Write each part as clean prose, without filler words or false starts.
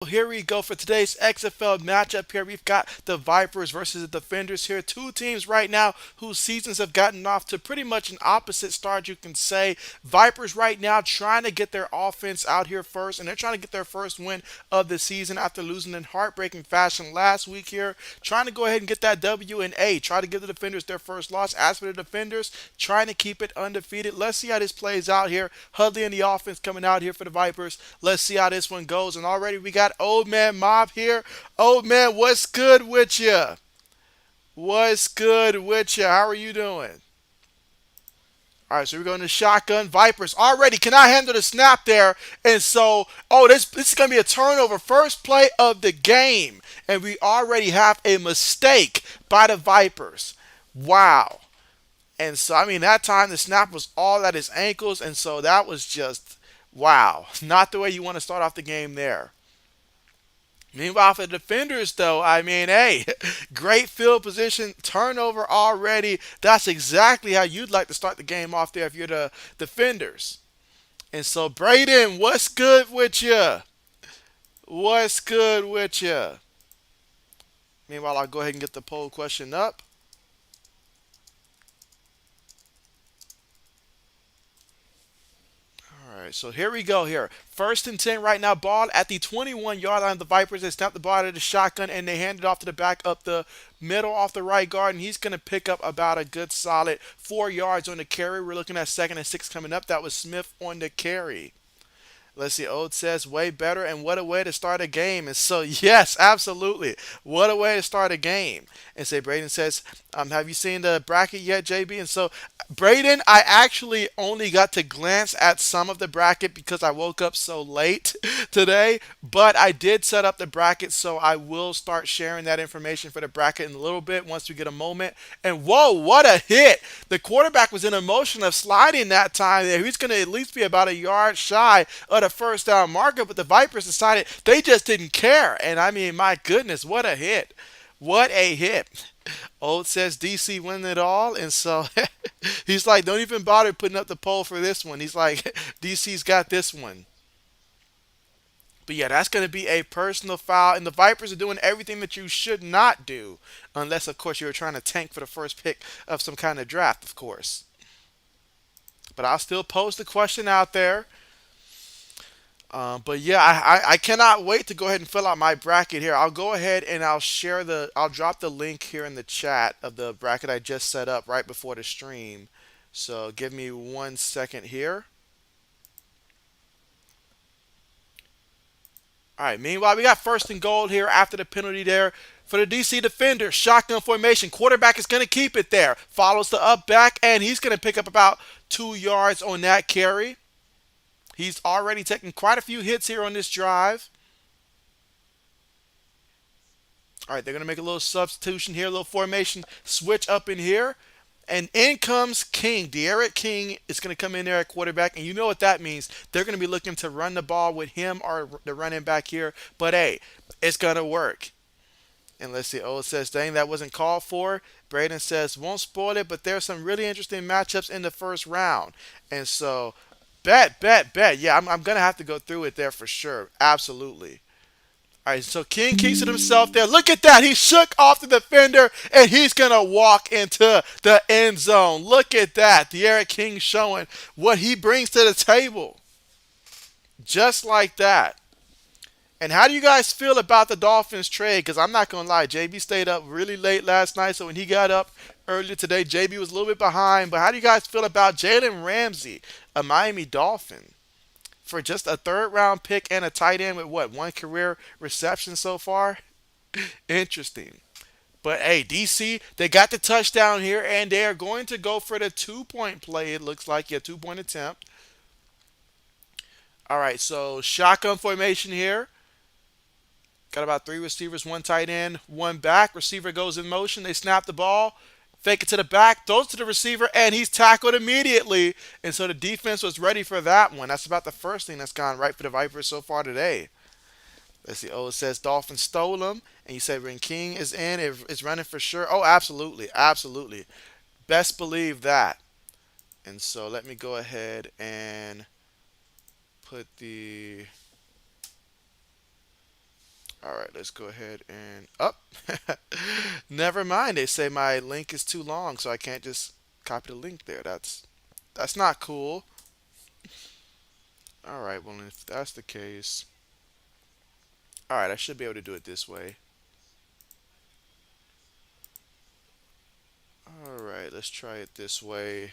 Here we go for today's XFL matchup. Here we've got the Vipers versus the Defenders here. Two teams right now whose seasons have gotten off to pretty much an opposite start, you can say. Vipers right now trying to get their offense out here first, and they're trying to get their first win of the season after losing in heartbreaking fashion last week here. Trying to go ahead and get that W and A. Try to give the Defenders their first loss. As for the Defenders, trying to keep it undefeated. Let's see how this plays out here. Hudley and the offense coming out here for the Vipers. Let's see how this one goes. And already we got Old Man Mob here. Old Man, what's good with you? What's good with you? How are you doing? All right, so we're going to shotgun Vipers. Already, can I handle the snap there? And so, this is going to be a turnover. First play of the game. And we already have a mistake by the Vipers. Wow. And so, I mean, that time the snap was all at his ankles. And so that was just, wow. Not the way you want to start off the game there. Meanwhile, for the defenders, though, I mean, hey, great field position, turnover already. That's exactly how you'd like to start the game off there if you're the defenders. And so, Braden, what's good with you? What's good with you? Meanwhile, I'll go ahead and get the poll question up. All right, so here we go here. First and 10 right now. Ball at the 21-yard line of the Vipers. They snap the ball out of the shotgun, and they hand it off to the back up the middle off the right guard, and he's going to pick up about a good solid 4 yards on the carry. We're looking at second and 6 coming up. That was Smith on the carry. Let's see. Ode says, way better, and what a way to start a game. And so, yes, absolutely. What a way to start a game. And say, Braden says, have you seen the bracket yet, JB? And so, Braden, I actually only got to glance at some of the bracket because I woke up so late today. But I did set up the bracket, so I will start sharing that information for the bracket in a little bit once we get a moment. And whoa, what a hit! The quarterback was in a motion of sliding that time there. He's going to at least be about a yard shy of the first down marker, but the Vipers decided they just didn't care. And I mean, my goodness, what a hit! What a hit! Old says DC winning it all, and so he's like, don't even bother putting up the poll for this one. He's like, DC's got this one. But yeah, that's going to be a personal foul, and the Vipers are doing everything that you should not do, unless, of course, you're trying to tank for the first pick of some kind of draft, of course. But I'll still post the question out there. But yeah, I cannot wait to go ahead and fill out my bracket here. I'll go ahead and I'll drop the link here in the chat of the bracket I just set up right before the stream. So give me 1 second here. All right. Meanwhile, we got first and goal here after the penalty there for the DC defender. Shotgun formation. Quarterback is going to keep it there. Follows the up back, and he's going to pick up about 2 yards on that carry. He's already taken quite a few hits here on this drive. All right, they're going to make a little substitution here, a little formation switch up in here. And in comes King. De'Aaron King is going to come in there at quarterback. And you know what that means. They're going to be looking to run the ball with him or the running back here. But hey, it's going to work. And let's see. Oh, it says, dang, that wasn't called for. Braden says, won't spoil it, but there's some really interesting matchups in the first round. And so, bet. Yeah, I'm going to have to go through it there for sure. Absolutely. All right, so King keeps it himself there. Look at that. He shook off the defender, and he's going to walk into the end zone. Look at that. De'Aaron King showing what he brings to the table. Just like that. And how do you guys feel about the Dolphins trade? Because I'm not going to lie, JB stayed up really late last night, so when he got up earlier today, JB was a little bit behind. But how do you guys feel about Jalen Ramsey, a Miami Dolphin, for just a third round pick and a tight end with what, one career reception so far? Interesting. But hey, DC, they got the touchdown here, and they are going to go for the 2 point play. It looks like, yeah, 2 point attempt. All right, so shotgun formation here. Got about three receivers, one tight end, one back. Receiver goes in motion. They snap the ball, fake it to the back, throws to the receiver, and he's tackled immediately. And so the defense was ready for that one. That's about the first thing that's gone right for the Vipers so far today. Let's see. Oh, it says Dolphins stole him. And you said when King is in, it's running for sure. Oh, absolutely. Absolutely. Best believe that. And so let me go ahead and put the All right, let's go ahead and up. Never mind. They say my link is too long, so I can't just copy the link there. That's not cool. All right, well if that's the case, all right, I should be able to do it this way. All right, let's try it this way.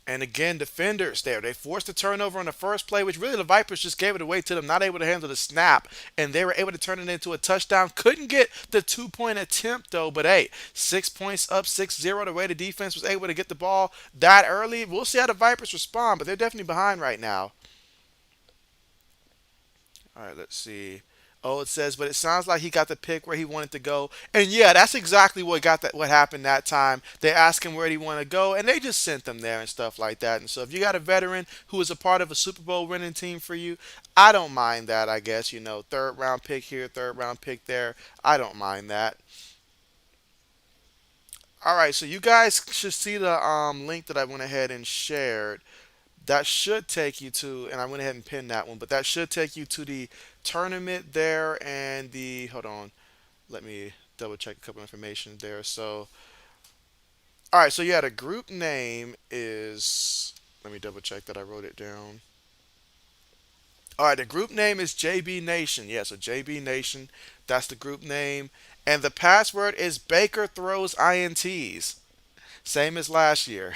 And again, defenders there. They forced the turnover on the first play, which really the Vipers just gave it away to them, not able to handle the snap. And they were able to turn it into a touchdown. Couldn't get the 2 point attempt, though. But hey, 6 points up, 6-0. The way the defense was able to get the ball that early. We'll see how the Vipers respond, but they're definitely behind right now. All right, let's see. Oh, it says, but it sounds like he got the pick where he wanted to go. And yeah, that's exactly what happened that time. They asked him where he wanted to go, and they just sent him there and stuff like that. And so if you got a veteran who is a part of a Super Bowl winning team for you, I don't mind that, I guess. Third round pick here, third round pick there. I don't mind that. All right, so you guys should see the link that I went ahead and shared. That should take you to, and I went ahead and pinned that one, but that should take you to the tournament there and hold on, let me double check a couple information there. So, all right, so yeah, the group name is, let me double check that I wrote it down. All right, the group name is JB Nation. Yeah, so JB Nation, that's the group name. And the password is Baker Throws INTs, same as last year.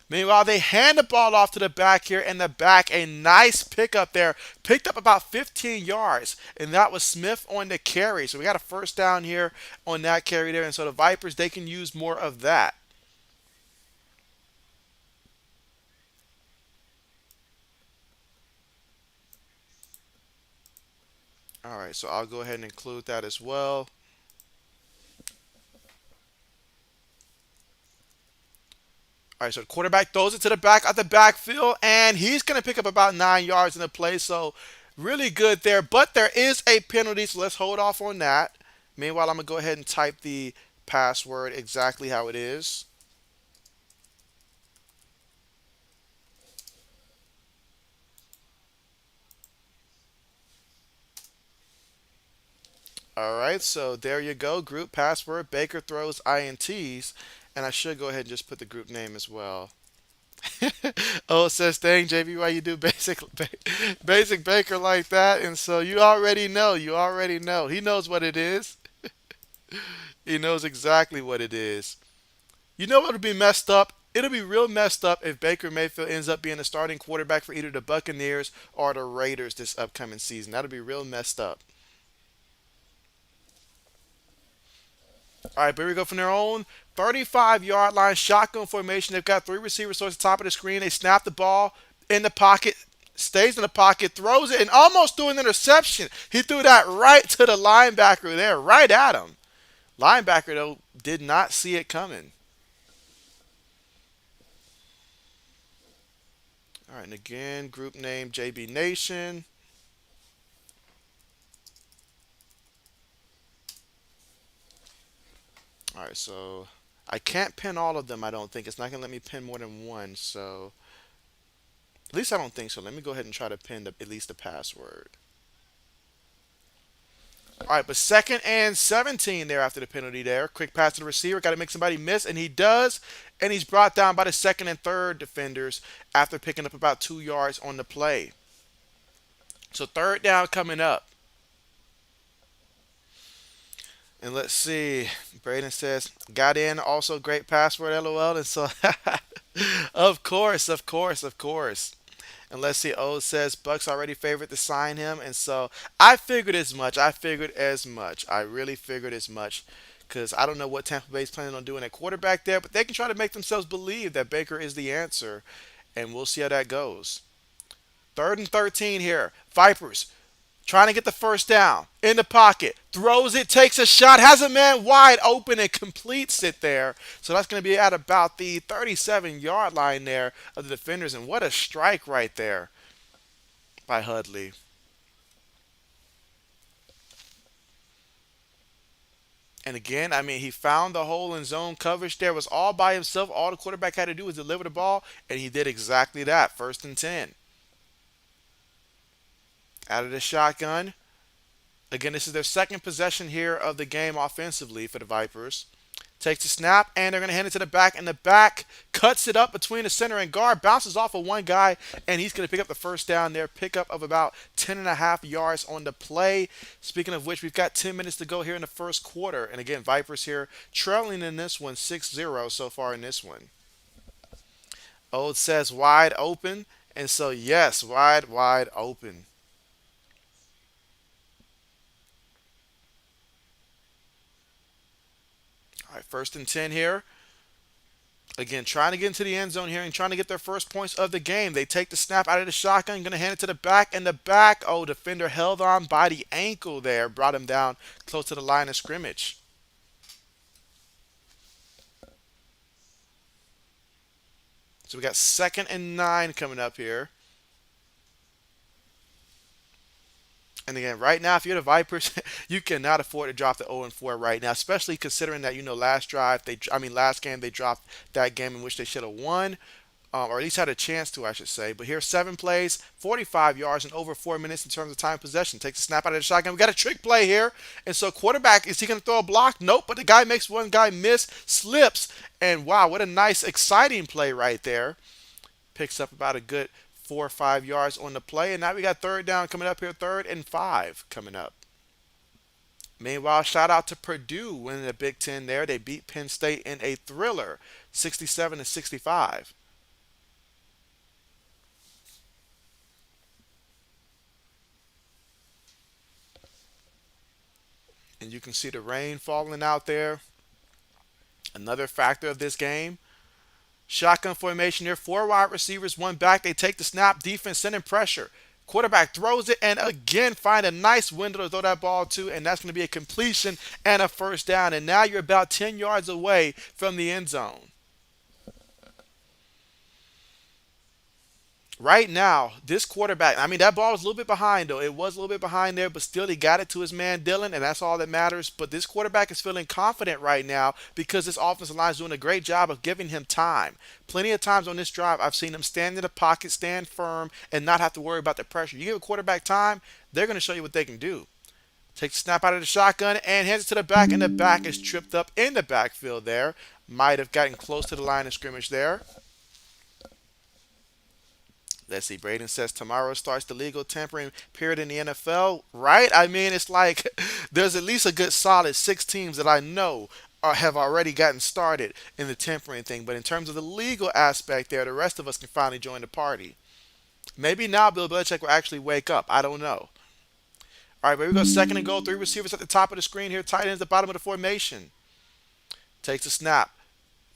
Meanwhile, they hand the ball off to the back here, and the back, a nice pickup there. Picked up about 15 yards, and that was Smith on the carry. So we got a first down here on that carry there, and so the Vipers, they can use more of that. All right, so I'll go ahead and include that as well. All right, so the quarterback throws it to the back of the backfield, and he's going to pick up about 9 yards in the play. So really good there, but there is a penalty, so let's hold off on that. Meanwhile, I'm going to go ahead and type the password exactly how it is. All right, so there you go. Group password, Baker throws INTs, and I should go ahead and just put the group name as well. Oh, it says thing, JB, why you do basic Baker like that? And so you already know. You already know. He knows what it is. He knows exactly what it is. You know what would be messed up? It'll be real messed up if Baker Mayfield ends up being the starting quarterback for either the Buccaneers or the Raiders this upcoming season. That'll be real messed up. All right, but here we go from their own 35-yard line, shotgun formation. They've got three receivers towards the top of the screen. They snap the ball in the pocket, stays in the pocket, throws it, and almost threw an interception. He threw that right to the linebacker there, right at him. Linebacker, though, did not see it coming. All right, and again, group name JB Nation. All right, so I can't pin all of them, I don't think. It's not going to let me pin more than one, so at least I don't think so. Let me go ahead and try to pin at least the password. All right, but second and 17 there after the penalty there. Quick pass to the receiver. Got to make somebody miss, and he does. And he's brought down by the second and third defenders after picking up about 2 yards on the play. So third down coming up. And let's see. Braden says, got in. Also great password, LOL. And so, of course, of course, of course. And let's see, O says Bucks already favored to sign him, and so I figured as much. I figured as much. I really figured as much because I don't know what Tampa Bay's planning on doing at quarterback there, but they can try to make themselves believe that Baker is the answer, and we'll see how that goes. Third and 13 here. Vipers trying to get the first down in the pocket, throws it, takes a shot, has a man wide open, and completes it there. So that's going to be at about the 37-yard line there of the defenders, and what a strike right there by Hudley. And again, I mean, he found the hole in zone coverage there, was all by himself. All the quarterback had to do was deliver the ball, and he did exactly that. First and 10. Out of the shotgun. Again, this is their second possession here of the game offensively for the Vipers. Takes the snap, and they're going to hand it to the back, and the back cuts it up between the center and guard, bounces off of one guy, and he's going to pick up the first down there. Pickup of about 10.5 yards on the play. Speaking of which, we've got 10 minutes to go here in the first quarter. And again, Vipers here trailing in this one 6-0 so far in this one. Old says wide open, and so yes, wide open. All right, first and 10 here. Again, trying to get into the end zone here and trying to get their first points of the game. They take the snap out of the shotgun, going to hand it to the back, and the back, oh, defender held on by the ankle there, brought him down close to the line of scrimmage. So we got 2nd and 9 coming up here. And again, right now, if you're the Vipers, you cannot afford to drop the 0-4 right now, especially considering that last game they dropped that game in which they should have won, or at least had a chance to, I should say. But here's 7 plays, 45 yards, and over 4 minutes in terms of time possession. Takes a snap out of the shotgun. We got a trick play here, and so quarterback, is he going to throw a block? Nope. But the guy makes one guy miss, slips, and wow, what a nice, exciting play right there. Picks up about a good 4 or 5 yards on the play. And now we got third down coming up here, 3rd and 5 coming up. Meanwhile, shout out to Purdue winning the Big Ten there. They beat Penn State in a thriller, 67-65. And you can see the rain falling out there. Another factor of this game. Shotgun formation here. 4 wide receivers, one back. They take the snap. Defense sending pressure. Quarterback throws it and again find a nice window to throw that ball to, and that's going to be a completion and a first down. And now you're about 10 yards away from the end zone. Right now, this quarterback, I mean, that ball was a little bit behind, though. It was a little bit behind there, but still, he got it to his man, Dylan, and that's all that matters. But this quarterback is feeling confident right now because this offensive line is doing a great job of giving him time. Plenty of times on this drive, I've seen him stand in the pocket, stand firm, and not have to worry about the pressure. You give a quarterback time, they're going to show you what they can do. Takes the snap out of the shotgun and hands it to the back, and the back is tripped up in the backfield there. Might have gotten close to the line of scrimmage there. Let's see. Braden says tomorrow starts the legal tampering period in the NFL. Right? I mean, it's like there's at least a good solid 6 teams that I know have already gotten started in the tampering thing. But in terms of the legal aspect there, the rest of us can finally join the party. Maybe now Bill Belichick will actually wake up. I don't know. All right, here we go. 2nd and goal. 3 receivers at the top of the screen here. Tight ends at the bottom of the formation. Takes a snap.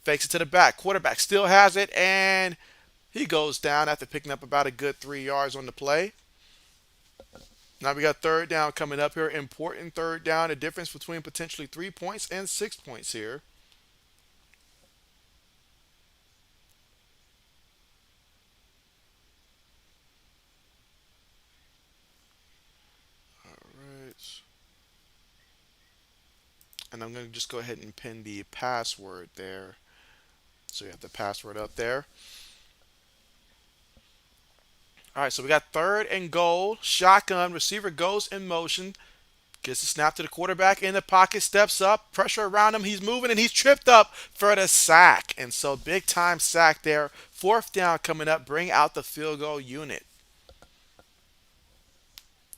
Fakes it to the back. Quarterback still has it, and he goes down after picking up about a good 3 yards on the play. Now we got third down coming up here. Important third down. A difference between potentially 3 points and 6 points here. All right. And I'm going to just go ahead and pin the password there. So you have the password up there. All right, so we got 3rd and goal. Shotgun. Receiver goes in motion. Gets the snap to the quarterback in the pocket, steps up, pressure around him. He's moving and he's tripped up for the sack. And so big time sack there. 4th down coming up. Bring out the field goal unit.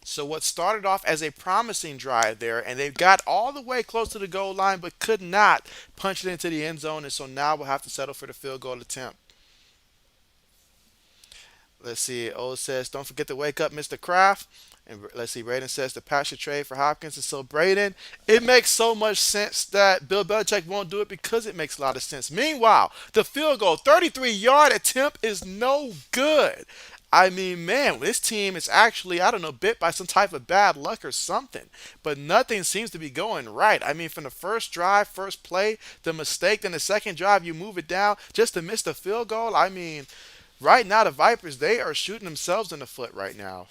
So what started off as a promising drive there, and they've got all the way close to the goal line, but could not punch it into the end zone. And so now we'll have to settle for the field goal attempt. Let's see. O says, don't forget to wake up Mr. Kraft. And let's see. Braden says the Pat should trade for Hopkins. And so, Braden, it makes so much sense that Bill Belichick won't do it because it makes a lot of sense. Meanwhile, the field goal, 33-yard attempt is no good. I mean, man, this team is actually, I don't know, bit by some type of bad luck or something. But nothing seems to be going right. I mean, from the first drive, first play, the mistake, then the second drive, you move it down just to miss the field goal. I mean, right now, the Vipers, they are shooting themselves in the foot right now.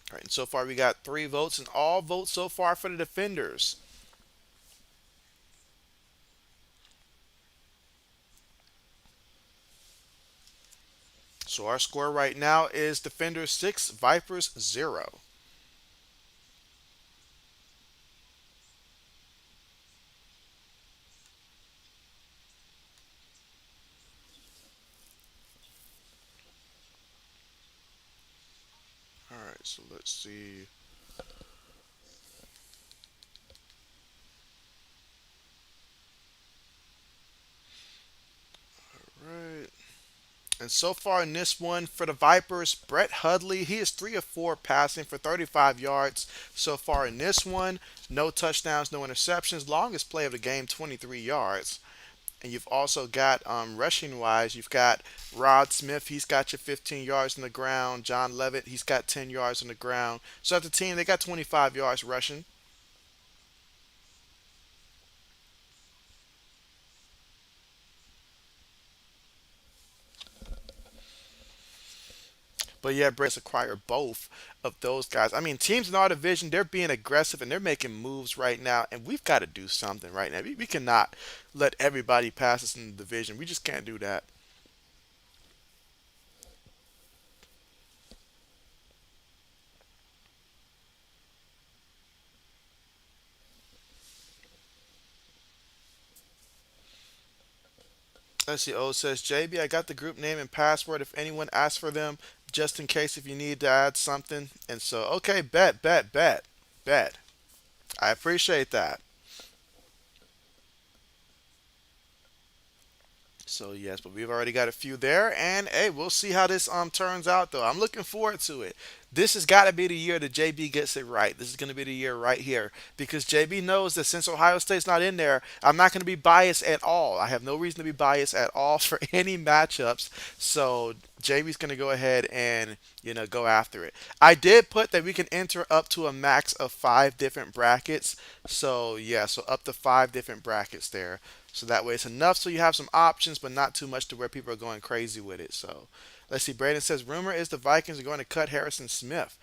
All right, and so far we got 3 votes, and all votes so far for the defenders. So our score right now is Defenders 6, Vipers 0. All right, so let's see. All right. And so far in this one for the Vipers, Brett Hudley, he is 3 of 4 passing for 35 yards so far in this one. No touchdowns, no interceptions. Longest play of the game, 23 yards. And you've also got rushing wise, you've got Rod Smith, he's got you 15 yards on the ground. John Levitt, he's got 10 yards on the ground. So at the team, they got 25 yards rushing. But yeah, Braves acquire both of those guys. I mean, teams in our division, they're being aggressive and they're making moves right now, and we've got to do something right now. We cannot let everybody pass us in the division. We just can't do that. Let's see. O says, JB, I got the group name and password if anyone asks for them, just in case if you need to add something. And so, okay, bet. I appreciate that. So yes, but we've already got a few there, and hey, we'll see how this turns out. Though I'm looking forward to it. This has got to be the year that JB gets it right. This is going to be the year right here because JB knows that since Ohio State's not in there, I'm not going to be biased at all. I have no reason to be biased at all for any matchups. So JB's going to go ahead and go after it. I did put that we can enter up to a max of 5 different brackets. So yeah, so up to 5 different brackets there. So that way it's enough so you have some options, but not too much to where people are going crazy with it. So let's see. Braden says, rumor is the Vikings are going to cut Harrison Smith.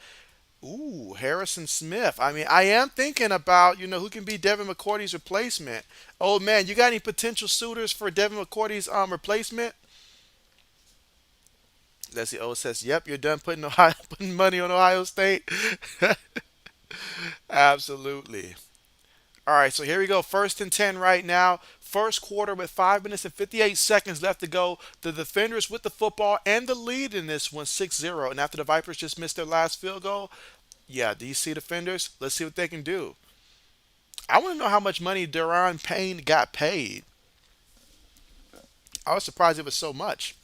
Ooh, Harrison Smith. I mean, I am thinking about, who can be Devin McCourty's replacement. Oh man, you got any potential suitors for Devin McCourty's replacement? Let's see. Oh, says, yep, you're done putting putting money on Ohio State. Absolutely. All right, so here we go. First and 10 right now. First quarter with 5 minutes and 58 seconds left to go. The defenders with the football and the lead in this one, 6-0. And after the Vipers just missed their last field goal, yeah, DC defenders, let's see what they can do. I want to know how much money Deron Payne got paid. I was surprised it was so much.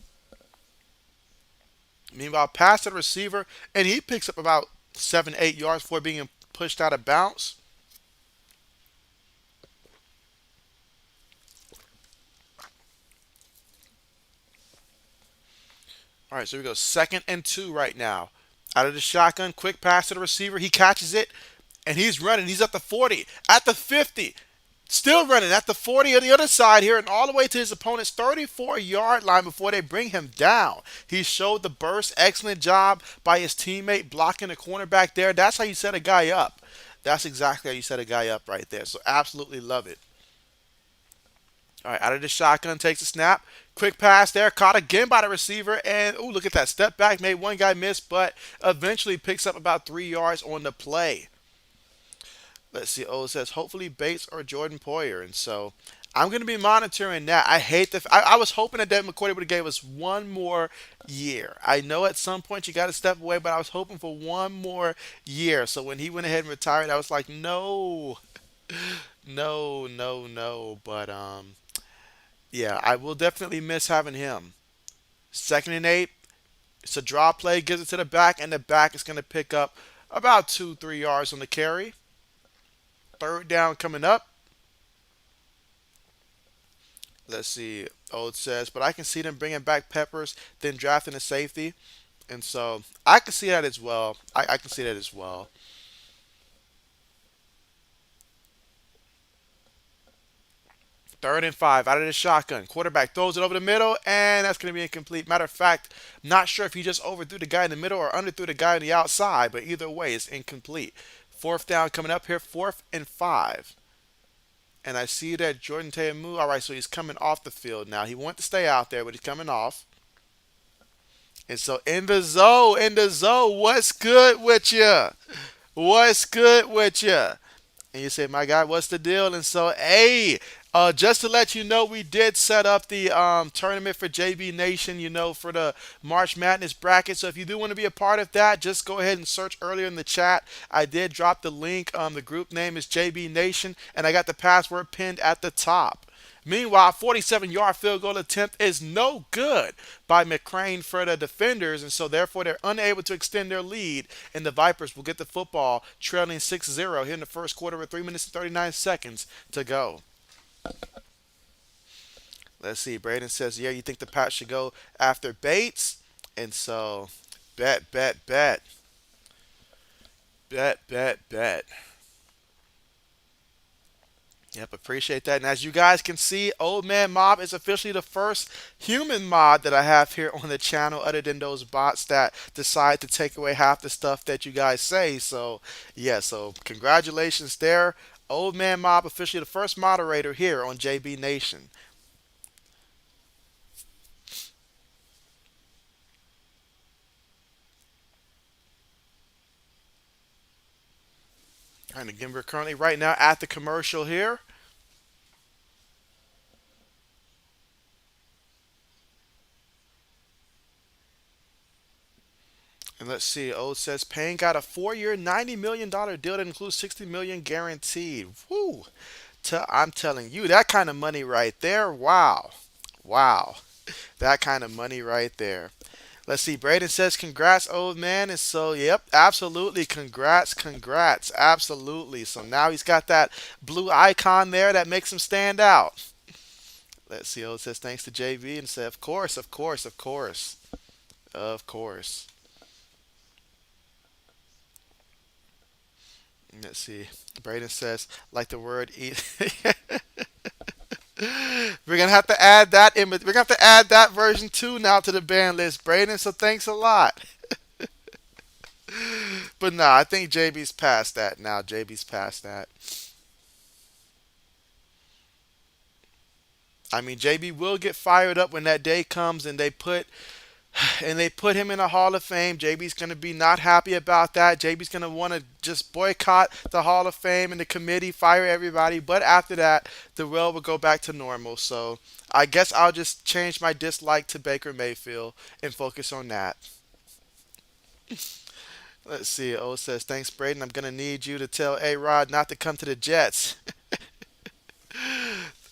Meanwhile, pass to the receiver, and he picks up about 7, 8 yards before being pushed out of bounds. All right, so we go 2nd and 2 right now. Out of the shotgun, quick pass to the receiver. He catches it, and he's running. He's at the 40, at the 50, still running at the 40 on the other side here, and all the way to his opponent's 34-yard line before they bring him down. He showed the burst. Excellent job by his teammate blocking the cornerback there. That's how you set a guy up. That's exactly how you set a guy up right there. So absolutely love it. All right, out of the shotgun, takes a snap. Quick pass there, caught again by the receiver, and oh, look at that step back. Made one guy miss, but eventually picks up about 3 yards on the play. Let's see. Oh, it says hopefully Bates or Jordan Poyer, and so I'm going to be monitoring that. I hate the. I was hoping that Devin McCourty would have gave us one more year. I know at some point you got to step away, but I was hoping for one more year. So when he went ahead and retired, I was like, no, no. But yeah, I will definitely miss having him. 2nd and 8. It's a draw play, gives it to the back, and the back is going to pick up about 2, 3 yards on the carry. Third down coming up. Let's see. Oh, it says, but I can see them bringing back Peppers, then drafting a safety. And so I can see that as well. I can see that as well. 3rd and 5 out of the shotgun. Quarterback throws it over the middle, and that's going to be incomplete. Matter of fact, not sure if he just overthrew the guy in the middle or underthrew the guy on the outside, but either way, it's incomplete. 4th down coming up here, 4th and 5. And I see that Jordan Tayamu, all right, so he's coming off the field now. He wanted to stay out there, but he's coming off. And so in the zone, what's good with you? What's good with you? And you say, my God, what's the deal? And so, hey, just to let you know, we did set up the tournament for JB Nation, for the March Madness bracket. So if you do want to be a part of that, just go ahead and search earlier in the chat. I did drop the link. The group name is JB Nation, and I got the password pinned at the top. Meanwhile, 47-yard field goal attempt is no good by McCrane for the defenders, and so therefore they're unable to extend their lead, and the Vipers will get the football trailing 6-0 here in the first quarter with 3 minutes and 39 seconds to go. Let's see. Braden says, yeah, you think the Pats should go after Bates? And so, bet, bet, bet. Bet, bet, bet. Yep, appreciate that. And as you guys can see, Old Man Mob is officially the first human mod that I have here on the channel, other than those bots that decide to take away half the stuff that you guys say. So, yeah, so congratulations there. Old Man Mob officially the first moderator here on JB Nation. And again, we're currently right now at the commercial here. And let's see. Old says Payne got a 4-year, $90 million deal that includes $60 million guaranteed. Woo! I'm telling you, that kind of money right there. Wow, wow, that kind of money right there. Let's see. Braden says, "Congrats, old man." And so, yep, absolutely. Congrats, congrats, absolutely. So now he's got that blue icon there that makes him stand out. Let's see. Old says, "Thanks to JB," and said, "Of course, of course, of course, of course." Let's see. Braden says, like the word eat. We're gonna have to add that in. We're gonna have to add that version too now to the ban list, Braden. So thanks a lot. But no, I think JB's past that now. JB's past that. I mean, JB will get fired up when that day comes and they put him in a Hall of Fame. JB's going to be not happy about that. JB's going to want to just boycott the Hall of Fame and the committee, fire everybody. But after that, the world will go back to normal. So I guess I'll just change my dislike to Baker Mayfield and focus on that. Let's see. O says, "Thanks, Braden. I'm going to need you to tell A Rod not to come to the Jets."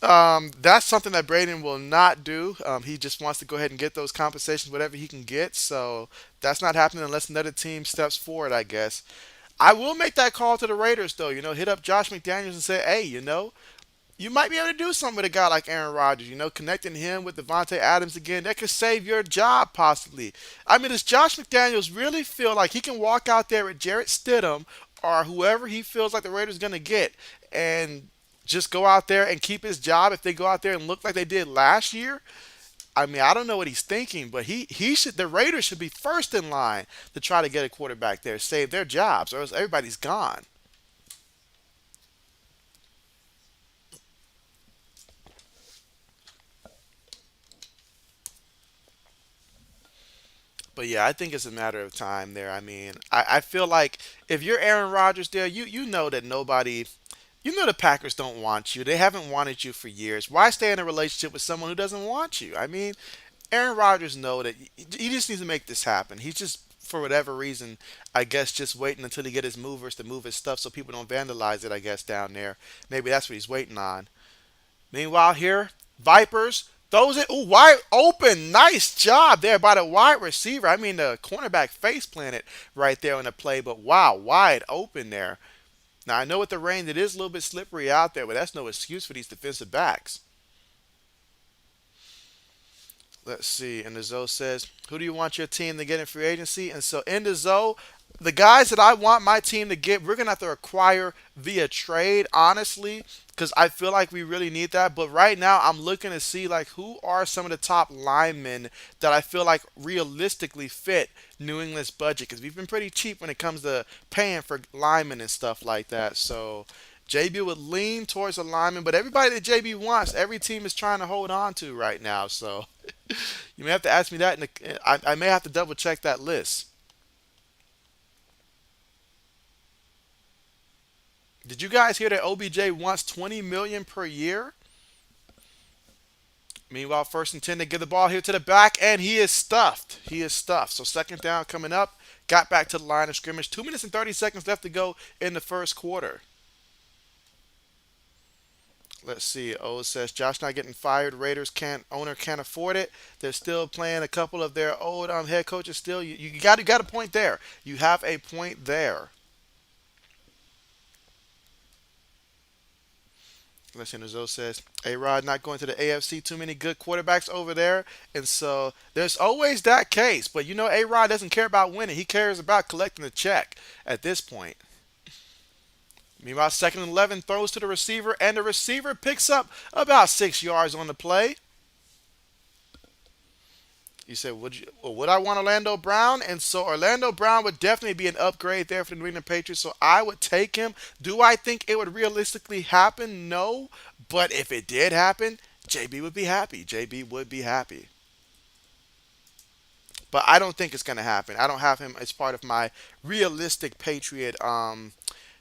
That's something that Braden will not do. He just wants to go ahead and get those compensations, whatever he can get. So that's not happening unless another team steps forward, I guess. I will make that call to the Raiders, though. Hit up Josh McDaniels and say, hey, you might be able to do something with a guy like Aaron Rodgers. Connecting him with Devontae Adams again, that could save your job possibly. I mean, does Josh McDaniels really feel like he can walk out there with Jarrett Stidham or whoever he feels like the Raiders going to get and just go out there and keep his job if they go out there and look like they did last year? I mean, I don't know what he's thinking, but he should. The Raiders should be first in line to try to get a quarterback there, save their jobs, or else everybody's gone. But yeah, I think it's a matter of time there. I mean, I feel like if you're Aaron Rodgers there, you know that nobody, the Packers don't want you. They haven't wanted you for years. Why stay in a relationship with someone who doesn't want you? I mean, Aaron Rodgers know that he just needs to make this happen. He's just for whatever reason, I guess, just waiting until he get his movers to move his stuff so people don't vandalize it. I guess down there, maybe that's what he's waiting on. Meanwhile, here, Vipers throws it. Ooh, wide open. Nice job there by the wide receiver. I mean, the cornerback face planted right there on the play, but wow, wide open there. Now, I know with the rain, it is a little bit slippery out there, but that's no excuse for these defensive backs. Let's see. And the Zoe says, "Who do you want your team to get in free agency?" And so in the Zoe, the guys that I want my team to get, we're gonna have to acquire via trade, honestly, because I feel like we really need that. But right now, I'm looking to see like who are some of the top linemen that I feel like realistically fit New England's budget, because we've been pretty cheap when it comes to paying for linemen and stuff like that. So JB would lean towards a lineman, but everybody that JB wants, every team is trying to hold on to right now. So You may have to ask me that. I may have to double check that list. Did you guys hear that OBJ wants 20 million per year? Meanwhile, first and 10 to give the ball here to the back, and he is stuffed. He is stuffed. So second down coming up. Got back to the line of scrimmage. 2 minutes and 30 seconds left to go in the first quarter. Let's see. O says Josh not getting fired. Raiders can't owner can't afford it. They're still playing a couple of their old head coaches. Still, you got a point there. You have a point there. Listen, as O says, A Rod not going to the AFC. Too many good quarterbacks over there, and so there's always that case. But you know, A Rod doesn't care about winning. He cares about collecting the check at this point. Meanwhile, second and 11 throws to the receiver, and the receiver picks up about 6 yards on the play. You said, would I want Orlando Brown? And so Orlando Brown would definitely be an upgrade there for the New England Patriots. So I would take him. Do I think it would realistically happen? No. But if it did happen, JB would be happy. JB would be happy. But I don't think it's going to happen. I don't have him as part of my realistic Patriot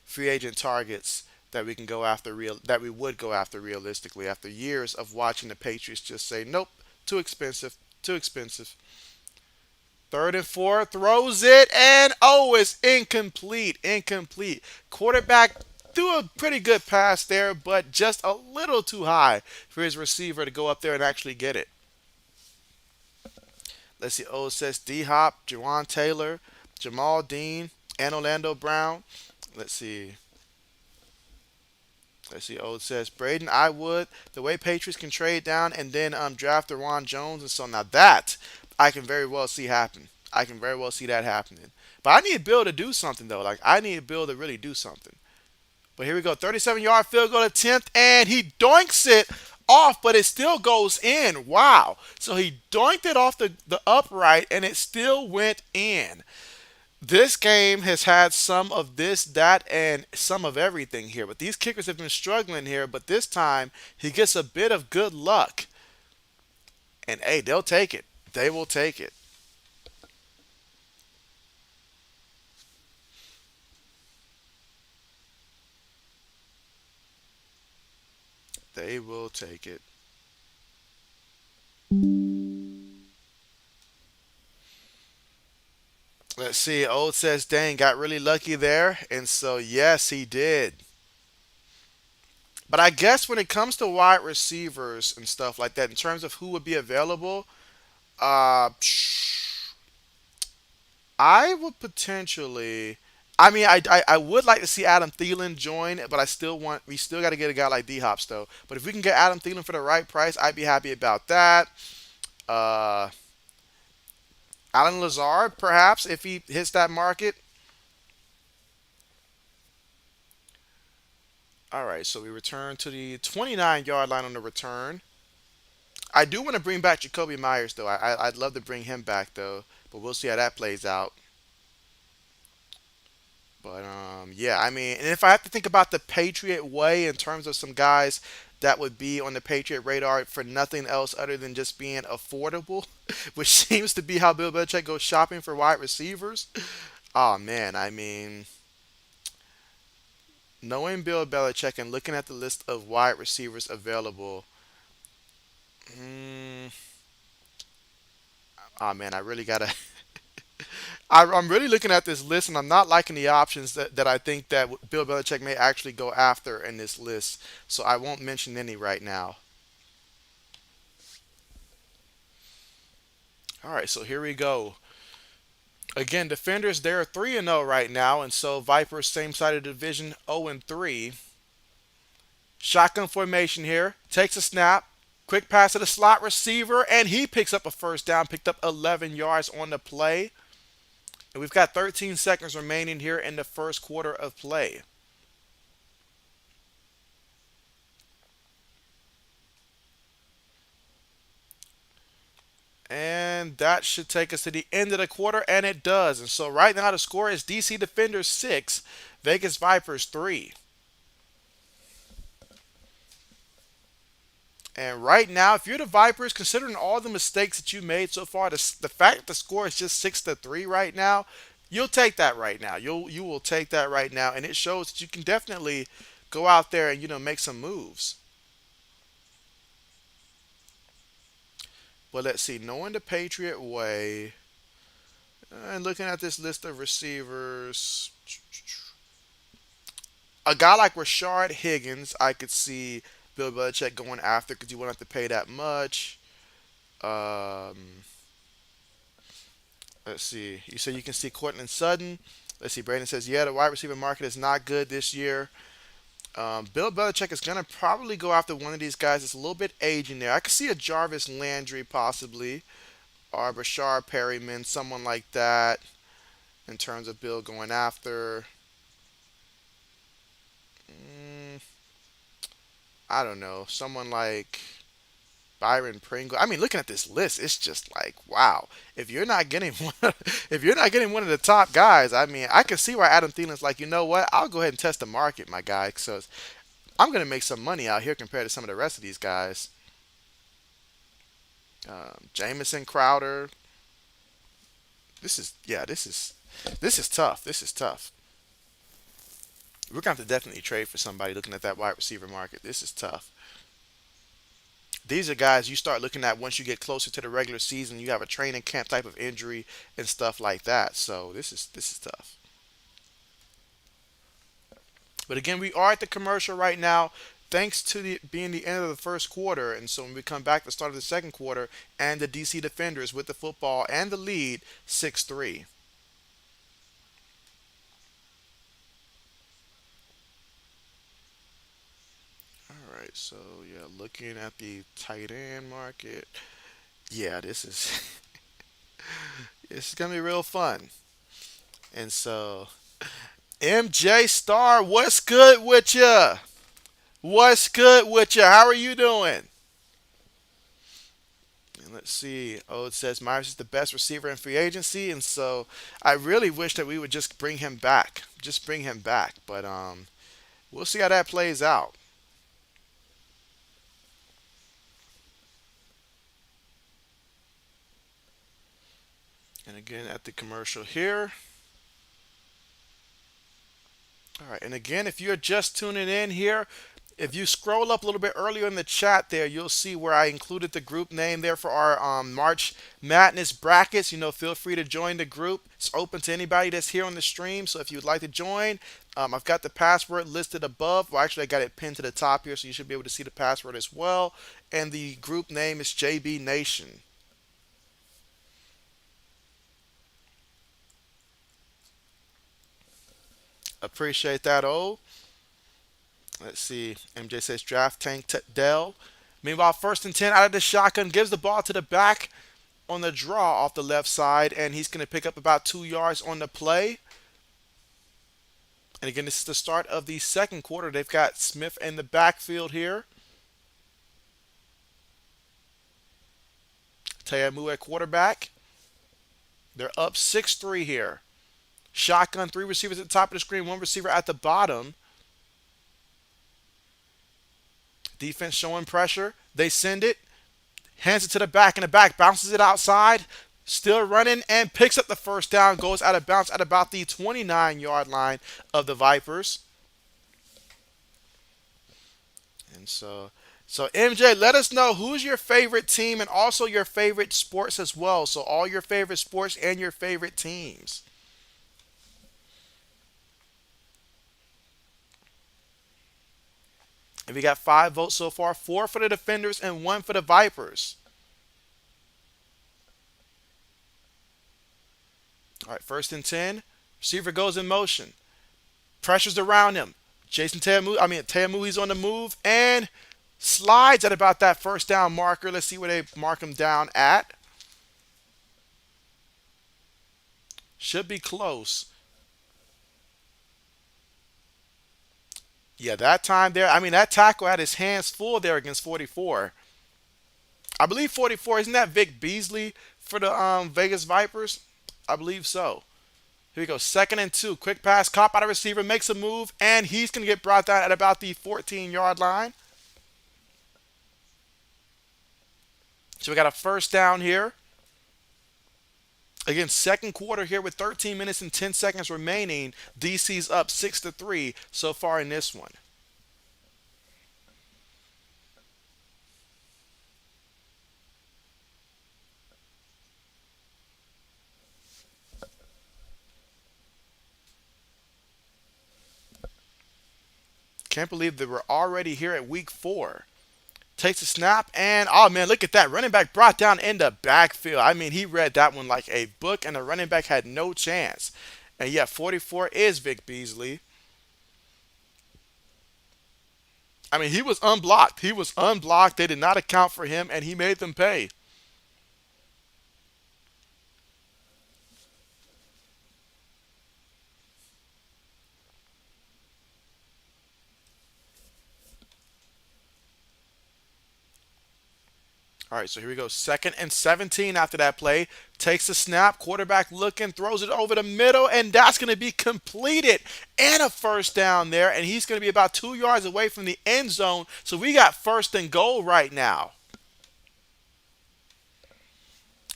free agent targets that we can go after that we would go after realistically after years of watching the Patriots just say nope, too expensive, too expensive. Third and four, throws it, and oh, it's incomplete. Incomplete. Quarterback threw a pretty good pass there, but just a little too high for his receiver to go up there and actually get it. Let's see. O says D Hop, Jawan Taylor, Jamal Dean, and Orlando Brown. Let's see. Let's see. Oh, it says Braden, I would. The way Patriots can trade down and then draft Deron Jones, and so now that I can very well see happen. I can very well see that happening. But I need Bill to do something though. Like I need Bill to really do something. But here we go. 37-yard field goal attempt, and he doinks it off, but it still goes in. Wow. So he doinked it off the upright, and it still went in. This game has had some of this, that, and some of everything here. But these kickers have been struggling here. But this time, he gets a bit of good luck. And hey, they'll take it. They will take it. They will take it. Let's see. Old says, dang, got really lucky there. And so, yes, he did. But I guess when it comes to wide receivers and stuff like that, in terms of who would be available, uh, I would potentially. I mean, I would like to see Adam Thielen join, but we still got to get a guy like D Hops though. But if we can get Adam Thielen for the right price, I'd be happy about that. Uh, Alan Lazard, perhaps, if he hits that market. All right, so we return to the 29-yard line on the return. I do want to bring back Jacoby Myers though. I'd love to bring him back though, but we'll see how that plays out. But yeah, I mean, and if I have to think about the Patriot way in terms of some guys that would be on the Patriot radar for nothing else other than just being affordable, which seems to be how Bill Belichick goes shopping for wide receivers. Oh man, I mean, knowing Bill Belichick and looking at the list of wide receivers available, mm, oh man, I really gotta. I'm really looking at this list and I'm not liking the options that I think that Bill Belichick may actually go after in this list. So I won't mention any right now. All right, so here we go. Again, defenders they're 3-0 right now, and so Vipers same side of the division 0-3. Shotgun formation here. Takes a snap. Quick pass to the slot receiver, and he picks up a first down. Picked up 11 yards on the play. And we've got 13 seconds remaining here in the first quarter of play. And that should take us to the end of the quarter, and it does. And so right now the score is DC Defenders 6, Vegas Vipers 3. And right now, if you're the Vipers, considering all the mistakes that you made so far, the fact that the score is just 6-3 right now, you'll take that right now. You will take that right now, and it shows that you can definitely go out there and make some moves. But let's see, knowing the Patriot way and looking at this list of receivers, a guy like Rashard Higgins, I could see Bill Belichick going after because you won't have to pay that much. Um, let's see. You said you can see Cortland Sutton. Let's see. Brandon says, yeah, the wide receiver market is not good this year. Bill Belichick is going to probably go after one of these guys that's a little bit aging there. I could see a Jarvis Landry possibly, or Bashar Perryman, someone like that, in terms of Bill going after. Mm, I don't know. Someone like Byron Pringle. I mean, looking at this list, it's just like, wow. If you're not getting one, if you're not getting one of the top guys, I mean, I can see why Adam Thielen's like, you know what? I'll go ahead and test the market, my guy. So I'm going to make some money out here compared to some of the rest of these guys. Jamison Crowder. This is tough. This is tough. We're going to have to definitely trade for somebody looking at that wide receiver market. This is tough. These are guys you start looking at once you get closer to the regular season. You have a training camp type of injury and stuff like that. So this is tough. But again, we are at the commercial right now, thanks to the being the end of the first quarter. And so when we come back, the start of the second quarter, and the DC Defenders with the football and the lead, 6-3. All right. So yeah, looking at the tight end market. Yeah, this is this is gonna be real fun. And so MJ Star, what's good with ya? What's good with ya? How are you doing? And let's see. Oh, it says Myers is the best receiver in free agency, and so I really wish that we would just bring him back. Just bring him back. But we'll see how that plays out. And again at the commercial here. All right, and again, if you're just tuning in here, if you scroll up a little bit earlier in the chat there, you'll see where I included the group name there for our March Madness brackets. Feel free to join the group. It's open to anybody that's here on the stream. So if you'd like to join, I've got the password listed above. Well, actually, I got it pinned to the top here, so you should be able to see the password as well. And the group name is JB Nation. Appreciate that, O. Let's see. MJ says draft tank Dell. Meanwhile, first and 10 out of the shotgun, gives the ball to the back on the draw off the left side, and he's going to pick up about 2 yards on the play. And again, this is the start of the second quarter. They've got Smith in the backfield here. Teamu at quarterback. They're up 6-3 here. Shotgun, three receivers at the top of the screen, one receiver at the bottom. Defense showing pressure. They send it. Hands it to the back, and the back bounces it outside. Still running and picks up the first down. Goes out of bounds at about the 29-yard line of the Vipers. And so MJ, let us know who's your favorite team and also your favorite sports as well. So all your favorite sports and your favorite teams. And we got 5 votes so far, 4 for the Defenders and 1 for the Vipers. All right, first and 10. Receiver goes in motion. Pressures around him. Teamu, he's on the move and slides at about that first down marker. Let's see where they mark him down at. Should be close. Yeah, that time there, that tackle had his hands full there against 44. I believe 44, isn't that Vic Beasley for the Vegas Vipers? I believe so. Here we go, second and 2. Quick pass, caught by the receiver, makes a move, and he's going to get brought down at about the 14-yard line. So we got a first down here. Again, second quarter here with 13 minutes and 10 seconds remaining. DC's up 6-3 so far in this one. Can't believe that we're already here at week 4. Takes a snap, and oh man, look at that. Running back brought down in the backfield. I mean, he read that one like a book, and the running back had no chance. And yeah, 44 is Vic Beasley. I mean, he was unblocked. He was unblocked. They did not account for him, and he made them pay. All right, so here we go. Second and 17 after that play. Takes the snap, quarterback looking, throws it over the middle, and that's going to be completed. And a first down there, and he's going to be about 2 yards away from the end zone. So we got first and goal right now.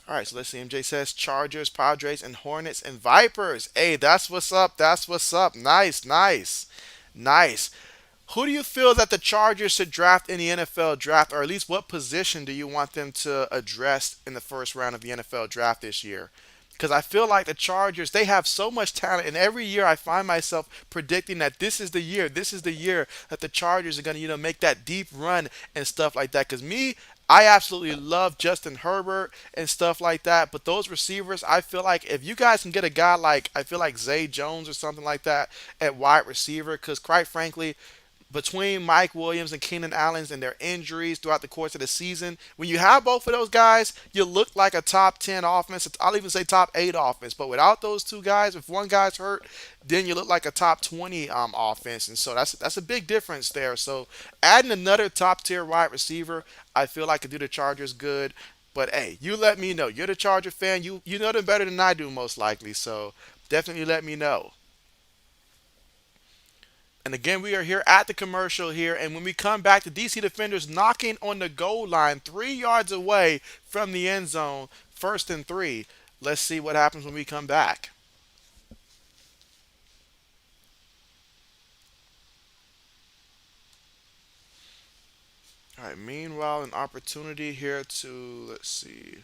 All right, so let's see. MJ says Chargers, Padres, and Hornets and Vipers. Hey, that's what's up. That's what's up. Nice, nice, nice. Who do you feel that the Chargers should draft in the NFL draft, or at least what position do you want them to address in the first round of the NFL draft this year? Because I feel like the Chargers, they have so much talent, and every year I find myself predicting that this is the year that the Chargers are going to, make that deep run and stuff like that. Because me, I absolutely love Justin Herbert and stuff like that. But those receivers, I feel like if you guys can get a guy like, I feel like Zay Jones or something like that at wide receiver, because quite frankly, between Mike Williams and Keenan Allen and their injuries throughout the course of the season, when you have both of those guys, you look like a top 10 offense. I'll even say top 8 offense. But without those two guys, if one guy's hurt, then you look like a top 20 offense. And so that's a big difference there. So adding another top tier wide receiver, I feel like could do the Chargers good. But hey, you let me know. You're the Charger fan. You know them better than I do, most likely. So definitely let me know. And again, we are here at the commercial here. And when we come back, the DC defenders knocking on the goal line 3 yards away from the end zone, first and 3. Let's see what happens when we come back. All right, meanwhile, an opportunity here to, let's see.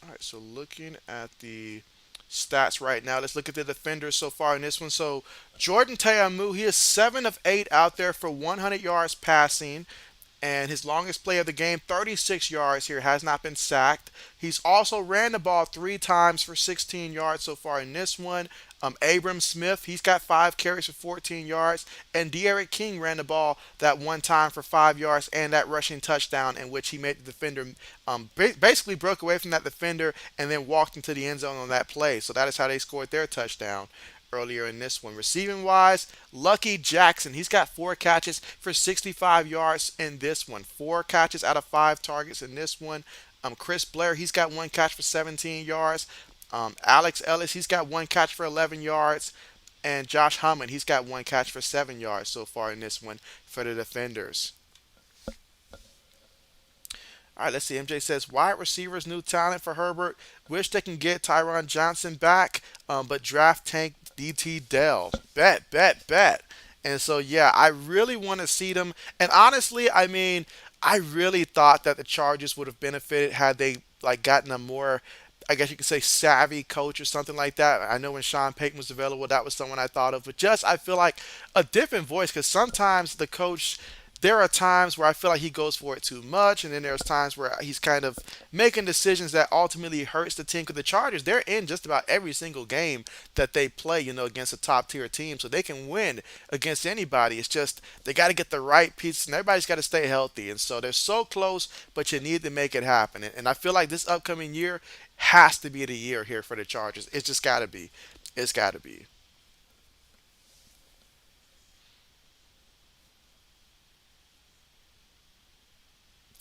All right, so looking at the stats right now, let's look at the defenders so far in this one. So Jordan Teamu, he is 7 of 8 out there for 100 yards passing. And his longest play of the game, 36 yards here, has not been sacked. He's also ran the ball 3 times for 16 yards so far in this one. Abram Smith, he's got 5 carries for 14 yards. And De'Aaron King ran the ball that one time for 5 yards and that rushing touchdown in which he made the defender basically broke away from that defender and then walked into the end zone on that play. So that is how they scored their touchdown earlier in this one. Receiving wise, Lucky Jackson, he's got 4 catches for 65 yards in this one. 4 catches out of 5 targets in this one. Chris Blair, he's got 1 catch for 17 yards. Alex Ellis, he's got 1 catch for 11 yards. And Josh Hammond, he's got 1 catch for 7 yards so far in this one for the defenders. All right, let's see. MJ says wide receivers, new talent for Herbert. Wish they can get Tyron Johnson back, but draft tank DT Dell. Bet, bet, bet. And so yeah, I really want to see them. And honestly, I mean, I really thought that the Chargers would have benefited had they like gotten a more, I guess you could say, savvy coach or something like that. I know when Sean Payton was available, that was someone I thought of. But just I feel like a different voice because sometimes the coach, there are times where I feel like he goes for it too much, and then there's times where he's kind of making decisions that ultimately hurts the team. Because the Chargers, they're in just about every single game that they play, against a top tier team, so they can win against anybody. It's just they got to get the right pieces, and everybody's got to stay healthy. And so they're so close, but you need to make it happen. And I feel like this upcoming year has to be the year here for the Chargers. It's just got to be. It's got to be.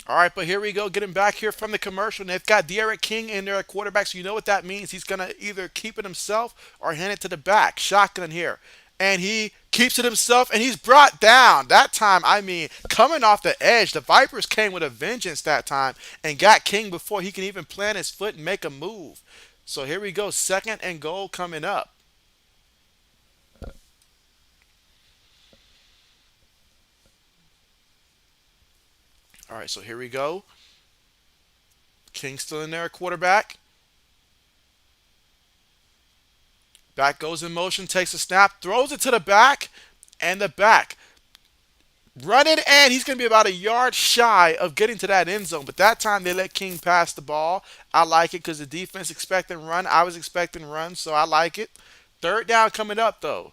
All right, but here we go, getting back here from the commercial. And they've got De'Aaron King in there at quarterback, so you know what that means. He's going to either keep it himself or hand it to the back. Shotgun here. And he keeps it himself, and he's brought down. That time, I mean, coming off the edge, the Vipers came with a vengeance that time and got King before he can even plant his foot and make a move. So here we go, second and goal coming up. All right, so here we go. King still in there, quarterback. Back goes in motion, takes a snap, throws it to the back, and the back. Running, and he's going to be about a yard shy of getting to that end zone. But that time they let King pass the ball. I like it because the defense expecting run. I was expecting run, so I like it. Third down coming up, though.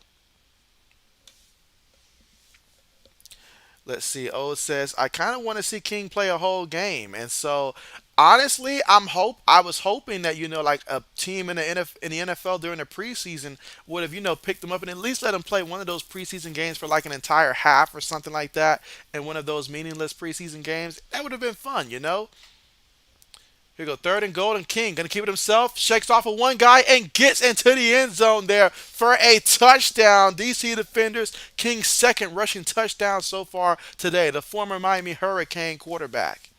Let's see. Oh, it says I kind of want to see King play a whole game, and so honestly, I was hoping that like a team in the NFL during the preseason would have picked him up and at least let him play one of those preseason games for like an entire half or something like that, and one of those meaningless preseason games. That would have been fun. Here we go, third and goal, and King gonna keep it himself. Shakes off of one guy and gets into the end zone there for a touchdown. DC defenders, King's second rushing touchdown so far today. The former Miami Hurricane quarterback.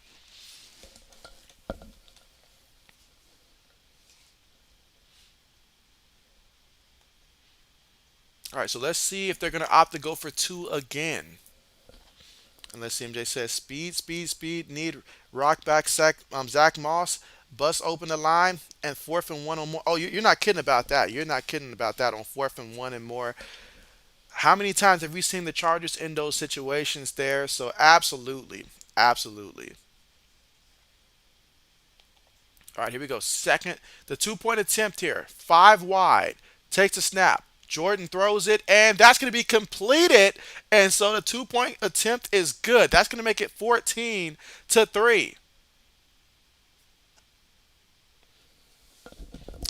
All right, so let's see if they're gonna opt to go for two again. And let's see, MJ says speed, speed, speed. Need rock back Zach Moss. Bust open the line and fourth and one or more. Oh, you're not kidding about that. You're not kidding about that on fourth and one and more. How many times have we seen the Chargers in those situations there? So absolutely, absolutely. All right, here we go. Second, the 2 point attempt here. Five wide. Takes a snap. Jordan throws it, and that's going to be completed. And so the 2 point attempt is good. That's going to make it 14-3.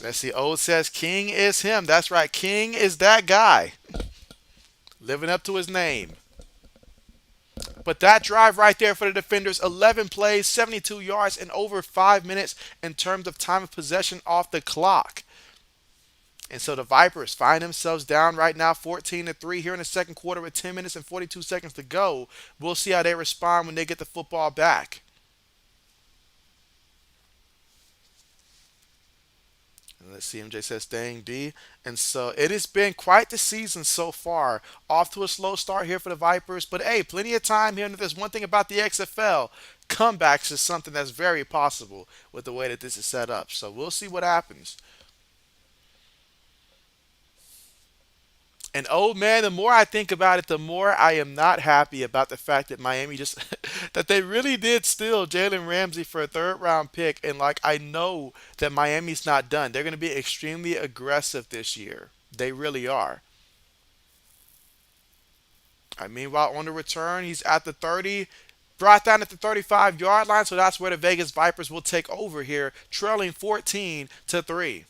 Let's see. Old says King is him. That's right. King is that guy. Living up to his name. But that drive right there for the defenders, 11 plays, 72 yards, and over 5 minutes in terms of time of possession off the clock. And so the Vipers find themselves down right now 14-3 here in the second quarter with 10 minutes and 42 seconds to go. We'll see how they respond when they get the football back. And let's see, MJ says staying D. And so it has been quite the season so far. Off to a slow start here for the Vipers. But hey, plenty of time here. And if there's one thing about the XFL, comebacks is something that's very possible with the way that this is set up. So we'll see what happens. And oh man, the more I think about it, the more I am not happy about the fact that Miami just that they really did steal Jalen Ramsey for a third round pick. And like I know that Miami's not done. They're gonna be extremely aggressive this year. They really are. Meanwhile, on the return, he's at the 30, brought down at the 35-yard line, so that's where the Vegas Vipers will take over here, trailing 14-3.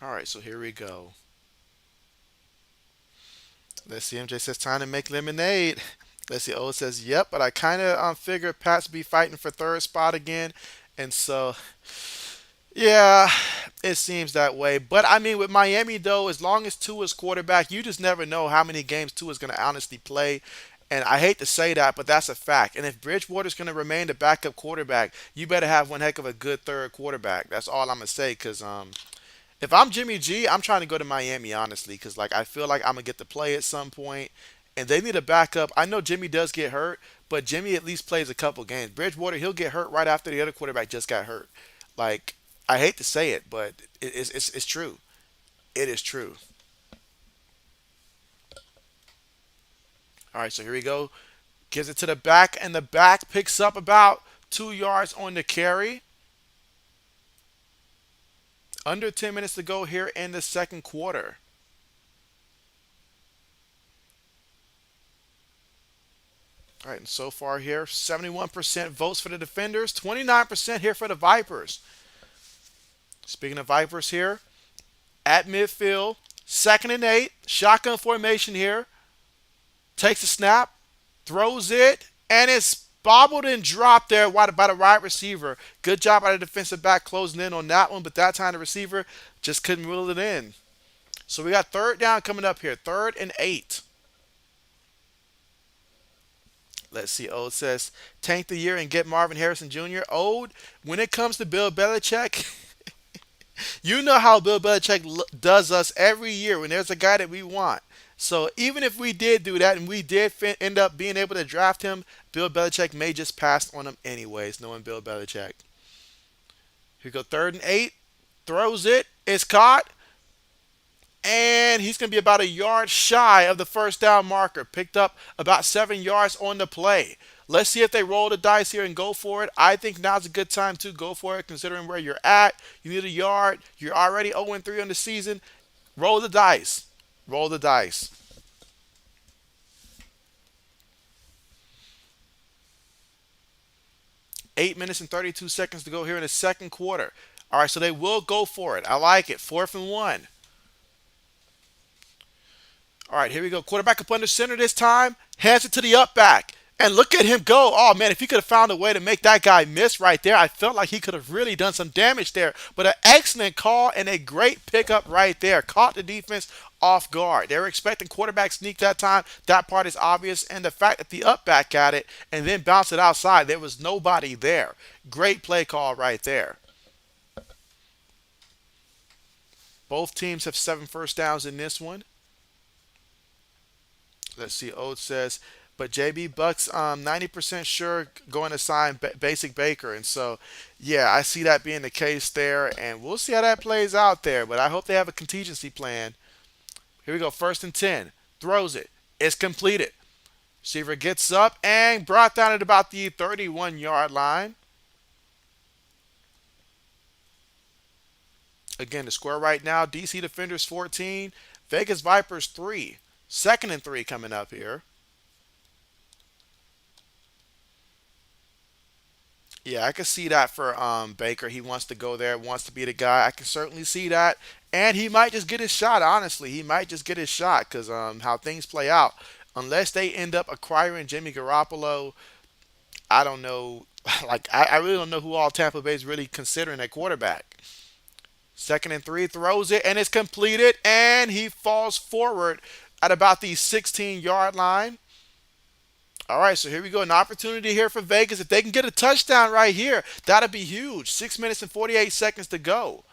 All right, so here we go. Let's see. MJ says time to make lemonade. Let's see. O says yep, but I kind of figured Pats be fighting for third spot again, and so yeah, it seems that way. But I mean, with Miami though, as long as Tua is quarterback, you just never know how many games Tua is going to honestly play. And I hate to say that, but that's a fact. And if Bridgewater's going to remain the backup quarterback, you better have one heck of a good third quarterback. That's all I'm gonna say. Because if I'm Jimmy G, I'm trying to go to Miami honestly, because like I feel like I'm gonna get to play at some point, and they need a backup. I know Jimmy does get hurt, but Jimmy at least plays a couple games. Bridgewater, he'll get hurt right after the other quarterback just got hurt. Like I hate to say it, but it's true. It is true. All right, so here we go. Gives it to the back, and the back picks up about 2 yards on the carry. Under 10 minutes to go here in the second quarter. All right, and so far here, 71% votes for the defenders, 29% here for the Vipers. Speaking of Vipers here, at midfield, 2nd and 8, shotgun formation here, takes a snap, throws it, and it's bobbled and dropped there by the wide receiver. Good job by the defensive back closing in on that one, but that time the receiver just couldn't reel it in. So we got 3rd down coming up here, 3rd and 8. Let's see. Ode says, tank the year and get Marvin Harrison Jr. Ode, when it comes to Bill Belichick, you know how Bill Belichick does us every year when there's a guy that we want. So even if we did do that and we did end up being able to draft him, Bill Belichick may just pass on him anyways, knowing Bill Belichick. Here we go, 3rd and 8. Throws it. It's caught. And he's going to be about a yard shy of the 1st down marker. Picked up about 7 yards on the play. Let's see if they roll the dice here and go for it. I think now's a good time to go for it, considering where you're at. You need a yard. You're already 0-3 on the season. Roll the dice. Roll the dice. 8 minutes and 32 seconds to go here in the 2nd quarter. All right, so they will go for it. I like it. 4th and 1. All right, here we go. Quarterback up under center this time. Hands it to the up back. And look at him go. Oh, man, if he could have found a way to make that guy miss right there, I felt like he could have really done some damage there. But an excellent call and a great pickup right there. Caught the defense off guard. They were expecting quarterback sneak that time. That part is obvious. And the fact that the up back got it and then bounced it outside, there was nobody there. Great play call right there. Both teams have 7 first downs in this one. Let's see. Ode says, but JB Bucks 90% sure going to sign Basic Baker, and so yeah, I see that being the case there, and we'll see how that plays out there. But I hope they have a contingency plan. Here we go. 1st and 10. Throws it. It's completed. Receiver gets up and brought down at about the 31-yard line. Again, the score right now: DC Defenders 14, Vegas Vipers 3. 2nd and 3 coming up here. Yeah, I can see that for Baker. He wants to go there, wants to be the guy. I can certainly see that. And he might just get his shot, honestly. He might just get his shot because how things play out. Unless they end up acquiring Jimmy Garoppolo, I don't know. Like, I really don't know who all Tampa Bay is really considering a quarterback. 2nd and 3, throws it, and it's completed. And he falls forward at about the 16-yard line. All right, so here we go. An opportunity here for Vegas. If they can get a touchdown right here, that'd be huge. 6 minutes and 48 seconds to go.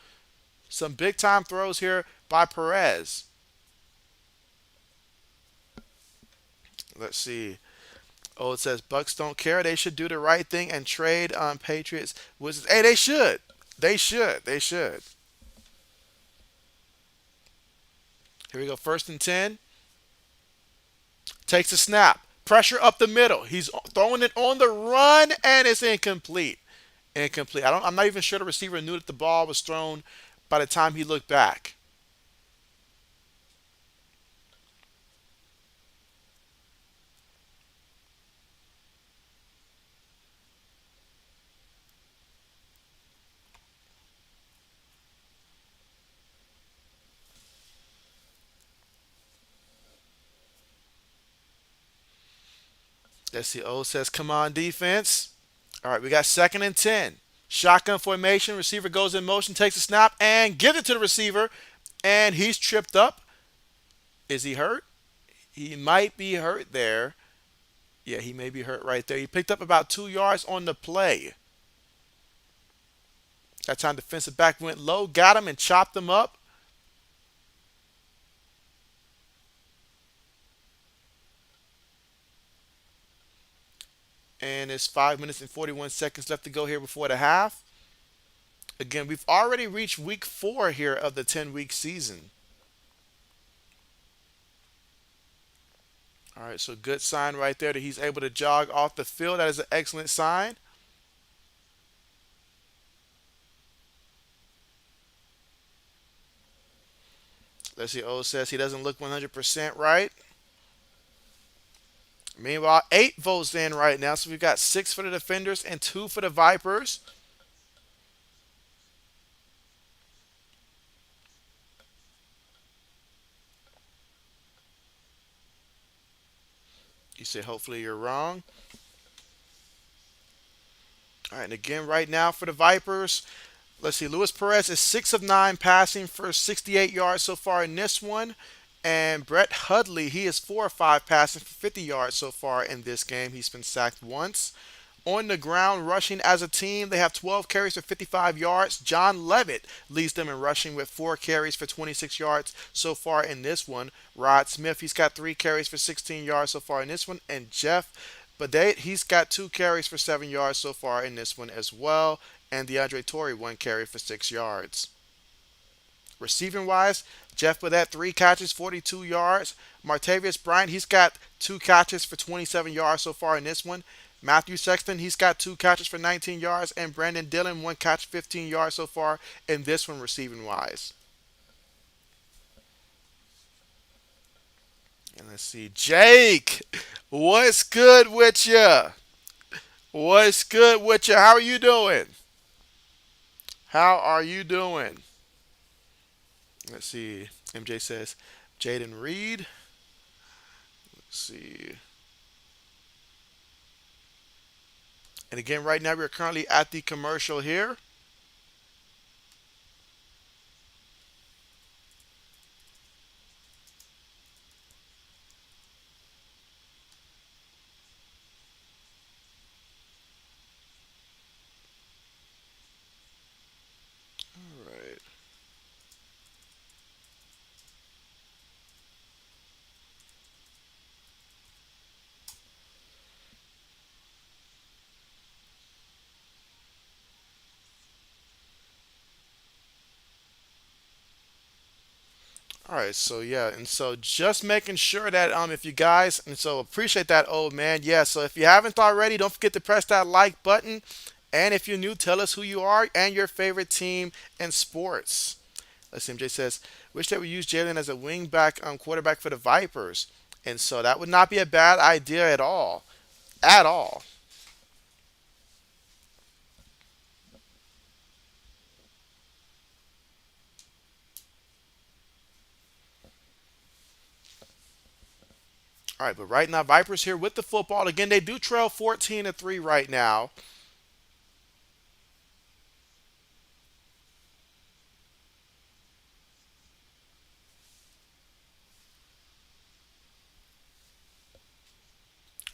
Some big time throws here by Perez. Let's see. Oh, it says Bucks don't care. They should do the right thing and trade Patriots. Hey, they should. They should. They should. Here we go. 1st and 10. Takes a snap. Pressure up the middle. He's throwing it on the run, and it's incomplete. Incomplete. I'm not even sure the receiver knew that the ball was thrown by the time he looked back. Let's see. O says, come on, defense. All right, we got 2nd and 10. Shotgun formation. Receiver goes in motion, takes a snap, and gives it to the receiver. And he's tripped up. Is he hurt? He might be hurt there. Yeah, he may be hurt right there. He picked up about 2 yards on the play. That time defensive back went low, got him, and chopped him up. And it's 5 minutes and 41 seconds left to go here before the half. Again, we've already reached week 4 here of the 10-week season. All right, so good sign right there that he's able to jog off the field. That is an excellent sign. Let's see. O says he doesn't look 100% right. Meanwhile, 8 votes in right now. So we've got 6 for the Defenders and 2 for the Vipers. You said hopefully you're wrong. All right, and again, right now for the Vipers, let's see. Luis Perez is 6 of 9 passing for 68 yards so far in this one. And Brett Hudley, he is 4 of 5 passing for 50 yards so far in this game. He's been sacked once. On the ground, rushing as a team, they have 12 carries for 55 yards. John Levitt leads them in rushing with 4 carries for 26 yards so far in this one. Rod Smith, he's got 3 carries for 16 yards so far in this one. And Jeff Badate, he's got 2 carries for 7 yards so far in this one as well. And DeAndre Torrey, 1 carry for 6 yards. Receiving wise, Jeff Badette, 3 catches, 42 yards. Martavius Bryant, he's got 2 catches for 27 yards so far in this one. Matthew Sexton, he's got 2 catches for 19 yards. And Brandon Dillon, 1 catch, 15 yards so far in this one, receiving wise. And let's see. Jake, what's good with you? What's good with you? How are you doing? How are you doing? Let's see. MJ says Jaden Reed. Let's see. And again, right now we're currently at the commercial here. All right. All right, so yeah, and so just making sure that if you guys and so appreciate that old man. Yeah, so if you haven't already, don't forget to press that like button. And if you're new, tell us who you are and your favorite team in sports. Let's see, MJ says, wish they would use Jalen as a wing back quarterback for the Vipers. And so that would not be a bad idea at all. At all. All right, but right now, Vipers here with the football. Again, they do trail 14-3 right now.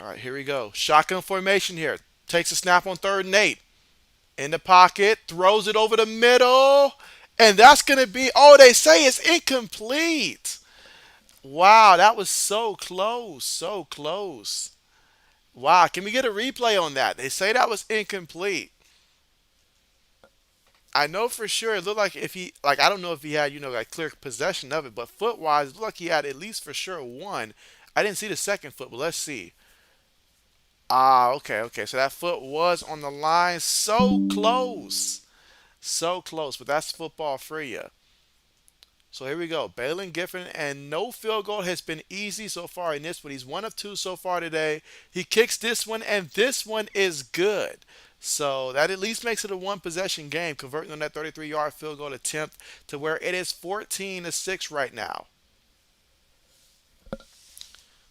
All right, here we go. Shotgun formation here. Takes a snap on 3rd and 8. In the pocket, throws it over the middle. And that's going to be, oh, they say it's incomplete. Wow, that was so close. So close. Wow, can we get a replay on that? They say that was incomplete. I know for sure it looked like if he like I don't know if he had like clear possession of it, but foot wise, it looked like he had at least for sure one. I didn't see the second foot, but let's see. Ah, okay, okay. So that foot was on the line, so close. But that's football for you. So here we go. Balin Giffen, and no field goal has been easy so far in this one. He's 1 of 2 so far today. He kicks this one, and this one is good. So that at least makes it a one possession game, converting on that 33-yard field goal attempt to where it is 14-6 right now.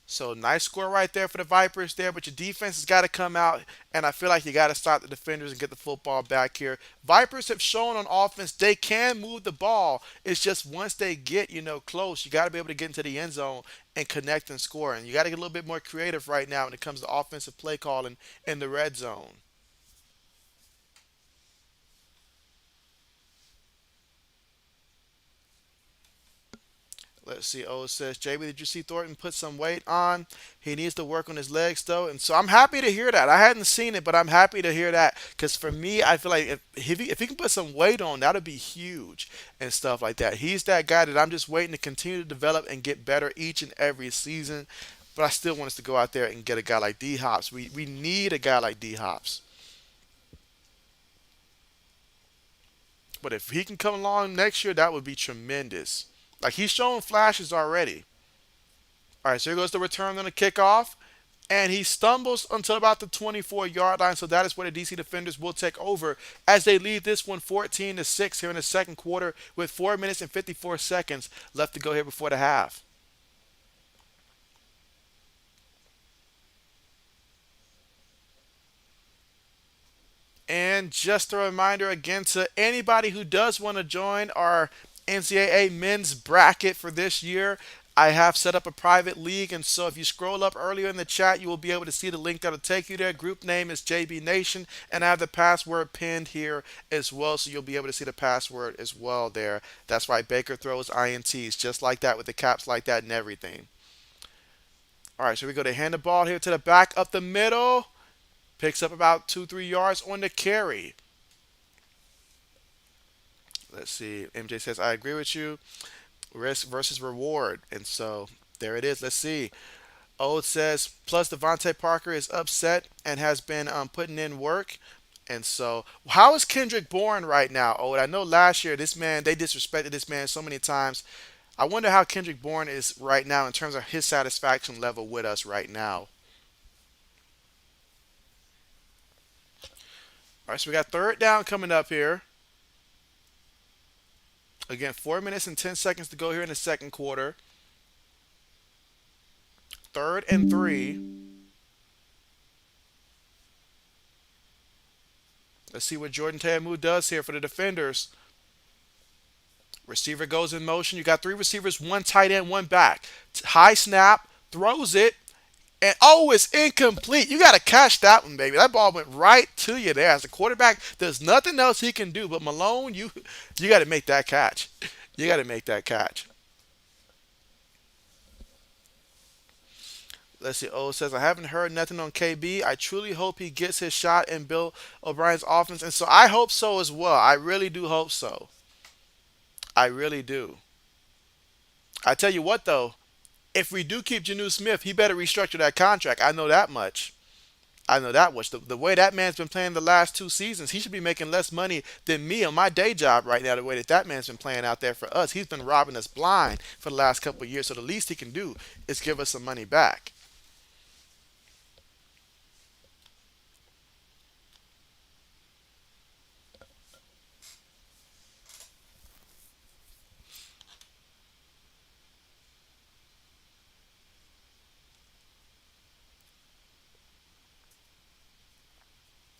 So nice score right there for the Vipers there, but your defense has got to come out, and I feel like you got to stop the defenders and get the football back here. Vipers have shown on offense they can move the ball. It's just once they get close, you got to be able to get into the end zone and connect and score. And you got to get a little bit more creative right now when it comes to offensive play calling in the red zone. Let's see. Oh, it says, JB, did you see Thornton put some weight on? He needs to work on his legs, though. And so I'm happy to hear that. I hadn't seen it, but I'm happy to hear that. Because for me, I feel like if he can put some weight on, that'll be huge and stuff like that. He's that guy that I'm just waiting to continue to develop and get better each and every season. But I still want us to go out there and get a guy like D Hops. We need a guy like D Hops. But if he can come along next year, that would be tremendous. Like he's showing flashes already. All right, so here goes the return on the kickoff. And he stumbles until about the 24-yard line. So that is where the DC defenders will take over as they lead this one 14-6 here in the second quarter with 4 minutes and 54 seconds left to go here before the half. And just a reminder again to anybody who does want to join our NCAA men's bracket for this year, I have set up a private league. And so if you scroll up earlier in the chat, you will be able to see the link that'll take you there. Group name is JB Nation, and I have the password pinned here as well. So you'll be able to see the password as well there. That's right, Baker throws INTs, just like that, with the caps like that and everything. All right, so we go to hand the ball here to the back up the middle. Picks up about 2, 3 yards on the carry. Let's see. MJ says, I agree with you. Risk versus reward. And so there it is. Let's see. Old says, plus Devontae Parker is upset and has been putting in work. And so, how is Kendrick Bourne right now? Oh, I know last year this man, they disrespected this man so many times. I wonder how Kendrick Bourne is right now in terms of his satisfaction level with us right now. All right, so we got third down coming up here. Again, 4 minutes and 10 seconds to go here in the second quarter. Third and three. Let's see what Jordan Ta'amu does here for the defenders. Receiver goes in motion. You got three receivers, one tight end, one back. High snap, throws it, and oh, it's incomplete. You got to catch that one, baby. That ball went right to you there. As a quarterback, there's nothing else he can do. But Malone, you got to make that catch. You got to make that catch. Let's see. O says, I haven't heard nothing on KB. I truly hope he gets his shot in Bill O'Brien's offense. And so I hope so as well. I really do hope so. I really do. I tell you what, though, if we do keep Janu Smith, he better restructure that contract. I know that much. I know that much. The way that man's been playing the last 2 seasons, he should be making less money than me on my day job right now. The way that man's been playing out there for us, he's been robbing us blind for the last couple of years. So the least he can do is give us some money back.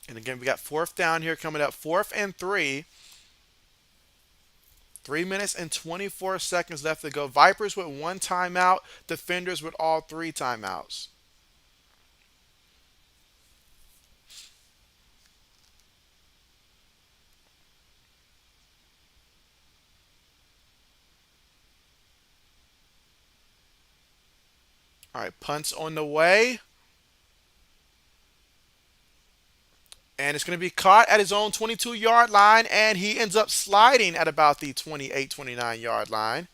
And again, we got fourth down here coming up. Fourth and three. 3 minutes and 24 seconds left to go. Vipers with one timeout. Defenders with all three timeouts. All right, punts on the way. And it's going to be caught at his own 22-yard line, and he ends up sliding at about the 28, 29-yard line.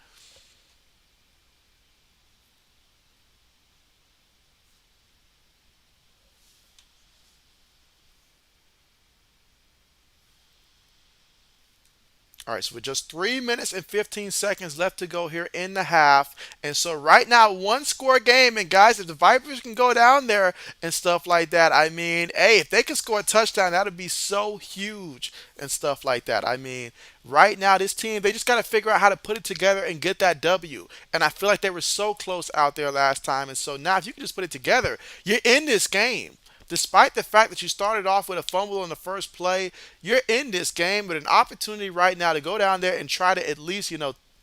All right, so with just 3 minutes and 15 seconds left to go here in the half. And so right now, one score game. And guys, if the Vipers can go down there and stuff like that, I mean, hey, if they can score a touchdown, that would be so huge and stuff like that. I mean, right now, this team, they just got to figure out how to put it together and get that W. And I feel like they were so close out there last time. And so now, if you can just put it together, you're in this game. Despite the fact that you started off with a fumble on the first play, you're in this game with an opportunity right now to go down there and try to at least,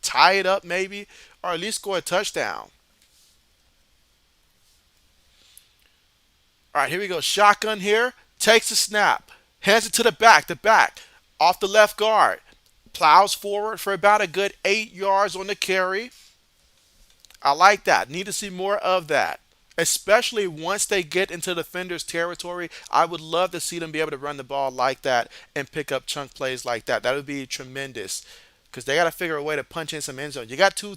tie it up maybe, or at least score a touchdown. All right, here we go. Shotgun here. Takes the snap. Hands it to the back. The back. Off the left guard. Plows forward for about a good 8 yards on the carry. I like that. Need to see more of that. Especially once they get into the defender's territory, I would love to see them be able to run the ball like that and pick up chunk plays like that. That would be tremendous because they got to figure a way to punch in some end zone. You got two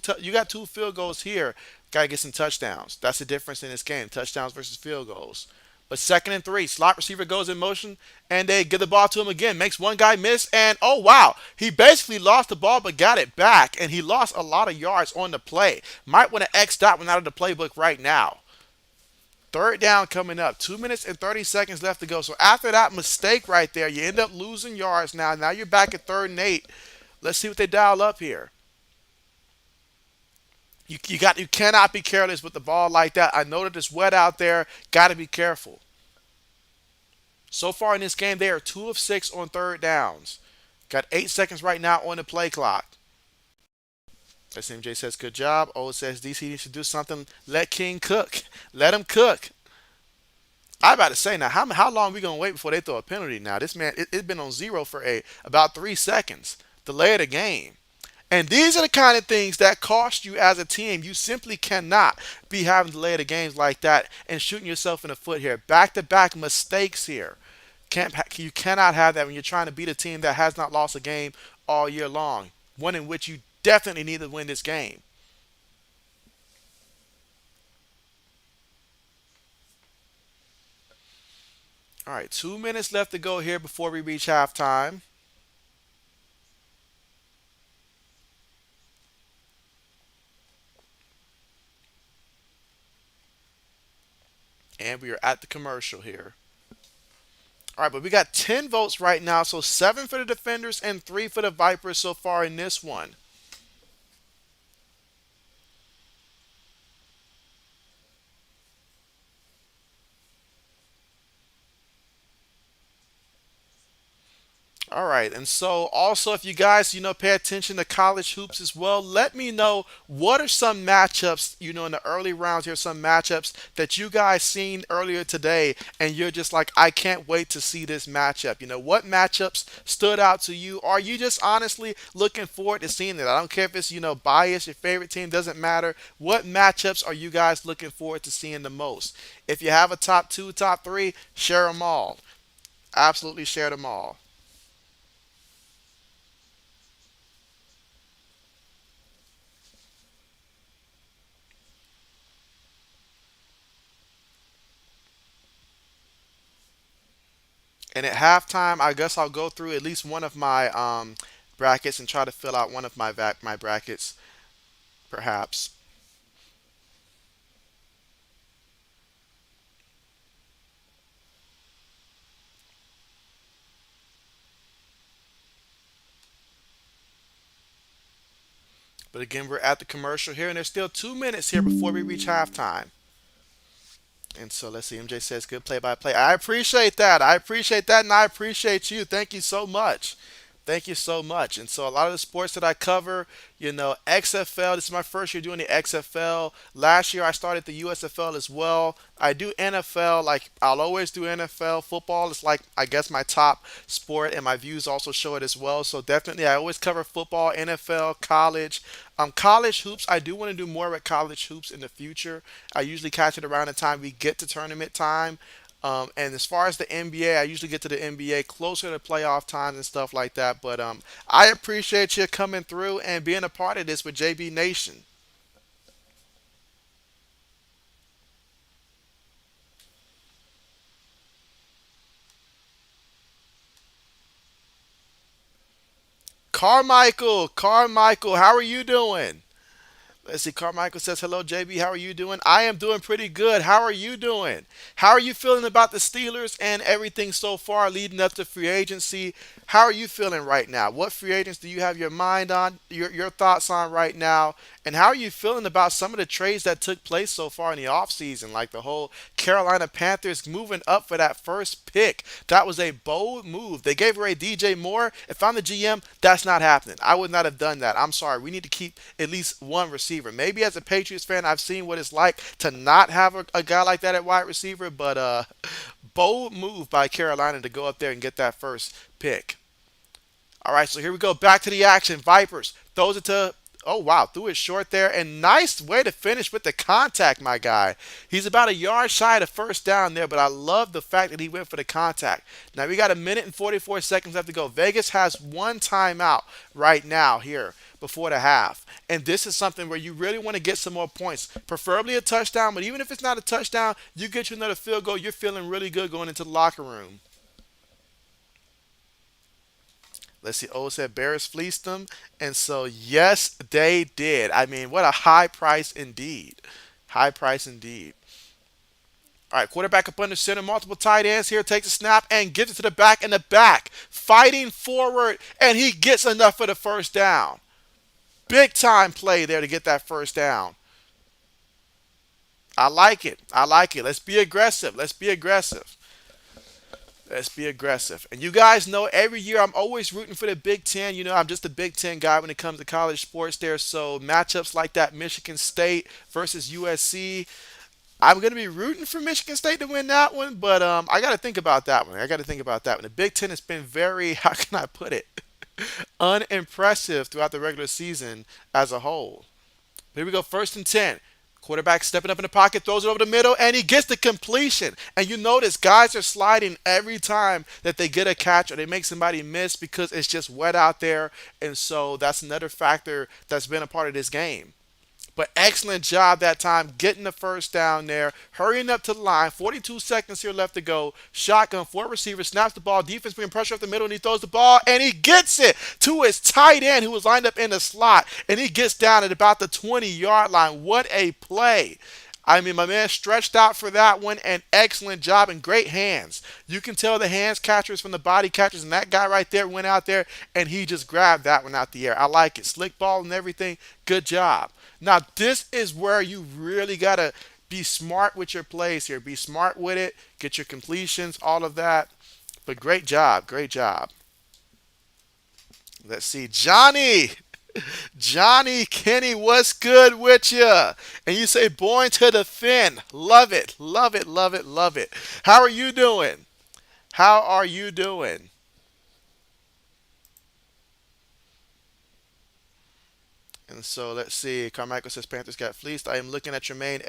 field goals here. Got to get some touchdowns. That's the difference in this game: touchdowns versus field goals. But second and three, slot receiver goes in motion, and they give the ball to him again. Makes one guy miss, and oh wow, he basically lost the ball but got it back, and he lost a lot of yards on the play. Might want to X that one out of the playbook right now. Third down coming up. 2 minutes and 30 seconds left to go. So after that mistake right there, you end up losing yards now. Now you're back at 3rd and 8. Let's see what they dial up here. You cannot be careless with the ball like that. I know that it's wet out there. Got to be careful. So far in this game, they are 2 of 6 on third downs. Got 8 seconds right now on the play clock. SMJ says, good job. O says, DC needs to do something. Let King cook. Let him cook. I about to say now, how long are we gonna wait before they throw a penalty? Now this man, it's been on zero for about 3 seconds. Delay of the game, and these are the kind of things that cost you as a team. You simply cannot be having delay of the games like that and shooting yourself in the foot here. Back to back mistakes here. You cannot have that when you're trying to beat a team that has not lost a game all year long. One in which you definitely need to win this game. All right, 2 minutes left to go here before we reach halftime. And we are at the commercial here. All right, but we got 10 votes right now. So 7 for the Defenders and 3 for the Vipers so far in this one. All right, and so also if you guys pay attention to college hoops as well, let me know what are some matchups in the early rounds here, some matchups that you guys seen earlier today, and you're just like, I can't wait to see this matchup. What matchups stood out to you? Are you just honestly looking forward to seeing it? I don't care if it's bias, your favorite team, doesn't matter. What matchups are you guys looking forward to seeing the most? If you have a top two, top three, share them all. Absolutely share them all. And at halftime, I guess I'll go through at least one of my brackets and try to fill out one of my brackets, perhaps. But again, we're at the commercial here, and there's still 2 minutes here before we reach halftime. And so let's see. MJ says, good play by play. I appreciate that. I appreciate that, and I appreciate you. Thank you so much. Thank you so much. And so a lot of the sports that I cover, XFL, this is my first year doing the XFL. Last year I started the USFL as well. I do NFL, like I'll always do NFL. Football is like, I guess, my top sport, and my views also show it as well. So definitely I always cover football, NFL, college. College hoops, I do want to do more with college hoops in the future. I usually catch it around the time we get to tournament time. And as far as the NBA, I usually get to the NBA closer to playoff times and stuff like that. But I appreciate you coming through and being a part of this with JB Nation. Carmichael, how are you doing? Let's see. Carmichael says, hello, JB. How are you doing? I am doing pretty good. How are you doing? How are you feeling about the Steelers and everything so far leading up to free agency? How are you feeling right now? What free agents do you have your mind on, your thoughts on right now? And how are you feeling about some of the trades that took place so far in the offseason? Like the whole Carolina Panthers moving up for that first pick. That was a bold move. They gave away DJ Moore. If I'm the GM, that's not happening. I would not have done that. I'm sorry. We need to keep at least one receiver. Maybe as a Patriots fan, I've seen what it's like to not have a guy like that at wide receiver, but bold move by Carolina to go up there and get that first pick. All right, so here we go. Back to the action. Vipers throws it to. Oh, wow. Threw it short there. And nice way to finish with the contact, my guy. He's about a yard shy of the first down there, but I love the fact that he went for the contact. Now, we got a minute and 44 seconds left to go. Vegas has one timeout right now here before the half. And this is something where you really want to get some more points, preferably a touchdown. But even if it's not a touchdown, you get you another field goal. You're feeling really good going into the locker room. Let's see. O said Bears fleeced them. And so, yes, they did. I mean, what a high price indeed. High price indeed. All right, quarterback up under center, multiple tight ends here, takes a snap and gives it to the back, and the back fighting forward, and he gets enough for the first down. Big time play there to get that first down. I like it. I like it. Let's be aggressive. Let's be aggressive. Let's be aggressive. And you guys know every year I'm always rooting for the Big Ten. I'm just a Big Ten guy when it comes to college sports there. So matchups like that, Michigan State versus USC, I'm going to be rooting for Michigan State to win that one. But I got to think about that one. I got to think about that one. The Big Ten has been very, how can I put it, unimpressive throughout the regular season as a whole. Here we go, first and 10. Quarterback stepping up in the pocket, throws it over the middle, and he gets the completion. And you notice guys are sliding every time that they get a catch or they make somebody miss because it's just wet out there. And so that's another factor that's been a part of this game. But excellent job that time getting the first down there, hurrying up to the line. 42 seconds here left to go. Shotgun, four receivers, snaps the ball. Defense bringing pressure up the middle, and he throws the ball, and he gets it to his tight end who was lined up in the slot, and he gets down at about the 20-yard line. What a play! I mean, my man stretched out for that one, and excellent job and great hands. You can tell the hands catchers from the body catchers, and that guy right there went out there and he just grabbed that one out the air. I like it. Slick ball and everything. Good job. Now, this is where you really got to be smart with your plays here. Be smart with it. Get your completions, all of that. But great job. Great job. Let's see. Johnny Kenny, what's good with you? And you say, born to defend. Love it, love it, love it, love it. How are you doing? How are you doing? And so let's see. Carmichael says Panthers got fleeced. I am looking at Tremaine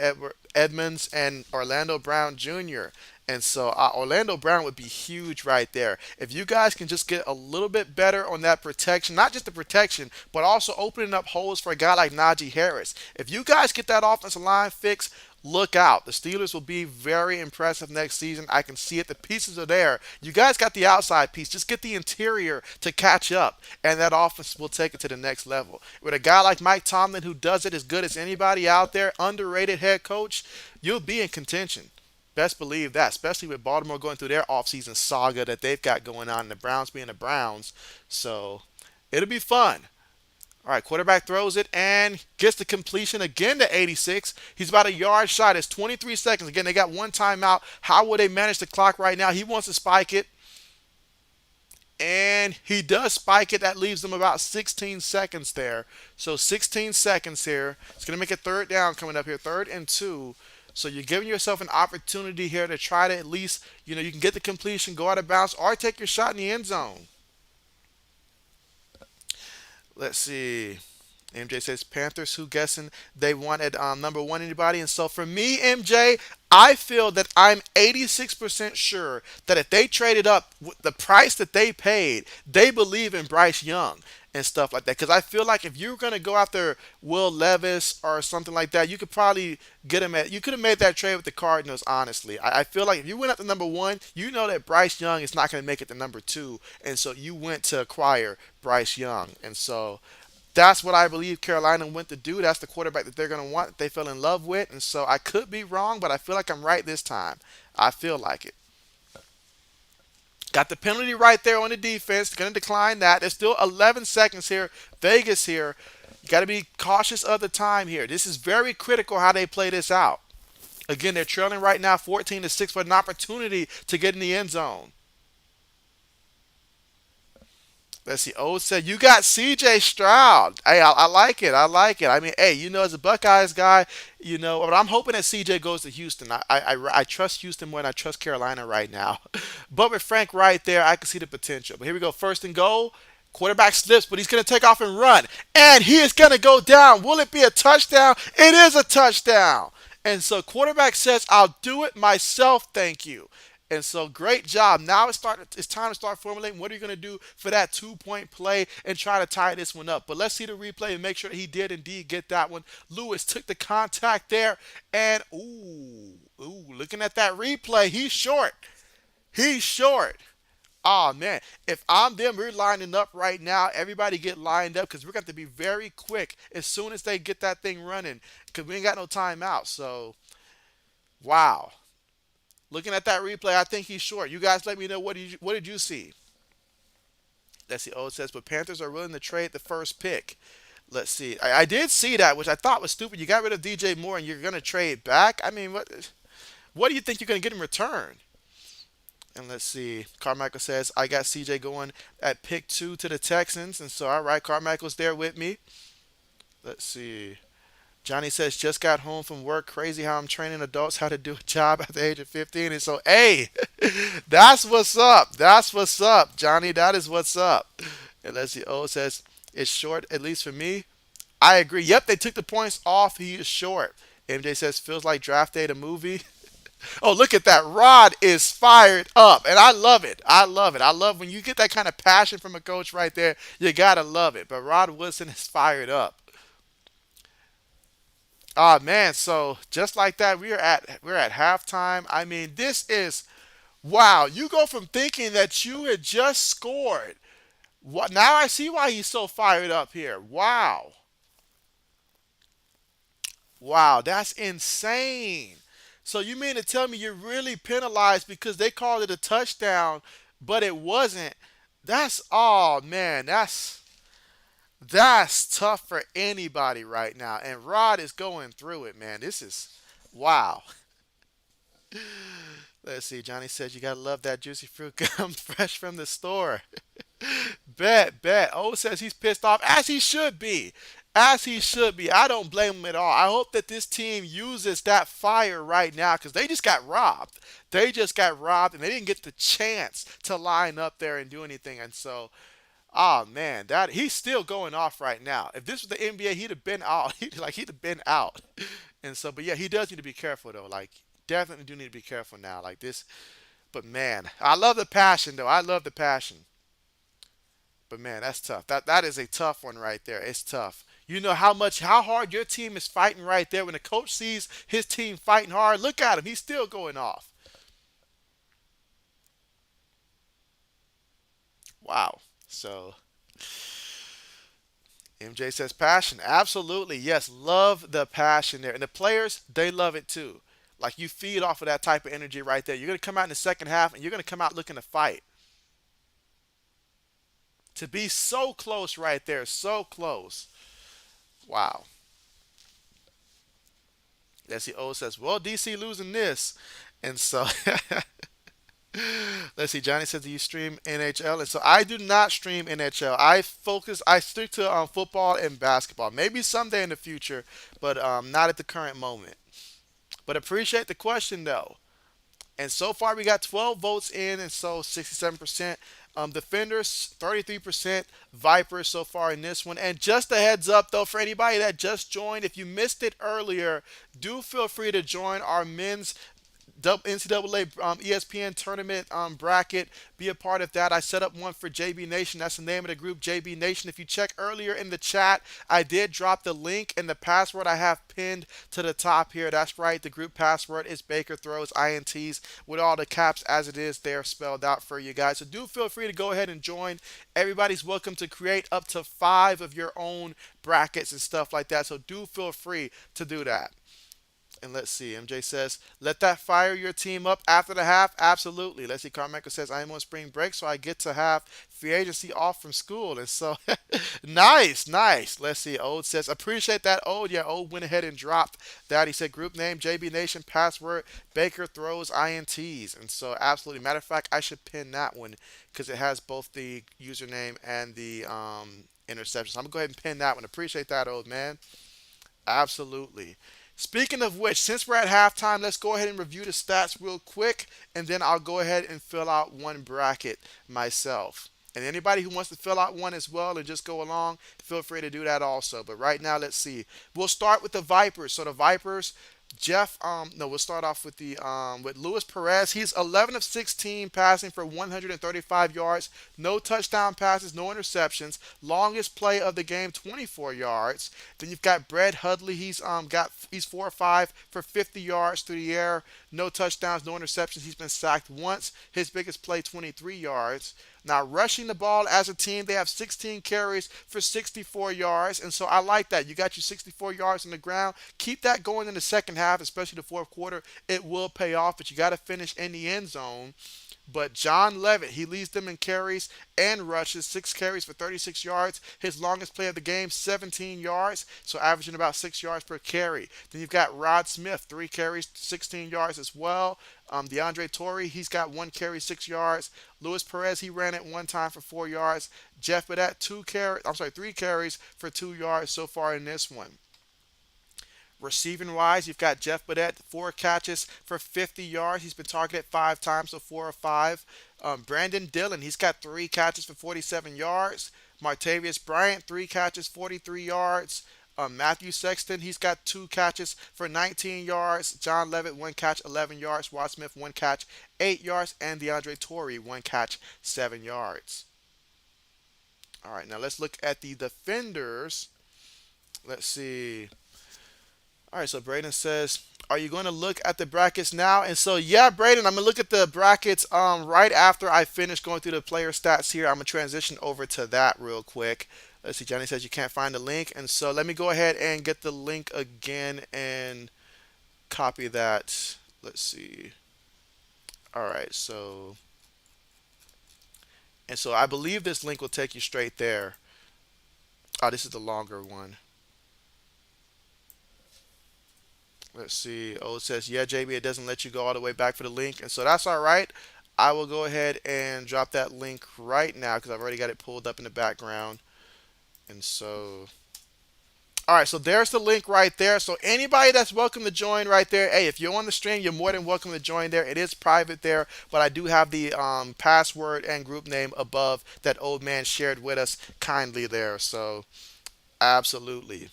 Edmonds and Orlando Brown Jr. And so Orlando Brown would be huge right there. If you guys can just get a little bit better on that protection, not just the protection, but also opening up holes for a guy like Najee Harris. If you guys get that offensive line fixed, look out. The Steelers will be very impressive next season. I can see it. The pieces are there. You guys got the outside piece. Just get the interior to catch up, and that offense will take it to the next level. With a guy like Mike Tomlin who does it as good as anybody out there, underrated head coach, you'll be in contention. Best believe that, especially with Baltimore going through their offseason saga that they've got going on, and the Browns being the Browns. So it'll be fun. All right, quarterback throws it and gets the completion again to 86. He's about a yard shot. It's 23 seconds. Again, they got one timeout. How will they manage the clock right now? He wants to spike it, and he does spike it. That leaves them about 16 seconds there. So 16 seconds here. It's going to make a third down coming up here, third and two. So you're giving yourself an opportunity here to try to at least, you can get the completion, go out of bounds, or take your shot in the end zone. Let's see. MJ says Panthers. Who guessing they wanted number one anybody? And so for me, MJ, I feel that I'm 86% sure that if they traded up with the price that they paid, they believe in Bryce Young and stuff like that. Because I feel like if you're gonna go after Will Levis or something like that, you could probably get him at. You could have made that trade with the Cardinals. Honestly, I feel like if you went up to number one, you know that Bryce Young is not gonna make it to number two, and so you went to acquire Bryce Young, and so that's what I believe Carolina went to do. That's the quarterback that they're going to want, that they fell in love with. And so I could be wrong, but I feel like I'm right this time. I feel like it. Got the penalty right there on the defense. Going to decline that. There's still 11 seconds here. Vegas here. You got to be cautious of the time here. This is very critical how they play this out. Again, they're trailing right now 14-6 for an opportunity to get in the end zone. Let's see. O said, you got CJ Stroud. Hey, I like it. I like it. I mean, hey, as a Buckeyes guy, but I'm hoping that CJ goes to Houston. I trust Houston more than I trust Carolina right now. But with Frank right there, I can see the potential. But here we go. First and goal. Quarterback slips, but he's going to take off and run. And he is going to go down. Will it be a touchdown? It is a touchdown. And so quarterback says, I'll do it myself. Thank you. And so great job. Now it's time to start formulating what are you going to do for that 2-point play and try to tie this one up. But let's see the replay and make sure that he did indeed get that one. Lewis took the contact there, and looking at that replay, he's short. He's short. Oh man, if I'm them, we're lining up right now. Everybody get lined up because we're going to be very quick as soon as they get that thing running because we ain't got no timeout. So, wow. Looking at that replay, I think he's short. You guys let me know what did you see? Let's see. Oh, it says, but Panthers are willing to trade the first pick. Let's see. I did see that, which I thought was stupid. You got rid of DJ Moore and you're going to trade back? I mean, what do you think you're going to get in return? And let's see. Carmichael says, I got CJ going at pick 2 to the Texans. And so, all right, Carmichael's there with me. Let's see. Johnny says, just got home from work. Crazy how I'm training adults how to do a job at the age of 15. And so, hey, that's what's up. That's what's up, Johnny. That is what's up. And let's see. O says, it's short, at least for me. I agree. Yep, they took the points off. He is short. MJ says, feels like draft day, the movie. Oh, look at that. Rod is fired up. And I love it. I love it. I love when you get that kind of passion from a coach right there. You got to love it. But Rod Woodson is fired up. Ah man, so just like that, we're at halftime. I mean, this is wow. You go from thinking that you had just scored. What now I see why he's so fired up here. Wow. Wow, that's insane. So you mean to tell me you're really penalized because they called it a touchdown, but it wasn't? That's oh man, that's tough for anybody right now. And Rod is going through it, man. This is wow. Let's see. Johnny says you gotta love that juicy fruit gum fresh from the store. Bet. O says he's pissed off, as he should be. As he should be. I don't blame him at all. I hope that this team uses that fire right now because they just got robbed. They just got robbed and they didn't get the chance to line up there and do anything. And so, oh man, that he's still going off right now. If this was the NBA, he'd have been out. He'd have been out. And so, but yeah, he does need to be careful though. Like, definitely do need to be careful now. Like this, but man, I love the passion though. I love the passion. But man, that's tough. That is a tough one right there. It's tough. You know how hard your team is fighting right there. When the coach sees his team fighting hard, look at him. He's still going off. Wow. So MJ says passion. Absolutely. Yes. Love the passion there. And the players, they love it too. Like you feed off of that type of energy right there. You're gonna come out in the second half and you're gonna come out looking to fight. To be so close right there, so close. Wow. Let's see. O says, well, DC losing this. And so let's see. Johnny says, do you stream NHL? And so I do not stream NHL. I stick to football and basketball. Maybe someday in the future, but not at the current moment. But appreciate the question though. And so far, we got 12 votes in, and so 67%. Defenders, 33%. Vipers so far in this one. And just a heads up, though, for anybody that just joined, if you missed it earlier, do feel free to join our men's NCAA ESPN tournament bracket. Be a part of that. I set up one for JB Nation. That's the name of the group, JB Nation. If you check earlier in the chat, I did drop the link and the password I have pinned to the top here. That's right. The group password is Baker Throws INTs with all the caps as it is there spelled out for you guys. So do feel free to go ahead and join. Everybody's welcome to create up to 5 of your own brackets and stuff like that. So do feel free to do that. And let's see. MJ says, let that fire your team up after the half. Absolutely. Let's see. Carmichael says, I am on spring break, so I get to have free agency off from school. And so, nice. Let's see. Ode says, appreciate that, Ode. Yeah, Ode went ahead and dropped that. He said, group name, JB Nation, password, Baker Throws INTs. And so, absolutely. Matter of fact, I should pin that one because it has both the username and the interception. So I'm going to go ahead and pin that one. Appreciate that, Ode, man. Absolutely. Speaking of which, since we're at halftime, let's go ahead and review the stats real quick, and then I'll go ahead and fill out one bracket myself. And anybody who wants to fill out one as well and just go along, feel free to do that also. But right now, let's see. We'll start with the Vipers. So the Vipers, no, we'll start off with the with Luis Perez. He's 11 of 16 passing for 135 yards, no touchdown passes, no interceptions. Longest play of the game, 24 yards. Then you've got Brett Hudley. He's 4 or 5 for 50 yards through the air, no touchdowns, no interceptions. He's been sacked once. His biggest play, 23 yards. Now, rushing the ball as a team, they have 16 carries for 64 yards. And so I like that. You got your 64 yards on the ground. Keep that going in the second half, especially the fourth quarter. It will pay off, but you got to finish in the end zone. But John Levitt, he leads them in carries and rushes, 6 carries for 36 yards. His longest play of the game, 17 yards, so averaging about 6 yards per carry. Then you've got Rod Smith, 3 carries, 16 yards as well. DeAndre Torrey, he's got 1 carry, 6 yards. Luis Perez, he ran it one time for 4 yards. Jeff Badet, 3 carries for 2 yards so far in this one. Receiving wise, you've got Jeff Badet, 4 catches for 50 yards. He's been targeted 5 times, so 4 or 5. Brandon Dillon, he's got 3 catches for 47 yards. Martavius Bryant, 3 catches, 43 yards. Matthew Sexton, he's got 2 catches for 19 yards. John Levitt, 1 catch, 11 yards. Rod Smith, 1 catch, 8 yards. And DeAndre Torrey, 1 catch, 7 yards. All right, now let's look at the defenders. Let's see. All right, so Braden says, "Are you going to look at the brackets now?" And so, yeah, Braden, I'm gonna look at the brackets right after I finish going through the player stats here. I'm gonna transition over to that real quick. Let's see. Johnny says you can't find the link, and so let me go ahead and get the link again and copy that. Let's see. All right, so I believe this link will take you straight there. Oh, this is the longer one. Let's see. Oh, it says, yeah, JB, it doesn't let you go all the way back for the link. And so that's all right. I will go ahead and drop that link right now because I've already got it pulled up in the background. And so, all right, so there's the link right there. So anybody that's welcome to join right there, hey, if you're on the stream, you're more than welcome to join there. It is private there, but I do have the password and group name above that old man shared with us kindly there. So absolutely.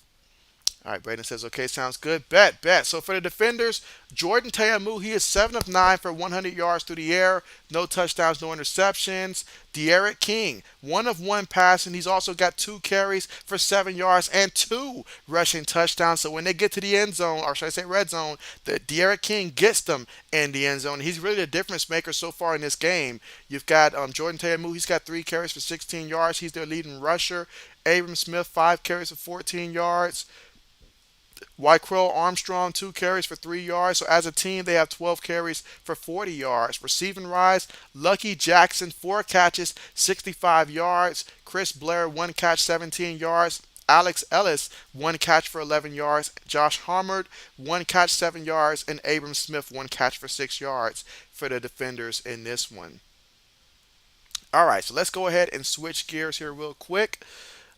All right, Braden says, okay, sounds good. Bet. So for the defenders, Jordan Teamu, he is 7 of 9 for 100 yards through the air. No touchdowns, no interceptions. De'Aaron King, 1 of 1 passing. He's also got 2 carries for 7 yards and 2 rushing touchdowns. So when they get to the end zone, or should I say red zone, the De'Aaron King gets them in the end zone. He's really the difference maker so far in this game. You've got Jordan Teamu, he's got 3 carries for 16 yards. He's their leading rusher. Abram Smith, 5 carries for 14 yards. Wycrell Armstrong, 2 carries for 3 yards. So as a team, they have 12 carries for 40 yards. Receiving rise, Lucky Jackson, 4 catches, 65 yards. Chris Blair, 1 catch, 17 yards. Alex Ellis, 1 catch for 11 yards. Josh Harmard, 1 catch, 7 yards. And Abram Smith, 1 catch for 6 yards for the defenders in this one. All right, so let's go ahead and switch gears here real quick.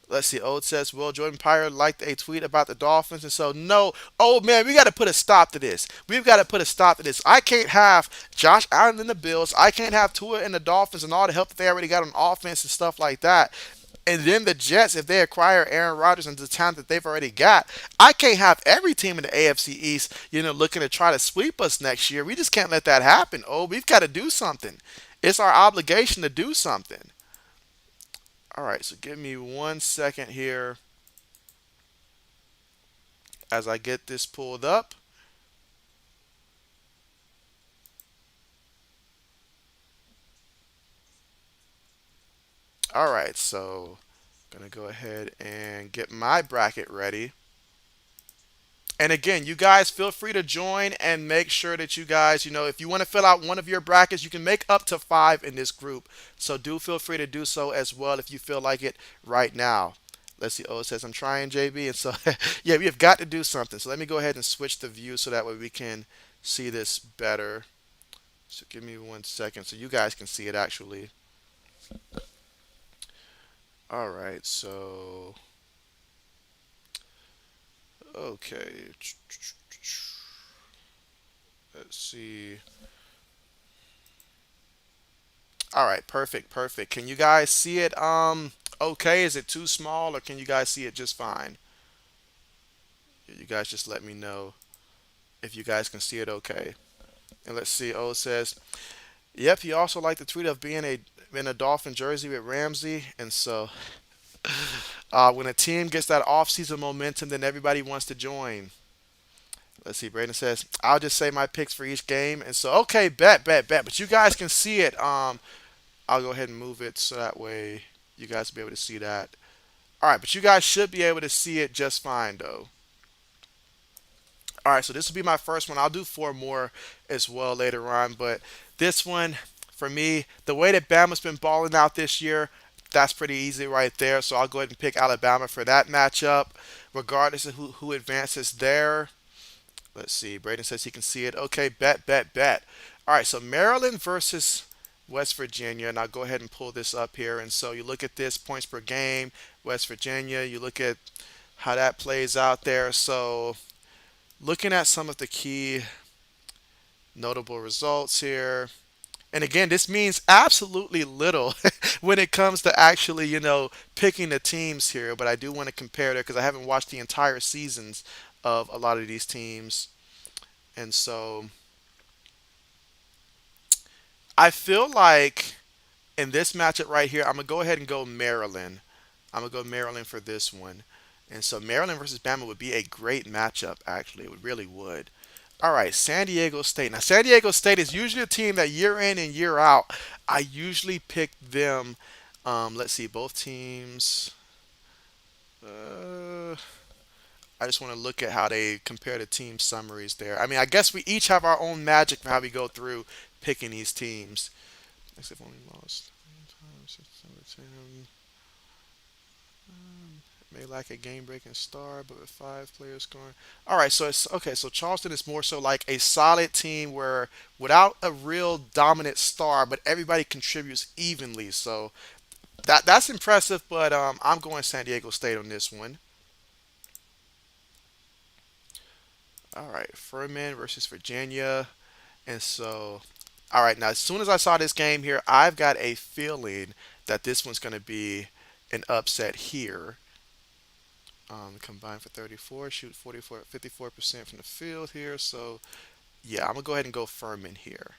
Let's see. Old says, "Will Jordan Pyre liked a tweet about the Dolphins?" And so, no. Oh man, we got to put a stop to this. We've got to put a stop to this. I can't have Josh Allen in the Bills. I can't have Tua in the Dolphins and all the help that they already got on offense and stuff like that. And then the Jets, if they acquire Aaron Rodgers and the talent that they've already got, I can't have every team in the AFC East, looking to try to sweep us next year. We just can't let that happen. Oh, we've got to do something. It's our obligation to do something. All right, so give me 1 second here as I get this pulled up. All right, so I'm going to go ahead and get my bracket ready. And again, you guys feel free to join and make sure that you guys, if you want to fill out one of your brackets, you can make up to 5 in this group. So do feel free to do so as well if you feel like it right now. Let's see. Oh, it says I'm trying, JB. And so, yeah, we have got to do something. So let me go ahead and switch the view so that way we can see this better. So give me 1 second so you guys can see it actually. All right. So, okay. Let's see. All right, perfect. Can you guys see it okay? Is it too small or can you guys see it just fine? You guys just let me know if you guys can see it okay. And let's see. Oh, it says, "Yep, he also liked the tweet of being in a Dolphin jersey with Ramsey." And so when a team gets that off-season momentum, then everybody wants to join. Let's see. Braden says, "I'll just say my picks for each game." And so, okay, bet. But you guys can see it. I'll go ahead and move it so that way you guys will be able to see that. All right, but you guys should be able to see it just fine, though. All right, so this will be my first one. I'll do 4 more as well later on, but this one, For me, the way that Bama's been balling out this year, that's pretty easy right there. So I'll go ahead and pick Alabama for that matchup, regardless of who advances there. Let's see. Braden says he can see it. Okay, bet, bet, bet. All right, so Maryland versus West Virginia, and I'll go ahead and pull this up here. And so you look at this points per game, West Virginia. You look at how that plays out there. So looking at some of the key notable results here. And again, this means absolutely little when it comes to actually, picking the teams here. But I do want to compare there because I haven't watched the entire seasons of a lot of these teams. And so I feel like in this matchup right here, I'm going to go ahead and go Maryland. I'm going to go Maryland for this one. And so Maryland versus Bama would be a great matchup, actually. It really would. All right, San Diego State. Now, San Diego State is usually a team that year in and year out, I usually pick them. Let's see, both teams. Uh, I just want to look at how they compare the team summaries there. I mean, I guess we each have our own magic for how we go through picking these teams. Except only lost 10. May lack a game-breaking star, but with 5 players scoring. All right, so it's okay. So Charleston is more so like a solid team where without a real dominant star, but everybody contributes evenly. So that's impressive. But I'm going San Diego State on this one. All right, Furman versus Virginia, and so all right. Now, as soon as I saw this game here, I've got a feeling that this one's going to be an upset here. Combined for 34, shoot 44, 54% from the field here. So yeah, I'm gonna go ahead and go Furman here.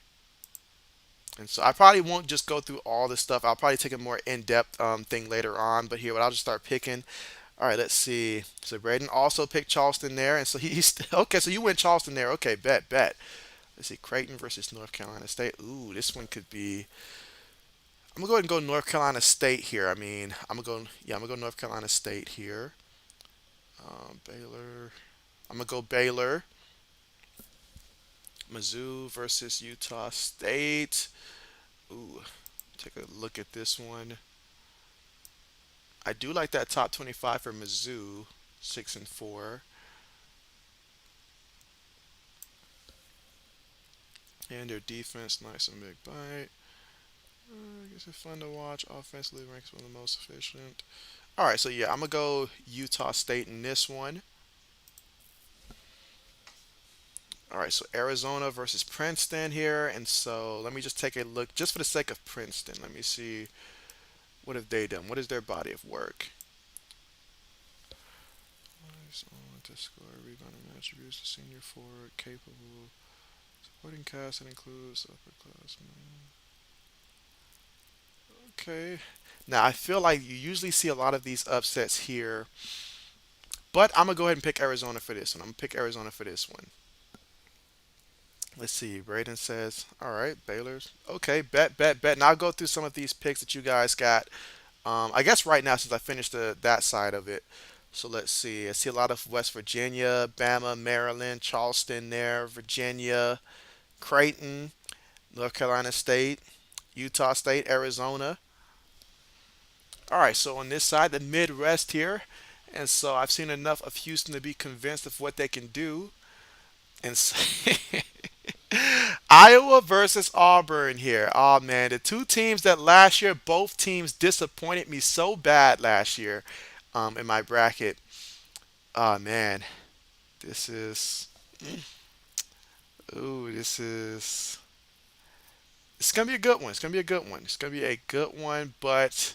And so I probably won't just go through all this stuff. I'll probably take a more in-depth thing later on. But here, what I'll just start picking. All right, let's see. So Braden also picked Charleston there, and so he's okay. So you went Charleston there. Okay, bet, bet. Let's see, Creighton versus North Carolina State. Ooh, this one could be. I'm gonna go ahead and go North Carolina State here. I mean, I'm gonna go North Carolina State here. Baylor. I'm gonna go Baylor. Mizzou versus Utah State. Ooh, take a look at this one. I do like that top 25 for Mizzou, 6-4, and their defense nice and big bite. I guess it's fun to watch. Offensively ranks one of the most efficient. All right, so yeah, I'm gonna go Utah State in this one. All right, so Arizona versus Princeton here, and so let me just take a look, just for the sake of Princeton. Let me see what have they done. What is their body of work? Nice on to score, rebounding attributes, the senior forward, capable. Supporting cast that includes upperclassmen. Okay. Now I feel like you usually see a lot of these upsets here, but I'm gonna go ahead and pick Arizona for this one. I'm gonna pick Arizona for this one. Let's see. Braden says, "All right, Baylor's okay. Bet, bet, bet." Now I'll go through some of these picks that you guys got. I guess right now since I finished that side of it. So let's see. I see a lot of West Virginia, Bama, Maryland, Charleston there, Virginia, Creighton, North Carolina State, Utah State, Arizona. All right, so on this side, the Midwest here. And so I've seen enough of Houston to be convinced of what they can do. And so Iowa versus Auburn here. Oh man, the two teams that last year, both teams disappointed me so bad last year in my bracket. Oh man, this is. Ooh, this is. It's gonna be a good one. It's gonna be a good one. It's gonna be a good one, but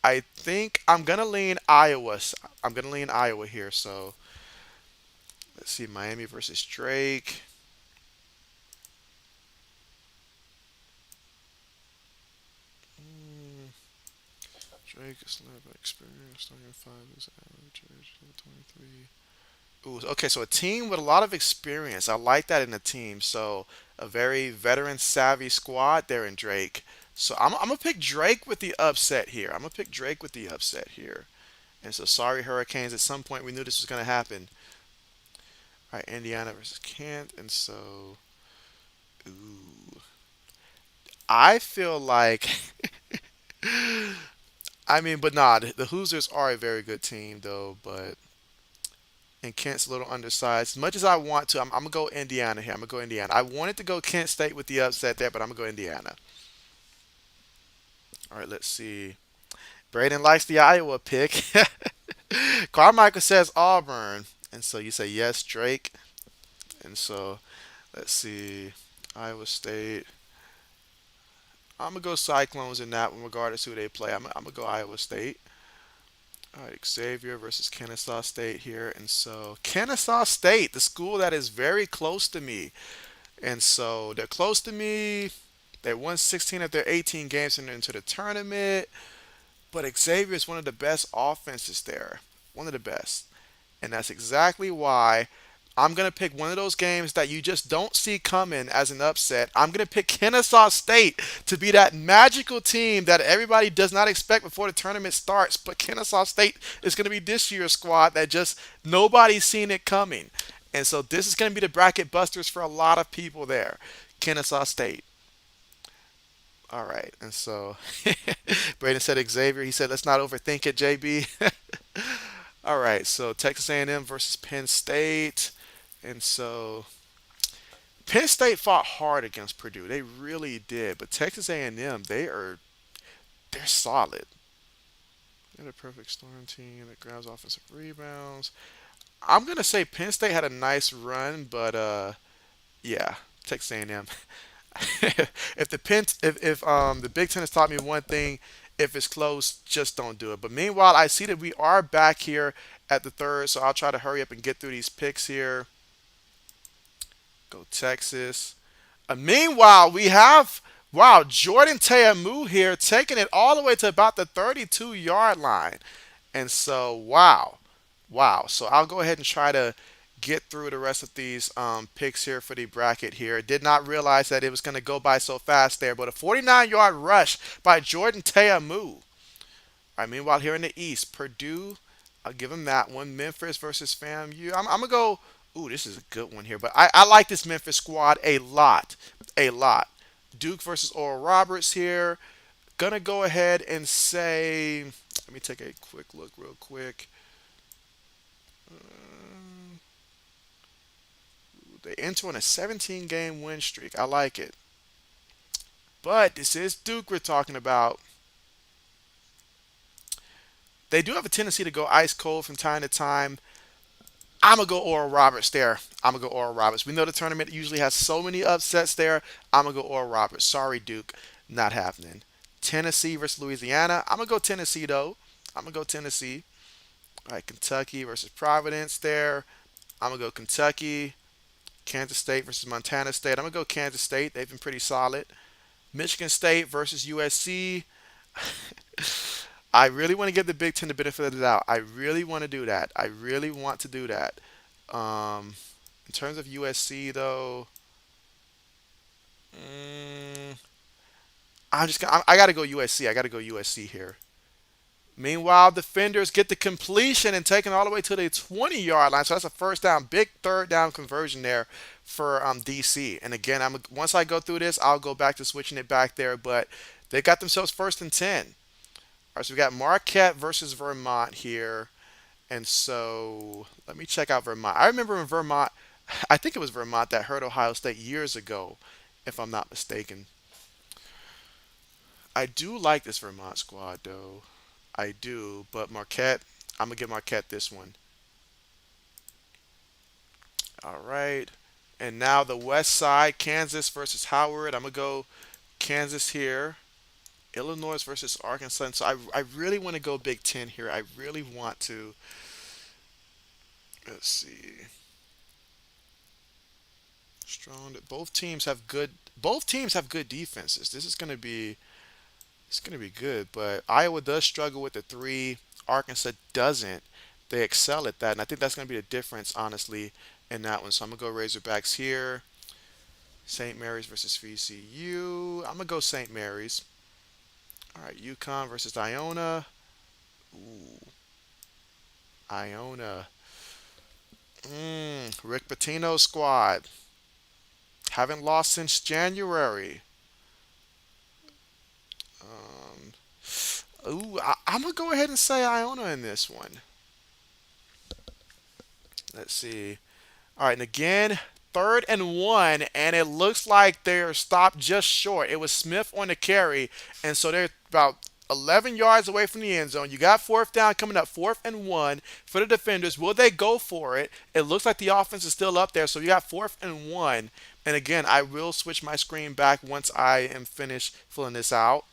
I think I'm gonna lean Iowa. I'm gonna lean Iowa here. So let's see, Miami versus Drake. Mm, Drake is led by experience. Starting five is average age 23. Ooh, okay, so a team with a lot of experience. I like that in a team. So a very veteran savvy squad there in Drake. So I'm gonna pick Drake with the upset here. I'm gonna pick Drake with the upset here. And so sorry, Hurricanes. At some point we knew this was gonna happen. All right, Indiana versus Kent, and so ooh, I feel like, I mean, but nah, the Hoosiers are a very good team though. But and Kent's a little undersized. As much as I want to, I'm gonna go Indiana here. I'm gonna go Indiana. I wanted to go Kent State with the upset there, but I'm gonna go Indiana. All right, let's see. Braden likes the Iowa pick. Carmichael says Auburn, and so you say yes, Drake. And so let's see, Iowa State. I'm gonna go Cyclones in that one, regardless who they play. I'm gonna go Iowa State. All right, Xavier versus Kennesaw State here, and so Kennesaw State, the school that is very close to me, and so they're close to me. They won 16 of their 18 games and into the tournament. But Xavier is one of the best offenses there, one of the best. And that's exactly why I'm going to pick one of those games that you just don't see coming as an upset. I'm going to pick Kennesaw State to be that magical team that everybody does not expect before the tournament starts. But Kennesaw State is going to be this year's squad that just nobody's seen it coming. And so this is going to be the bracket busters for a lot of people there. Kennesaw State. All right. And so Braden said Xavier. He said, let's not overthink it, JB. All right, so Texas A&M versus Penn State, and so Penn State fought hard against Purdue. They really did, but Texas A&M, they're solid. They're the perfect storm team that grabs offensive rebounds. I'm gonna say Penn State had a nice run, but yeah, Texas A&M. If the Big Ten has taught me one thing, if it's close, just don't do it. But meanwhile, I see that we are back here at the third, so I'll try to hurry up and get through these picks here. Go Texas. Meanwhile, we have wow Jordan Teamu here taking it all the way to about the 32-yard line, and so wow, wow. So I'll go ahead and try to get through the rest of these picks here for the bracket here. Did not realize that it was going to go by so fast there, but a 49-yard rush by Jordan Teamu. All right, meanwhile, here in the East, Purdue, I'll give them that one. Memphis versus FAMU. I'm going to go, ooh, this is a good one here, but I like this Memphis squad a lot. A lot. Duke versus Oral Roberts here. Gonna go ahead and say, let me take a quick look real quick. They enter on a 17 game win streak. I like it. But this is Duke we're talking about. They do have a tendency to go ice cold from time to time. I'm gonna go Oral Roberts there. I'm gonna go Oral Roberts. We know the tournament usually has so many upsets there. I'm gonna go Oral Roberts. Sorry, Duke, not happening. Tennessee versus Louisiana. I'm gonna go Tennessee though. I'm gonna go Tennessee. All right, Kentucky versus Providence there. I'm gonna go Kentucky. Kansas State versus Montana State. I'm gonna go Kansas State. They've been pretty solid. Michigan State versus USC. I really want to give the Big Ten the benefit of the doubt. I really want to do that. I really want to do that. In terms of USC, though, mm, I got to go USC. I got to go USC here. Meanwhile, defenders get the completion and taken all the way to the 20-yard line. So that's a first down, big third down conversion there for DC. And again, once I go through this, I'll go back to switching it back there. But they got themselves first and 10. All right, so we got Marquette versus Vermont here. And so let me check out Vermont. I remember when Vermont, I think it was Vermont that hurt Ohio State years ago, if I'm not mistaken. I do like this Vermont squad, though. I do, but Marquette, I'm going to give Marquette this one. All right. And now the West Side, Kansas versus Howard. I'm going to go Kansas here. Illinois versus Arkansas. So I really want to go Big Ten here. I really want to. Let's see. Strong. Both teams have good defenses. This is going to be it's going to be good. But Iowa does struggle with the three. Arkansas doesn't. They excel at that, and I think that's going to be the difference, honestly, in that one. So I'm gonna go Razorbacks here. St. Mary's versus VCU. I'm gonna go St. Mary's. All right, UConn versus Iona. Ooh, Iona. Rick Pitino's squad. Haven't lost since January. Um, I'm gonna go ahead and say Iona in this one. Let's see. All right, and again, 3rd and 1, and it looks like they're stopped just short. It was Smith on the carry, and so they're about 11 yards away from the end zone. You got 4th down coming up, 4th and 1 for the defenders. Will they go for it? It looks like the offense is still up there, so you got 4th and 1. And again, I will switch my screen back once I am finished filling this out.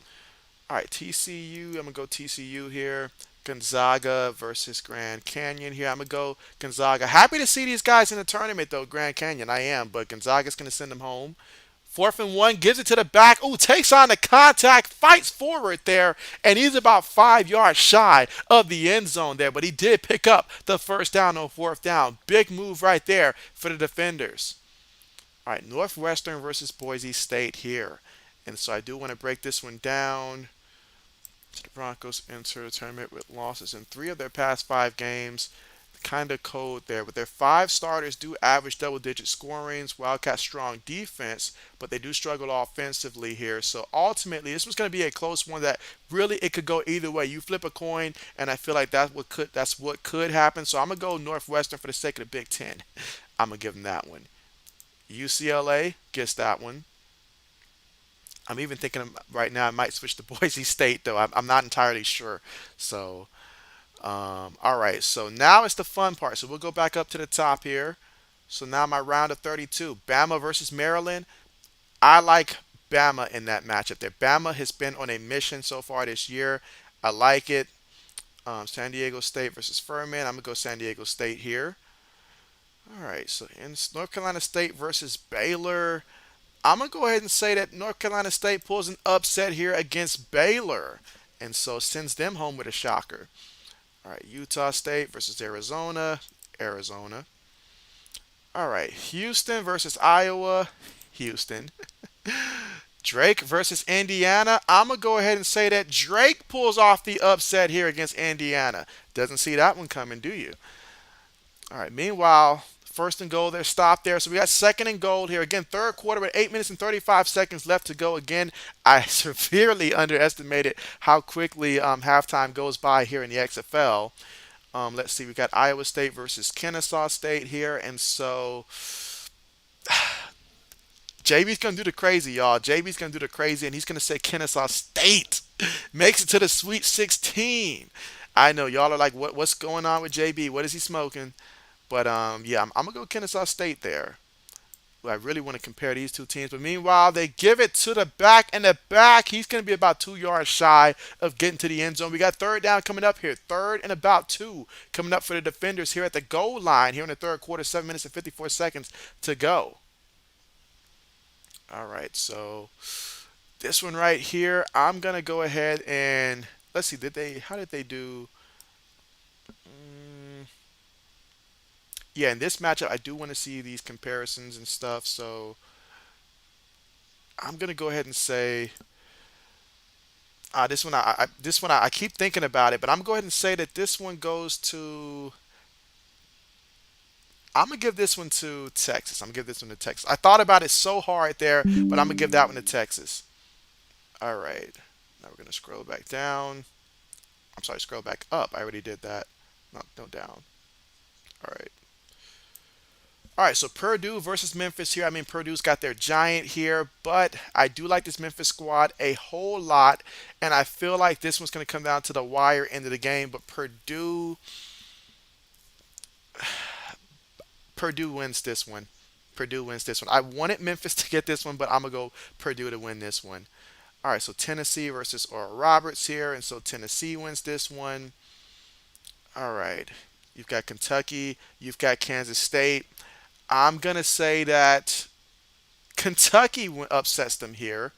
All right, TCU. I'm gonna go TCU here. Gonzaga versus Grand Canyon here. I'm gonna go Gonzaga. Happy to see these guys in the tournament though, Grand Canyon. I am, but Gonzaga's gonna send them home. 4th and 1, gives it to the back. Ooh, takes on the contact, fights forward there, and he's about 5 yards shy of the end zone there. But he did pick up the first down on 4th down. Big move right there for the defenders. All right, Northwestern versus Boise State here. And so I do want to break this one down. The Broncos enter the tournament with losses in 3 of their past 5 games. Kind of cold there, but their 5 starters do average double-digit scorings. Wildcats strong defense, but they do struggle offensively here. So ultimately, this was going to be a close one that really it could go either way. You flip a coin, and I feel like that's what could happen. So I'm gonna go Northwestern for the sake of the Big Ten. I'm gonna give them that one. UCLA gets that one. I'm even thinking right now I might switch to Boise State though. I'm not entirely sure. So, all right. So now it's the fun part. So we'll go back up to the top here. So now my round of 32, Bama versus Maryland. I like Bama in that matchup there. Bama has been on a mission so far this year. I like it. San Diego State versus Furman. I'm gonna go San Diego State here. All right. So in North Carolina State versus Baylor. I'm going to go ahead and say that North Carolina State pulls an upset here against Baylor and so sends them home with a shocker. All right, Utah State versus Arizona. Arizona. All right, Houston versus Iowa. Houston. Drake versus Indiana. I'm going to go ahead and say that Drake pulls off the upset here against Indiana. Doesn't see that one coming, do you? All right. Meanwhile, 1st and goal, they're stopped there. So we got 2nd and goal here. Again, 3rd quarter with 8 minutes and 35 seconds left to go. Again, I severely underestimated how quickly halftime goes by here in the XFL. Let's see. We got Iowa State versus Kennesaw State here. And so JB's going to do the crazy, y'all. JB's going to do the crazy, and he's going to say Kennesaw State makes it to the Sweet 16. I know y'all are like, what's going on with JB? What is he smoking? But yeah, I'm gonna go Kennesaw State there. I really want to compare these two teams. But meanwhile, they give it to the back, and the back, he's going to be about 2 yards shy of getting to the end zone. We got 3rd down coming up here. 3rd and about 2 coming up for the defenders here at the goal line here in the 3rd quarter. 7 minutes and 54 seconds to go. All right, so this one right here, I'm gonna go ahead and let's see. How did they do? Mm, yeah, in this matchup, I do want to see these comparisons and stuff. So I'm gonna go ahead and say this one. I keep thinking about it, but I'm gonna go ahead and say that this one goes to. I'm gonna give this one to Texas. I'm gonna give this one to Texas. I thought about it so hard there, but I'm gonna give that one to Texas. All right. Now we're gonna scroll back down. I'm sorry, scroll back up. I already did that. No down. All right. All right, so Purdue versus Memphis here. I mean, Purdue's got their giant here, but I do like this Memphis squad a whole lot, and I feel like this one's going to come down to the wire end of the game. But Purdue wins this one. Purdue wins this one. I wanted Memphis to get this one, but I'm gonna go Purdue to win this one. All right, so Tennessee versus Oral Roberts here, and so Tennessee wins this one. All right, you've got Kentucky, you've got Kansas State. I'm gonna say that Kentucky upsets them here,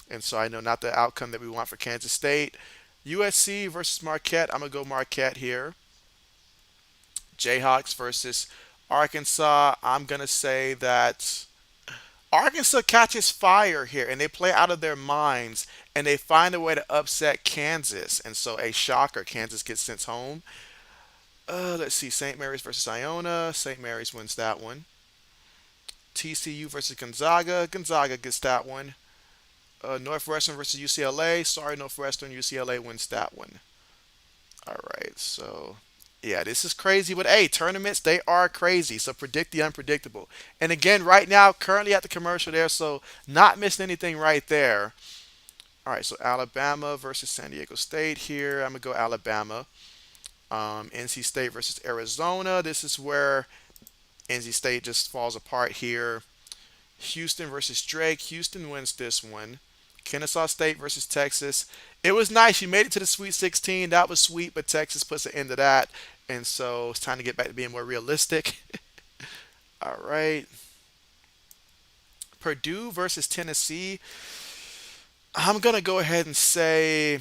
and so I know not the outcome that we want for Kansas State. USC versus Marquette. I'm gonna go Marquette here. Jayhawks versus Arkansas. I'm gonna say that Arkansas catches fire here, and they play out of their minds, and they find a way to upset Kansas, and so a shocker. Kansas gets sent home. Let's see. St. Mary's versus Iona. St. Mary's wins that one. TCU versus Gonzaga. Gonzaga gets that one. Northwestern versus UCLA. Sorry, Northwestern. UCLA wins that one. All right, so yeah, this is crazy. But hey, tournaments, they are crazy. So predict the unpredictable. And again, right now, currently at the commercial there, so not missing anything right there. All right, so Alabama versus San Diego State here. I'm going to go Alabama. NC State versus Arizona. This is where NC State just falls apart here. Houston versus Drake. Houston wins this one. Kennesaw State versus Texas. It was nice. You made it to the Sweet 16. That was sweet, but Texas puts an end to that. And so it's time to get back to being more realistic. All right. Purdue versus Tennessee. I'm going to go ahead and say.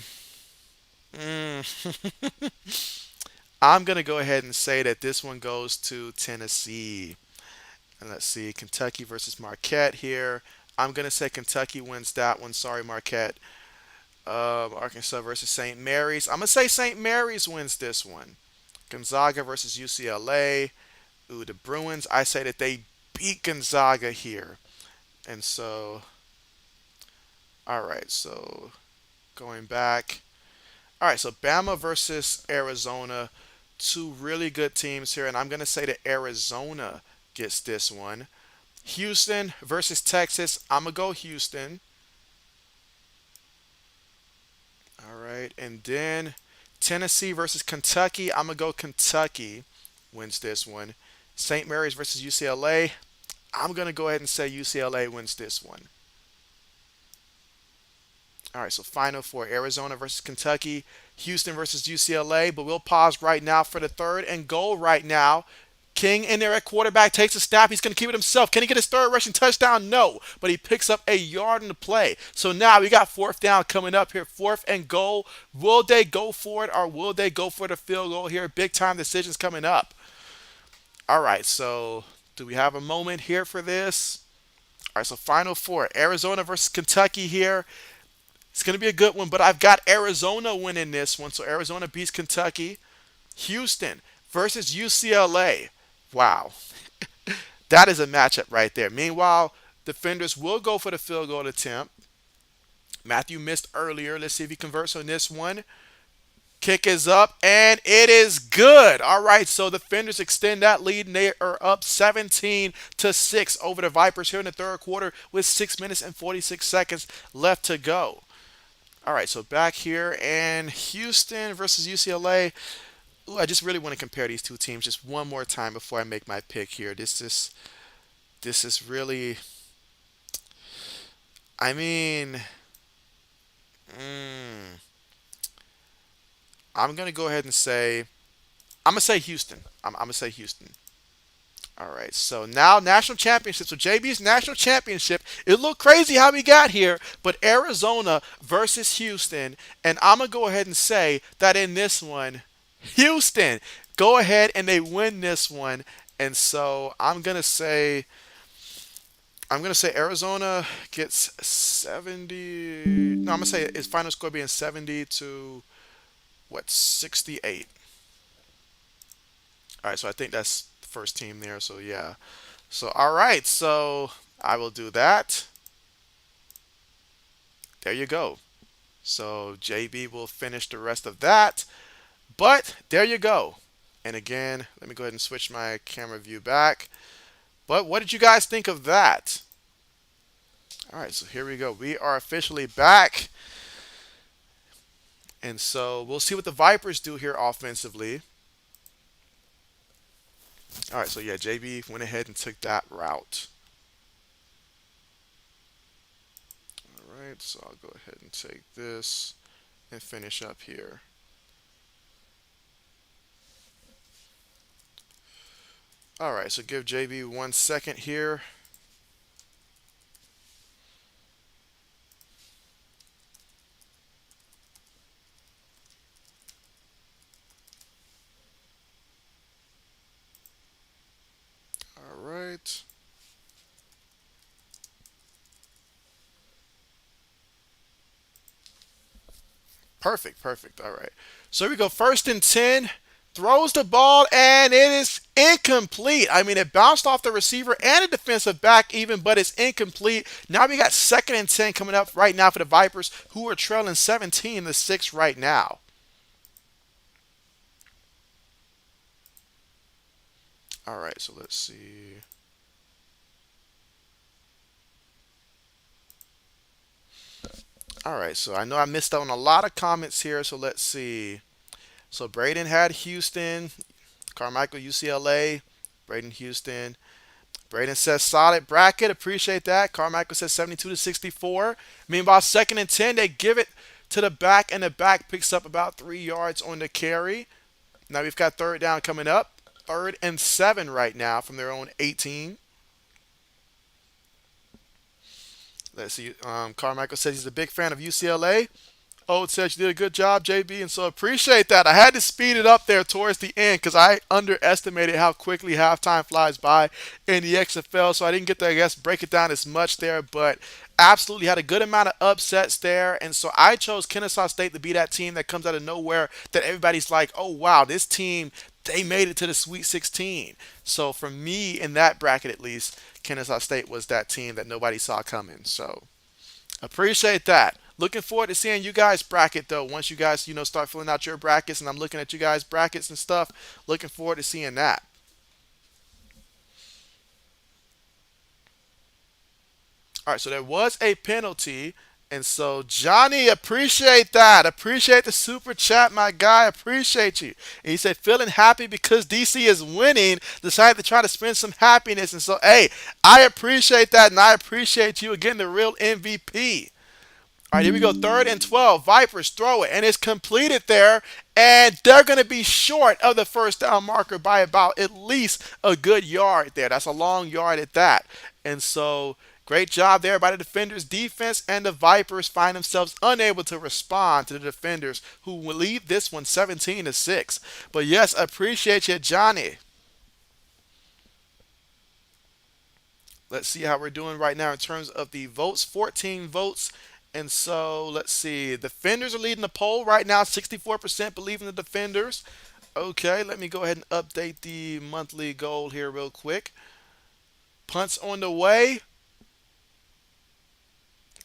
Mm, I'm going to go ahead and say that this one goes to Tennessee. And let's see. Kentucky versus Marquette here. I'm going to say Kentucky wins that one. Sorry, Marquette. Arkansas versus St. Mary's. I'm going to say St. Mary's wins this one. Gonzaga versus UCLA. Ooh, the Bruins. I say that they beat Gonzaga here. And so, all right. So going back. All right. So Bama versus Arizona. Two really good teams here. And I'm going to say that Arizona gets this one. Houston versus Texas. I'm going to go Houston. All right. And then Tennessee versus Kentucky. I'm going to go Kentucky wins this one. St. Mary's versus UCLA. I'm going to go ahead and say UCLA wins this one. All right, so final for Arizona versus Kentucky, Houston versus UCLA. But we'll pause right now for the third and goal right now. King in there at quarterback takes a snap. He's going to keep it himself. Can he get his third rushing touchdown? No, but he picks up a yard in the play. So now we got fourth down coming up here. Fourth and goal. Will they go for it or will they go for the field goal here? Big time decisions coming up. All right, so do we have a moment here for this? All right, so final four. Arizona versus Kentucky here. It's going to be a good one, but I've got Arizona winning this one. So Arizona beats Kentucky. Houston versus UCLA. Wow. That is a matchup right there. Meanwhile, defenders will go for the field goal attempt. Matthew missed earlier. Let's see if he converts on this one. Kick is up, and it is good. All right, so the Defenders extend that lead, and they are up 17-6 over the Vipers here in the third quarter with 6 minutes and 46 seconds left to go. All right, so back here, and Houston versus UCLA. Ooh, I just really want to compare these two teams just one more time before I make my pick here. This is really, I mean, mm, I'm gonna go ahead and say I'm gonna say Houston. I'm gonna say Houston. All right. So now national championship. So JB's national championship. It looked crazy how we got here, but Arizona versus Houston, and I'm gonna go ahead and say that in this one, Houston go ahead and they win this one. And so I'm gonna say Arizona gets 70. No, I'm gonna say its final score being 70 to what 68. All right, so I think that's the first team there. So yeah. So all right, so I will do that. There you go. So JB will finish the rest of that. But there you go. And again, let me go ahead and switch my camera view back. But what did you guys think of that? All right, so here we go. We are officially back. And so we'll see what the Vipers do here offensively. All right, so yeah, JB went ahead and took that route. All right, so I'll go ahead and take this and finish up here. All right, so give JB 1 second here. All right. Perfect, perfect. All right. So here we go. First and 10. Throws the ball and it is incomplete. I mean, it bounced off the receiver and a defensive back even, but it's incomplete. Now we got second and 10 coming up right now for the Vipers, who are trailing 17-6 right now. All right, so let's see. All right, so I know I missed out on a lot of comments here, so let's see. So Braden had Houston, Carmichael UCLA, Braden Houston. Braden says solid bracket. Appreciate that. Carmichael says 72 to 64. Meanwhile, second and 10, they give it to the back, and the back picks up about 3 yards on the carry. Now we've got third down coming up. Third and 7 right now from their own 18. Let's see. Carmichael says he's a big fan of UCLA. Ode says you did a good job, JB, and so appreciate that. I had to speed it up there towards the end because I underestimated how quickly halftime flies by in the XFL, so I didn't get to, I guess, break it down as much there, but absolutely had a good amount of upsets there, and so I chose Kennesaw State to be that team that comes out of nowhere that everybody's like, oh, wow, this team, they made it to the Sweet 16. So for me, in that bracket at least, Kennesaw State was that team that nobody saw coming, so appreciate that. Looking forward to seeing you guys bracket though. Once you guys, start filling out your brackets, and I'm looking at you guys brackets and stuff. Looking forward to seeing that. All right, so there was a penalty, and so Johnny, appreciate that. Appreciate the super chat, my guy. Appreciate you. And he said feeling happy because DC is winning. Decided to try to spend some happiness, and so hey, I appreciate that, and I appreciate you again, the real MVP. All right, here we go. Third and 12. Vipers throw it, and it's completed there. And they're going to be short of the first down marker by about at least a good yard there. That's a long yard at that. And so, great job there by the defenders' defense, and the Vipers find themselves unable to respond to the defenders, who will lead this one 17-6. But yes, appreciate you, Johnny. Let's see how we're doing right now in terms of the votes. 14 votes. And so let's see. Defenders are leading the poll right now. 64% believe in the defenders. Okay, let me go ahead and update the monthly goal here real quick. Punts on the way.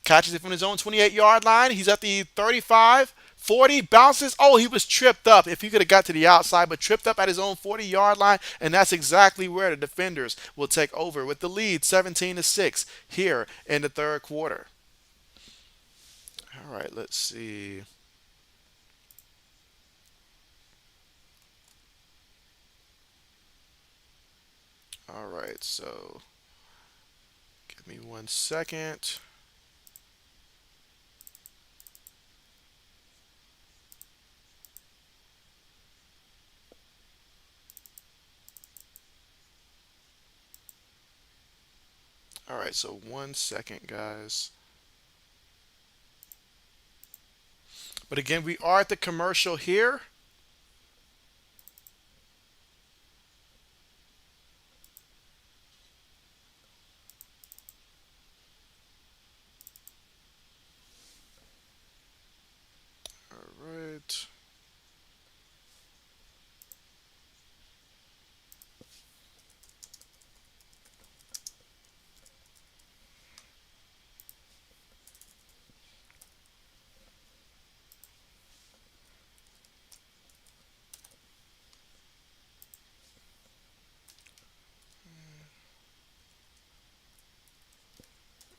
Catches it from his own 28-yard line. He's at the 35. 40 bounces. Oh, he was tripped up. If he could have got to the outside, but tripped up at his own 40-yard line, and that's exactly where the defenders will take over with the lead, 17-6 here in the third quarter. All right, let's see. All right, so give me 1 second. All right, so 1 second, guys. But again, we are at the commercial here. All right.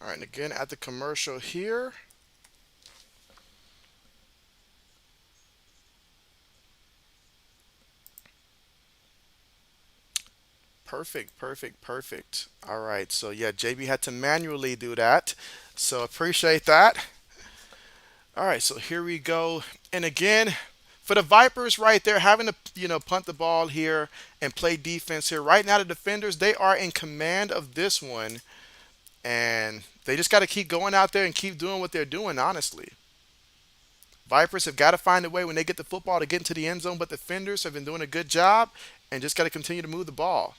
All right, and again at the commercial here. Perfect, perfect, perfect. All right, so yeah, JB had to manually do that. So appreciate that. All right, so here we go. And again, for the Vipers right there, having to, punt the ball here and play defense here. Right now, the defenders, they are in command of this one. And they just got to keep going out there and keep doing what they're doing, honestly. Vipers have got to find a way when they get the football to get into the end zone, but defenders have been doing a good job and just got to continue to move the ball.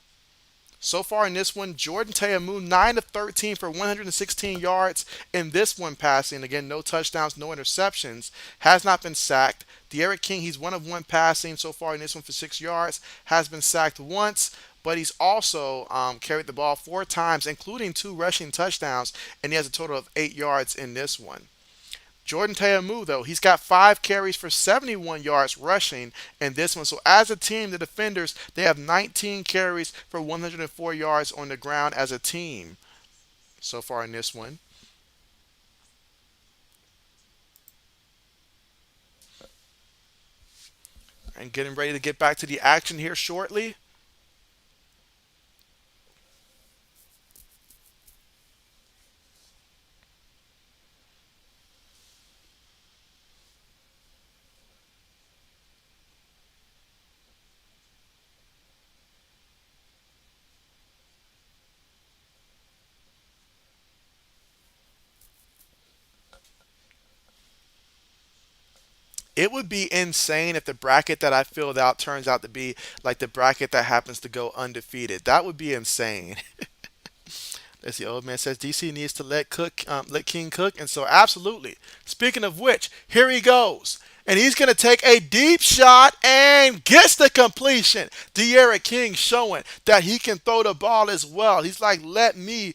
So far in this one, Jordan Teamu 9 of 13 for 116 yards in this one passing. Again, no touchdowns, no interceptions. Has not been sacked. De'Aaron King, he's 1 of 1 passing so far in this one for 6 yards. Has been sacked once, but he's also carried the ball 4 times, including 2 rushing touchdowns, and he has a total of 8 yards in this one. Jordan Teamu, though, he's got 5 carries for 71 yards rushing in this one. So as a team, the defenders, they have 19 carries for 104 yards on the ground as a team so far in this one. And getting ready to get back to the action here shortly. It would be insane if the bracket that I filled out turns out to be like the bracket that happens to go undefeated. That would be insane. As the old man says, DC needs to let King cook, and so absolutely. Speaking of which, here he goes, and he's gonna take a deep shot and gets the completion. De'Aaron King showing that he can throw the ball as well. He's like, let me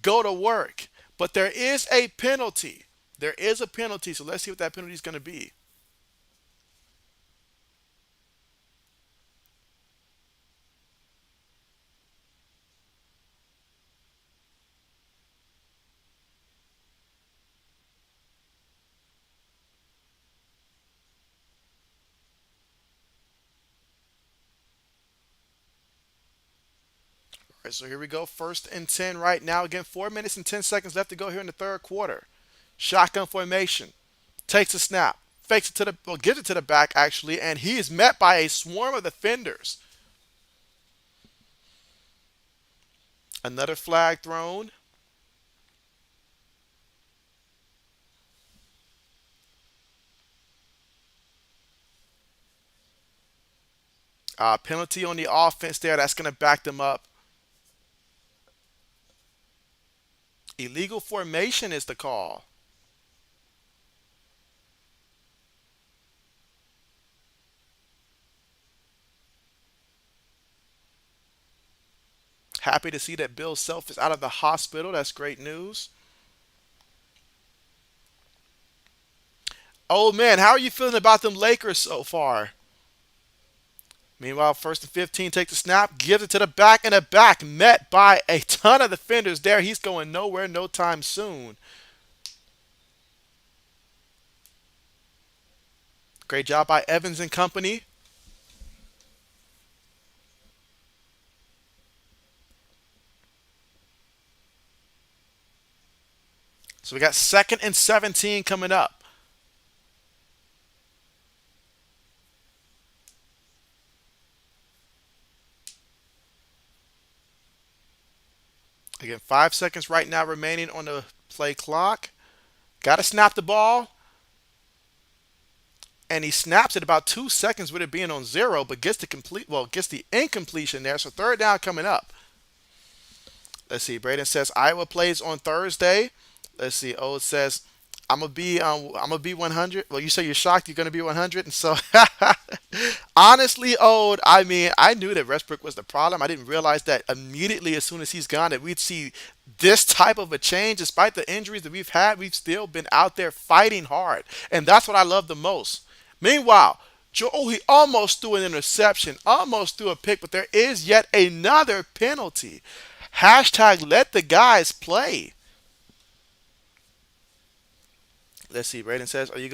go to work. But there is a penalty. There is a penalty, so let's see what that penalty is gonna be. All right, so here we go. First and 10 right now. Again, 4 minutes and 10 seconds left to go here in the third quarter. Shotgun formation. Takes a snap, fakes it to the, well, gives it to the back actually, and he is met by a swarm of defenders. Another flag thrown. Penalty on the offense there. That's going to back them up. Illegal formation is the call. Happy to see that Bill Self is out of the hospital. That's great news. Oh man, how are you feeling about them Lakers so far? Meanwhile, first and 15 takes the snap, gives it to the back, and the back met by a ton of defenders there. He's going nowhere no time soon. Great job by Evans and company. So we got second and 17 coming up. Again, 5 seconds right now remaining on the play clock. Got to snap the ball. And he snaps it about 2 seconds with it being on zero, but gets the complete, well, gets the incompletion there. So third down coming up. Let's see. Braden says Iowa plays on Thursday. Let's see. Ode says I'm gonna be 100. Well, you say you're shocked you're gonna be 100, and so honestly, Ode, I mean, I knew that Westbrook was the problem. I didn't realize that immediately as soon as he's gone that we'd see this type of a change. Despite the injuries that we've had, we've still been out there fighting hard, and that's what I love the most. Meanwhile, Joe, oh, he almost threw an interception, almost threw a pick, but there is yet another penalty. Hashtag let the guys play. Let's see. Braden says, Are you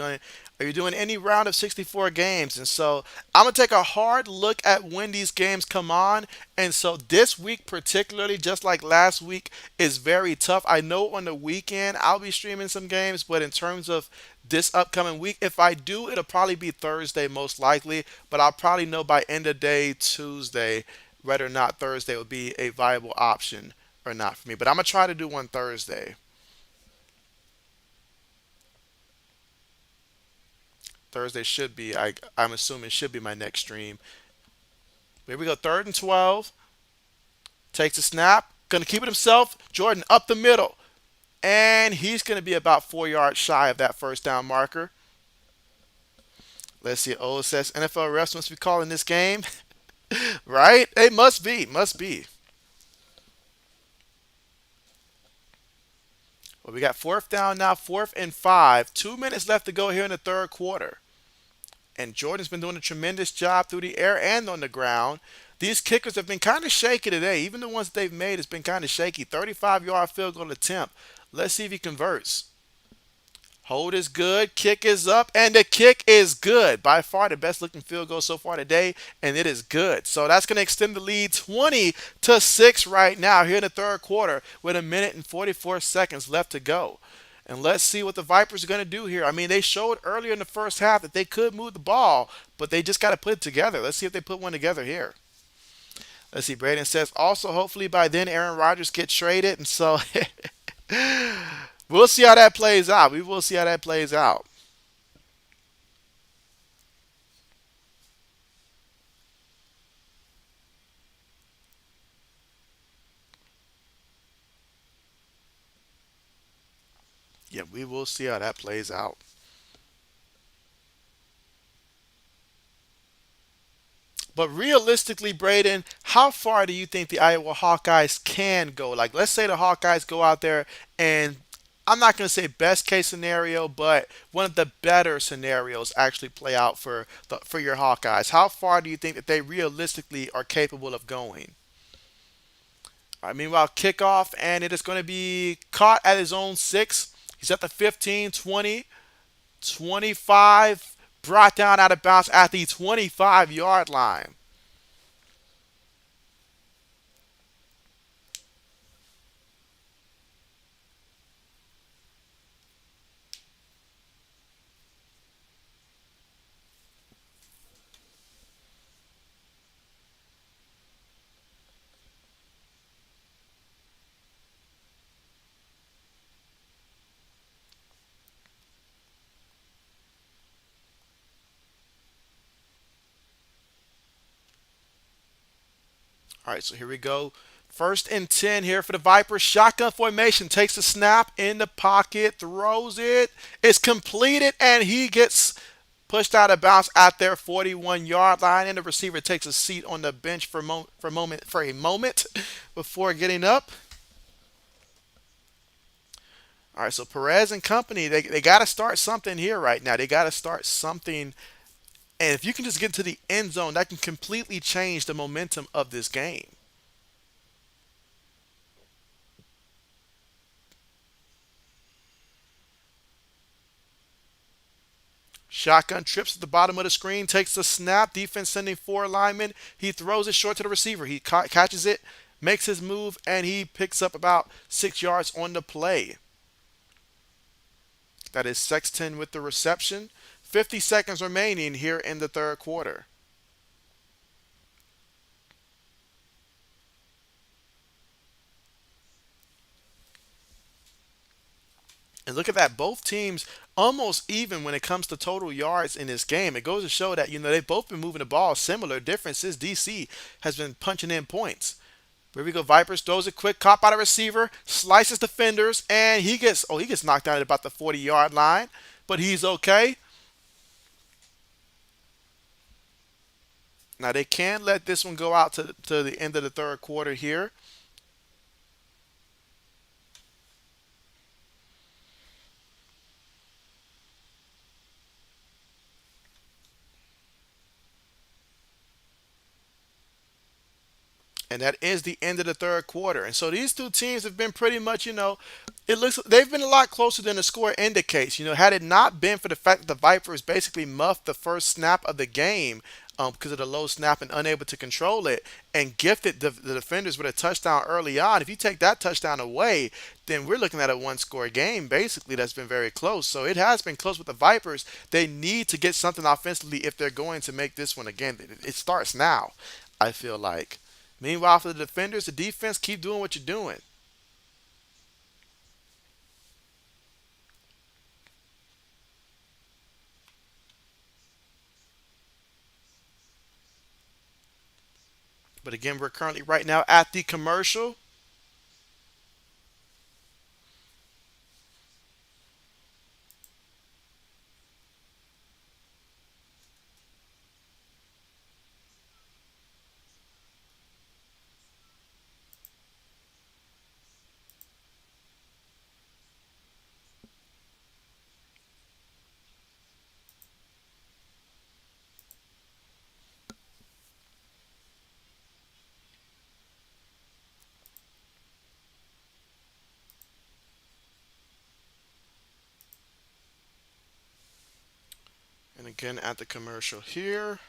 doing any round of 64 games?" And so I'm gonna take a hard look at when these games come on. And so this week, particularly, just like last week, is very tough. I know on the weekend I'll be streaming some games, but in terms of this upcoming week, if I do, it'll probably be Thursday most likely. But I'll probably know by end of day Tuesday whether or not Thursday would be a viable option or not for me. But I'm gonna try to do one Thursday. Thursday should be. I'm assuming should be my next stream. Here we go. Third and 12. Takes a snap. Going to keep it himself. Jordan up the middle. And he's going to be about 4 yards shy of that first down marker. Let's see. Oh, it says NFL refs must be calling this game. Right? It must be. Must be. Well, we got fourth down now, 4th and 5. 2 minutes left to go here in the third quarter. And Jordan's been doing a tremendous job through the air and on the ground. These kickers have been kind of shaky today. Even the ones that they've made has been kind of shaky. 35-yard field goal attempt. Let's see if he converts. Hold is good. Kick is up. And the kick is good. By far the best looking field goal so far today. And it is good. So that's going to extend the lead 20-6 right now here in the third quarter with 1 minute and 44 seconds left to go. And let's see what the Vipers are going to do here. I mean, they showed earlier in the first half that they could move the ball, but they just got to put it together. Let's see if they put one together here. Let's see. Braden says, also, hopefully by then Aaron Rodgers gets traded. And so we'll see how that plays out. We will see how that plays out. Yeah, we will see how that plays out. But realistically, Braden, how far do you think the Iowa Hawkeyes can go? Like, let's say the Hawkeyes go out there and I'm not going to say best case scenario, but one of the better scenarios actually play out for your Hawkeyes. How far do you think that they realistically are capable of going? All right, meanwhile, kickoff, and it is going to be caught at his own 6. He's at the 15, 20, 25, brought down out of bounds at the 25-yard line. All right, so here we go. 1st and 10 here for the Vipers. Shotgun formation. Takes the snap in the pocket, throws it. It's completed, and he gets pushed out of bounds at their 41-yard line. And the receiver takes a seat on the bench for a moment before getting up. All right, so Perez and company, they got to start something here right now. They got to start something. And if you can just get to the end zone, that can completely change the momentum of this game. Shotgun trips at the bottom of the screen, takes the snap. Defense sending 4 linemen. He throws it short to the receiver. He catches it, makes his move, and he picks up about 6 yards on the play. That is Sexton with the reception. 50 seconds remaining here in the third quarter. And look at that. Both teams almost even when it comes to total yards in this game. It goes to show that, they've both been moving the ball similar. Difference is DC has been punching in points. Here we go. Vipers throws it quick, caught by the receiver, slices defenders, and he gets knocked out at about the 40-yard line, but he's okay. Now they can let this one go out to the end of the third quarter here. And that is the end of the third quarter. And so these two teams have been pretty much, it looks they've been a lot closer than the score indicates. Had it not been for the fact that the Vipers basically muffed the first snap of the game because of the low snap and unable to control it, and gifted the defenders with a touchdown early on. If you take that touchdown away, then we're looking at a one-score game basically that's been very close. So it has been close with the Vipers. They need to get something offensively if they're going to make this one again. It starts now, I feel like. Meanwhile, for the defenders, the defense, keep doing what you're doing. But again, we're currently right now at the commercial. And again at the commercial here.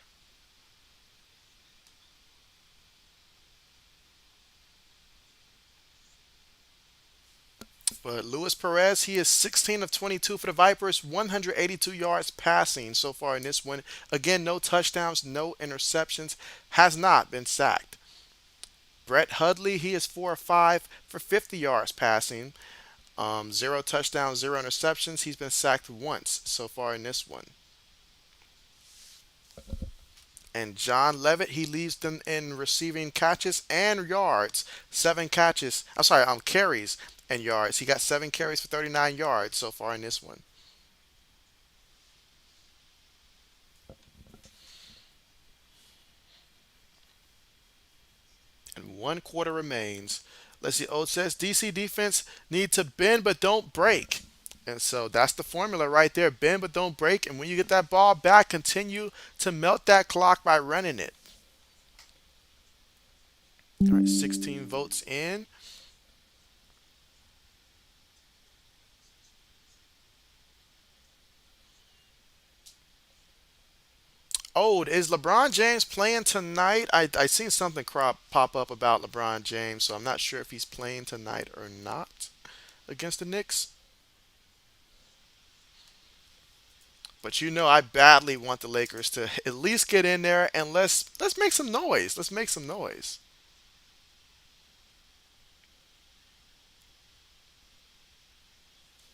But Luis Perez, he is 16 of 22 for the Vipers, 182 yards passing so far in this one. Again, no touchdowns, no interceptions, has not been sacked. Brett Hudley, he is 4 of 5 for 50 yards passing. Zero touchdowns, zero interceptions. He's been sacked once so far in this one. And John Levitt, he leads them in receiving catches and yards. Seven catches. I'm sorry, carries and yards. He got 7 carries for 39 yards so far in this one. And 1 quarter remains. Let's see. Old says DC defense need to bend but don't break. And so that's the formula right there. Bend but don't break. And when you get that ball back, continue to melt that clock by running it. All right, 16 votes in. Oh, is LeBron James playing tonight? I seen something pop up about LeBron James, so I'm not sure if he's playing tonight or not against the Knicks. But you know, I badly want the Lakers to at least get in there and let's make some noise. Let's make some noise.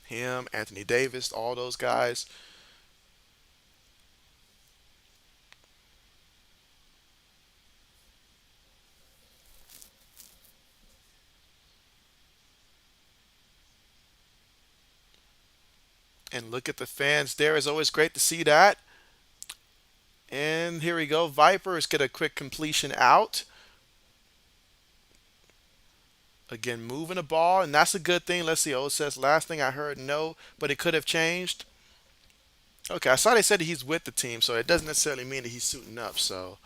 Him, Anthony Davis, all those guys. And look at the fans there. It's always great to see that. And here we go. Vipers get a quick completion out. Again, moving the ball, and that's a good thing. Let's see. O says last thing I heard, no, but it could have changed. Okay, I saw they said he's with the team, so it doesn't necessarily mean that he's suiting up. So,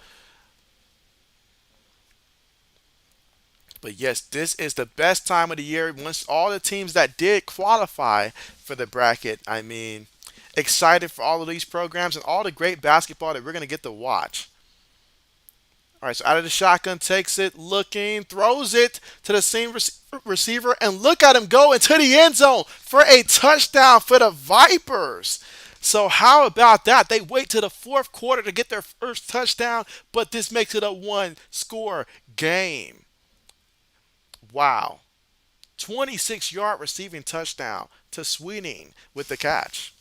but yes, this is the best time of the year. Once all the teams that did qualify for the bracket, I mean, excited for all of these programs and all the great basketball that we're gonna get to watch. All right, so out of the shotgun, takes it, looking, throws it to the same receiver, and look at him go into the end zone for a touchdown for the Vipers. So how about that? They wait to the fourth quarter to get their first touchdown, but this makes it a one-score game. Wow. 26-yard receiving touchdown to Sweeting with the catch.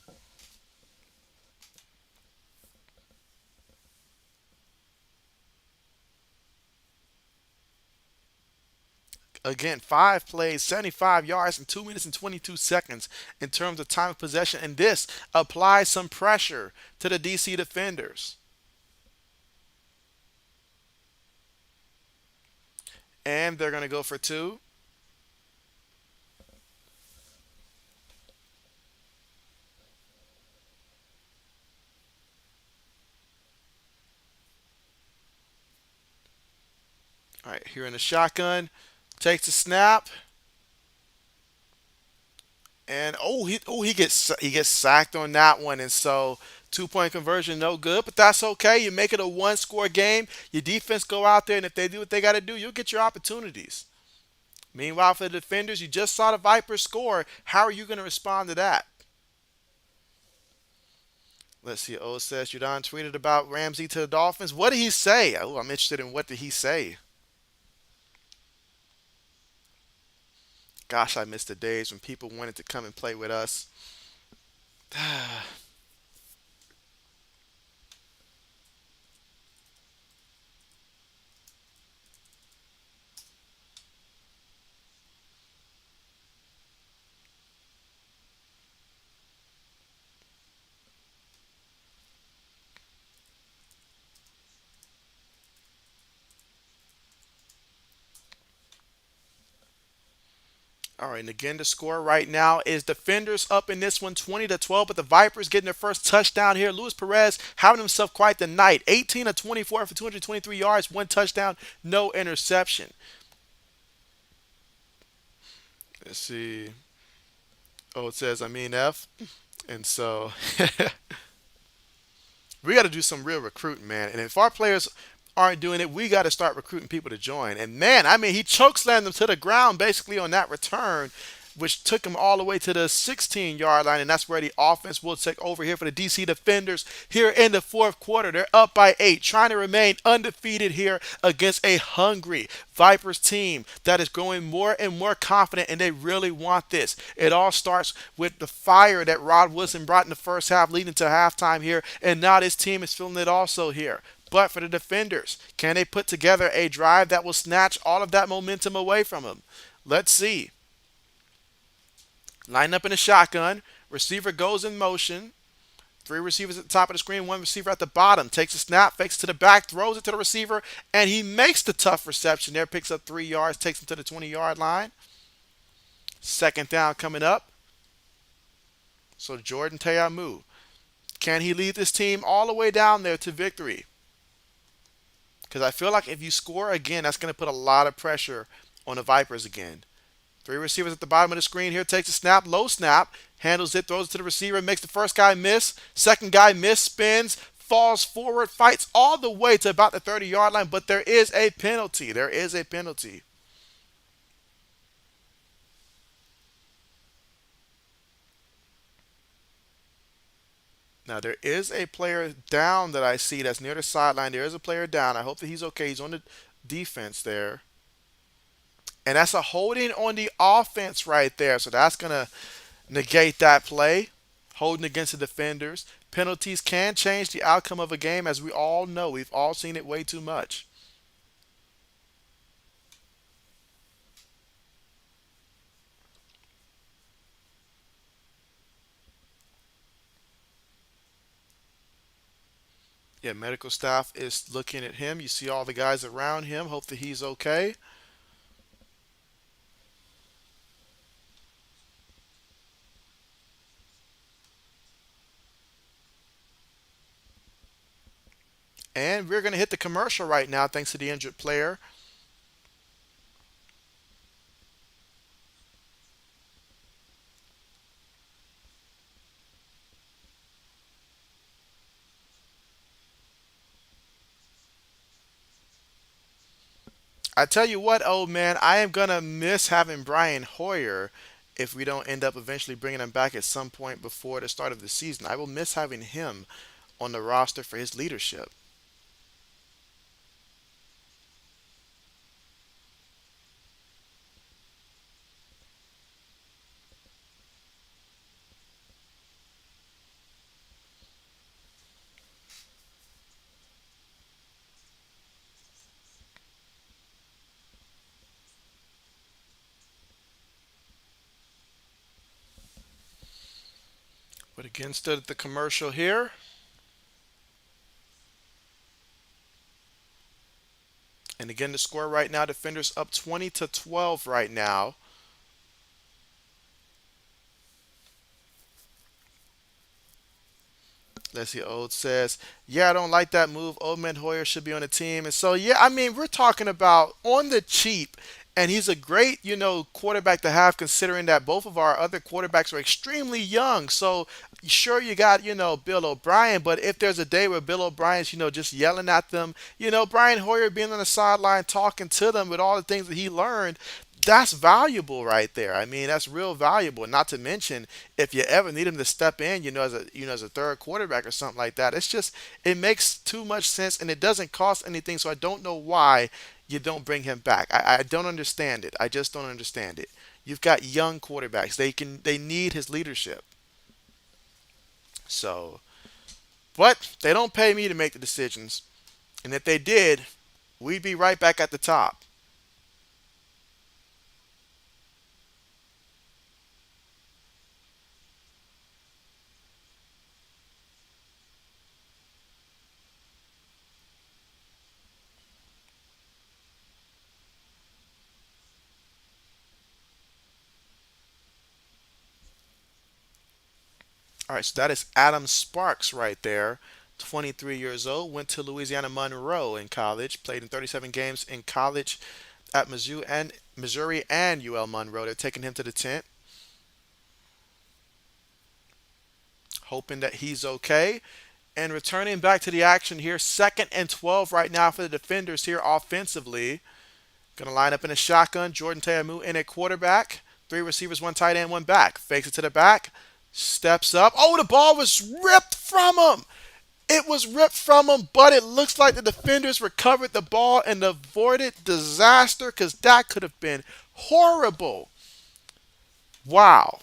Again, 5 plays, 75 yards in 2 minutes and 22 seconds in terms of time of possession. And this applies some pressure to the DC defenders. And they're going to go for two. All right, here in the shotgun, takes a snap. And he gets sacked on that one, and so 2 point conversion no good, but that's okay. You make it a one-score game. Your defense go out there, and if they do what they got to do, you'll get your opportunities. Meanwhile, for the defenders, you just saw the Vipers score. How are you going to respond to that? Let's see. O says Judon tweeted about Ramsey to the Dolphins. What did he say? Oh, I'm interested in what did he say. Gosh, I miss the days when people wanted to come and play with us. All right, and again, the score right now is Defenders up in this one 20-12, but the Vipers getting their first touchdown here. Luis Perez having himself quite the night. 18 of 24 for 223 yards, one touchdown, no interception. Let's see. Oh, it says F. And so we got to do some real recruiting, man. And if our players aren't doing it, we got to start recruiting people to join. And man, I mean, he chokeslammed them to the ground basically on that return, which took him all the way to the 16-yard line. And that's where the offense will take over here for the DC Defenders here in the fourth quarter. They're up by 8, trying to remain undefeated here against a hungry Vipers team that is growing more and more confident, and they really want this. It all starts with the fire that Rod Wilson brought in the first half, leading to halftime here, and now this team is feeling it also here. But for the Defenders, can they put together a drive that will snatch all of that momentum away from them? Let's see. Line up in a shotgun. Receiver goes in motion. 3 receivers at the top of the screen, 1 receiver at the bottom. Takes a snap, fakes it to the back, throws it to the receiver, and he makes the tough reception there. Picks up 3 yards, takes him to the 20-yard line. Second down coming up. So Jordan Teamu. Can he lead this team all the way down there to victory? Because I feel like if you score again, that's going to put a lot of pressure on the Vipers again. 3 receivers at the bottom of the screen here. Takes a snap, low snap. Handles it, throws it to the receiver, makes the first guy miss. Second guy miss, spins, falls forward, fights all the way to about the 30-yard line. But there is a penalty. There is a penalty. Now, there is a player down that I see that's near the sideline. There is a player down. I hope that he's okay. He's on the defense there. And that's a holding on the offense right there. So that's going to negate that play. Holding against the defenders. Penalties can change the outcome of a game, as we all know. We've all seen it way too much. Yeah, medical staff is looking at him. You see all the guys around him. Hope that he's okay. And we're going to hit the commercial right now, thanks to the injured player. I tell you what, old man, I am going to miss having Brian Hoyer if we don't end up eventually bringing him back at some point before the start of the season. I will miss having him on the roster for his leadership. But again, stood at the commercial here. And again, the score right now, defenders up 20-12 right now. Let's see. Old says, yeah, I don't like that move. Old Man Hoyer should be on the team. And so, yeah, I mean, we're talking about on the cheap. And he's a great, quarterback to have, considering that both of our other quarterbacks are extremely young. So, sure, you got, Bill O'Brien. But if there's a day where Bill O'Brien's, just yelling at them, Brian Hoyer being on the sideline talking to them with all the things that he learned, that's valuable right there. I mean, that's real valuable. Not to mention, if you ever need him to step in, as a third quarterback or something like that, it's just it makes too much sense, and it doesn't cost anything. So I don't know why you don't bring him back. I don't understand it. I just don't understand it. You've got young quarterbacks. They need his leadership. So, but they don't pay me to make the decisions, and if they did, we'd be right back at the top. All right, so that is Adam Sparks right there. 23 years old, went to Louisiana Monroe in college, played in 37 games in college at Missouri and UL Monroe. They're taking him to the tent, hoping that he's okay. And returning back to the action here, second and 12 right now for the defenders here offensively. Going to line up in a shotgun. Jordan Teamu in at quarterback. Three receivers, one tight end, one back. Fakes it to the back. Steps up. Oh, the ball was ripped from him. It was ripped from him, but it looks like the defenders recovered the ball and avoided disaster because that could have been horrible. Wow.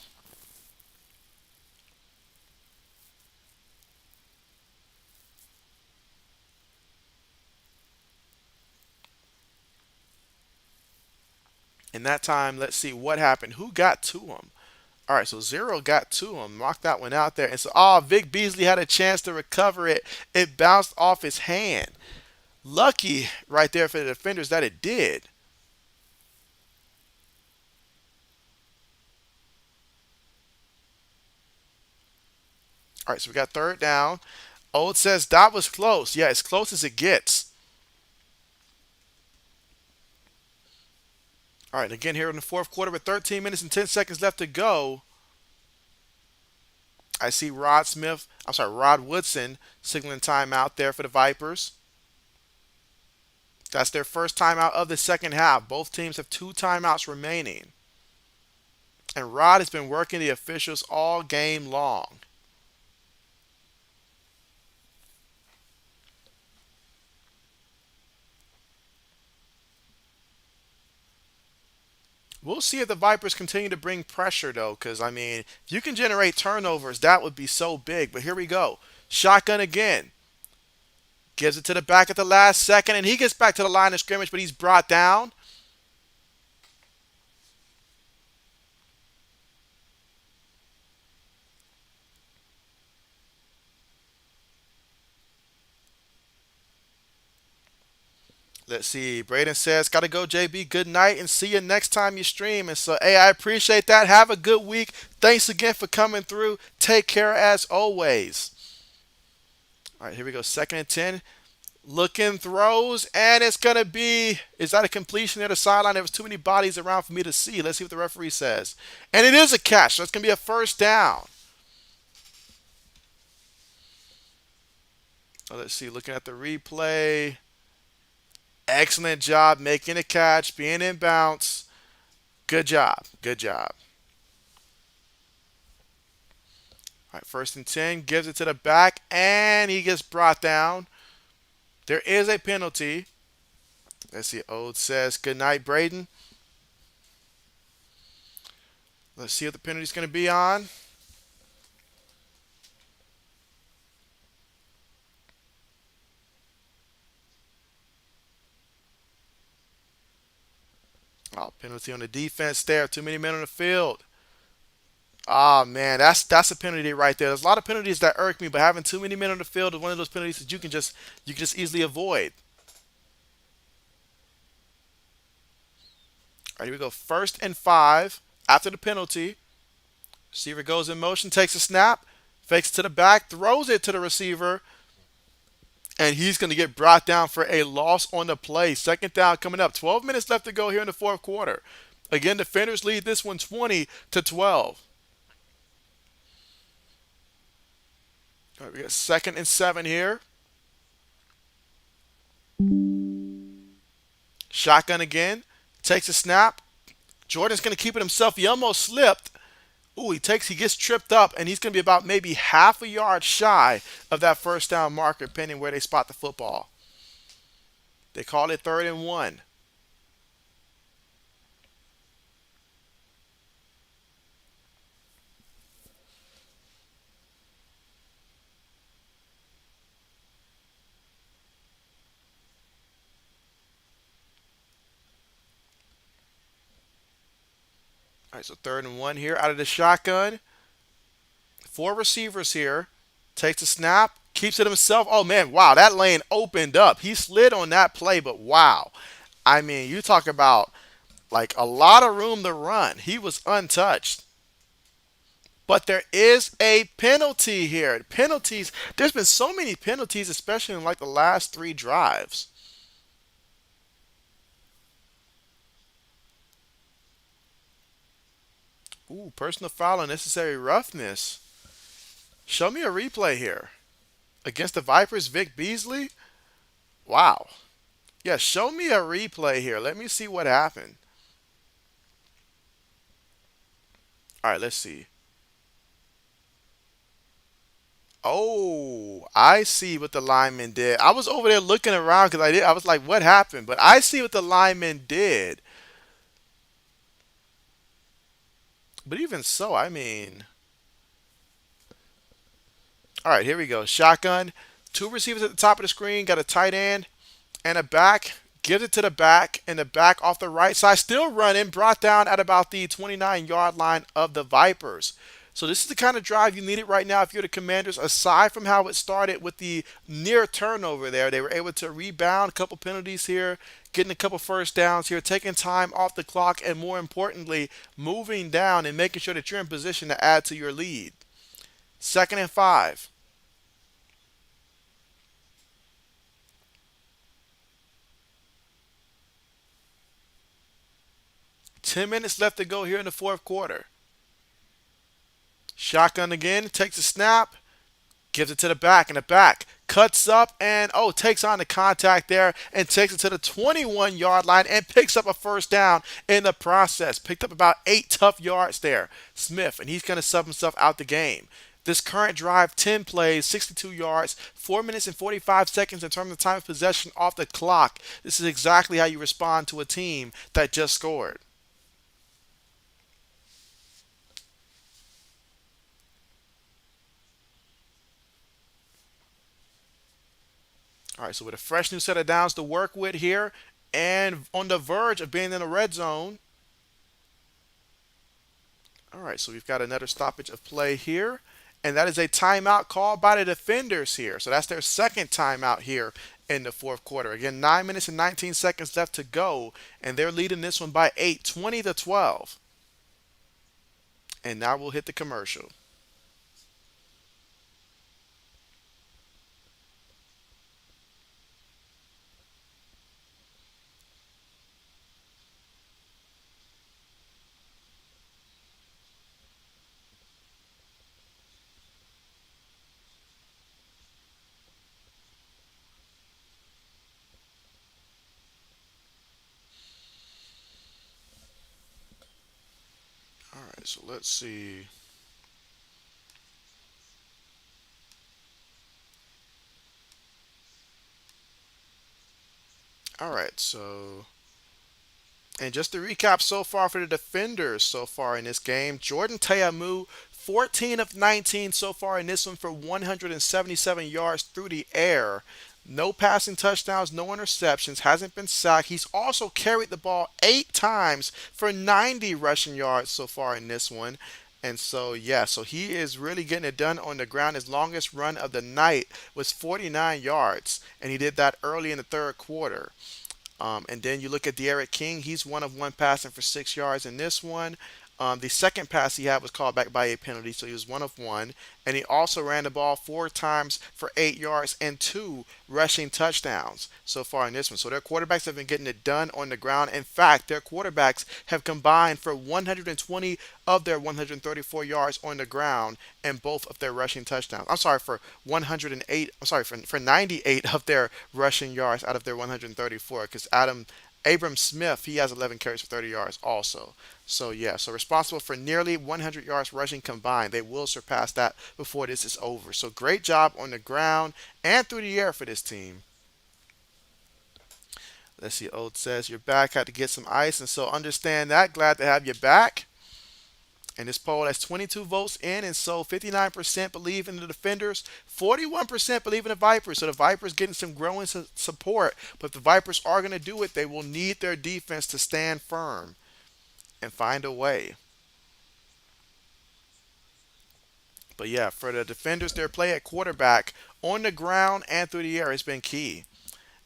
In that time, let's see what happened. Who got to him? All right, so Zero got to him, knocked that one out there. And so, Vic Beasley had a chance to recover it. It bounced off his hand. Lucky right there for the defenders that it did. All right, so we got third down. Old says that was close. Yeah, as close as it gets. All right, again here in the fourth quarter with 13 minutes and 10 seconds left to go. I see Rod Woodson signaling timeout there for the Vipers. That's their first timeout of the second half. Both teams have two timeouts remaining. And Rod has been working the officials all game long. We'll see if the Vipers continue to bring pressure, though, because, I mean, if you can generate turnovers, that would be so big. But here we go. Shotgun again. Gives it to the back at the last second, and he gets back to the line of scrimmage, but he's brought down. Let's see. Braden says, gotta go, JB. Good night and see you next time you stream. And so, hey, I appreciate that. Have a good week. Thanks again for coming through. Take care as always. All right, here we go. Second and 10. Looking throws, and it's going to be, is that a completion near the sideline? There was too many bodies around for me to see. Let's see what the referee says. And it is a catch, so it's going to be a first down. Let's see, looking at the replay. Excellent job making a catch, being in bounds. Good job. Good job. All right, first and 10, gives it to the back, and he gets brought down. There is a penalty. Let's see, Ode says, good night, Braden. Let's see what the penalty is going to be on. Oh, penalty on the defense there. Too many men on the field. Oh man, that's a penalty right there. There's a lot of penalties that irk me, but having too many men on the field is one of those penalties that you can just easily avoid. All right, here we go. First and 5 after the penalty. Receiver goes in motion, takes a snap, fakes to the back, throws it to the receiver, and he's going to get brought down for a loss on the play. Second down coming up. 12 minutes left to go here in the fourth quarter. Again, defenders lead this one 20-12. All right, we got second and 7 here. Shotgun again. Takes a snap. Jordan's going to keep it himself. He almost slipped. Ooh, he gets tripped up, and he's going to be about maybe half a yard shy of that first down marker, depending where they spot the football. They call it third and 1. All right, so third and 1 here out of the shotgun. 4 receivers here. Takes a snap, keeps it himself. Oh man, wow, that lane opened up. He slid on that play, but wow. I mean, you talk about like a lot of room to run. He was untouched. but there is a penalty here. Penalties, there's been so many penalties, especially in like the last three drives. Ooh, personal foul and necessary roughness. Show me a replay here. Against the Vipers, Vic Beasley? Wow. Yeah, show me a replay here. Let me see what happened. All right, let's see. Oh, I see what the lineman did. I was over there looking around because I was like, what happened? But I see what the lineman did. But even so, I mean, all right, here we go. Shotgun. Two receivers at the top of the screen. Got a tight end and a back. Gives it to the back, and the back off the right side, still running, brought down at about the 29-yard line of the Vipers. So this is the kind of drive you needed right now if you're the Commanders. Aside from how it started with the near turnover there, they were able to rebound, a couple penalties here, getting a couple first downs here, taking time off the clock, and more importantly, moving down and making sure that you're in position to add to your lead. Second and 5. 10 minutes left to go here in the fourth quarter. Shotgun again, takes a snap, gives it to the back, and the back cuts up and takes on the contact there and takes it to the 21-yard line and picks up a first down in the process. Picked up about 8 tough yards there, Smith, and he's going to sub himself out the game. This current drive, 10 plays, 62 yards, 4 minutes and 45 seconds in terms of time of possession off the clock. This is exactly how you respond to a team that just scored. All right, so with a fresh new set of downs to work with here and on the verge of being in the red zone. All right, so we've got another stoppage of play here. And that is a timeout called by the defenders here. So that's their second timeout here in the fourth quarter. Again, 9 minutes and 19 seconds left to go. And they're leading this one by 8, 20-12. And now we'll hit the commercial. All right, so let's see. All right, so and just to recap so far for the defenders so far in this game, Jordan Teamu, 14 of 19 so far in this one for 177 yards through the air. No passing touchdowns, no interceptions, hasn't been sacked. He's also carried the ball 8 times for 90 rushing yards so far in this one. And so, yeah, so he is really getting it done on the ground. His longest run of the night was 49 yards, and he did that early in the third quarter. And then you look at De'Aaron King. He's 1 of 1 passing for 6 yards in this one. The second pass he had was called back by a penalty, so he was 1 of 1. And he also ran the ball 4 times for 8 yards and 2 rushing touchdowns so far in this one. So their quarterbacks have been getting it done on the ground. In fact, their quarterbacks have combined for 120 of their 134 yards on the ground and both of their rushing touchdowns. I'm sorry, for 108. I'm sorry, for 98 of their rushing yards out of their 134, because Abram Smith, he has 11 carries for 30 yards also. So yeah, so responsible for nearly 100 yards rushing combined. They will surpass that before this is over. So great job on the ground and through the air for this team. Let's see. Old says you're back. Had to get some ice, and so understand that. Glad to have you back. And this poll has 22 votes in, and so 59% believe in the defenders, 41% believe in the Vipers. So the Vipers getting some growing support. But if the Vipers are going to do it, they will need their defense to stand firm and find a way. But yeah, for the defenders, their play at quarterback on the ground and through the air has been key.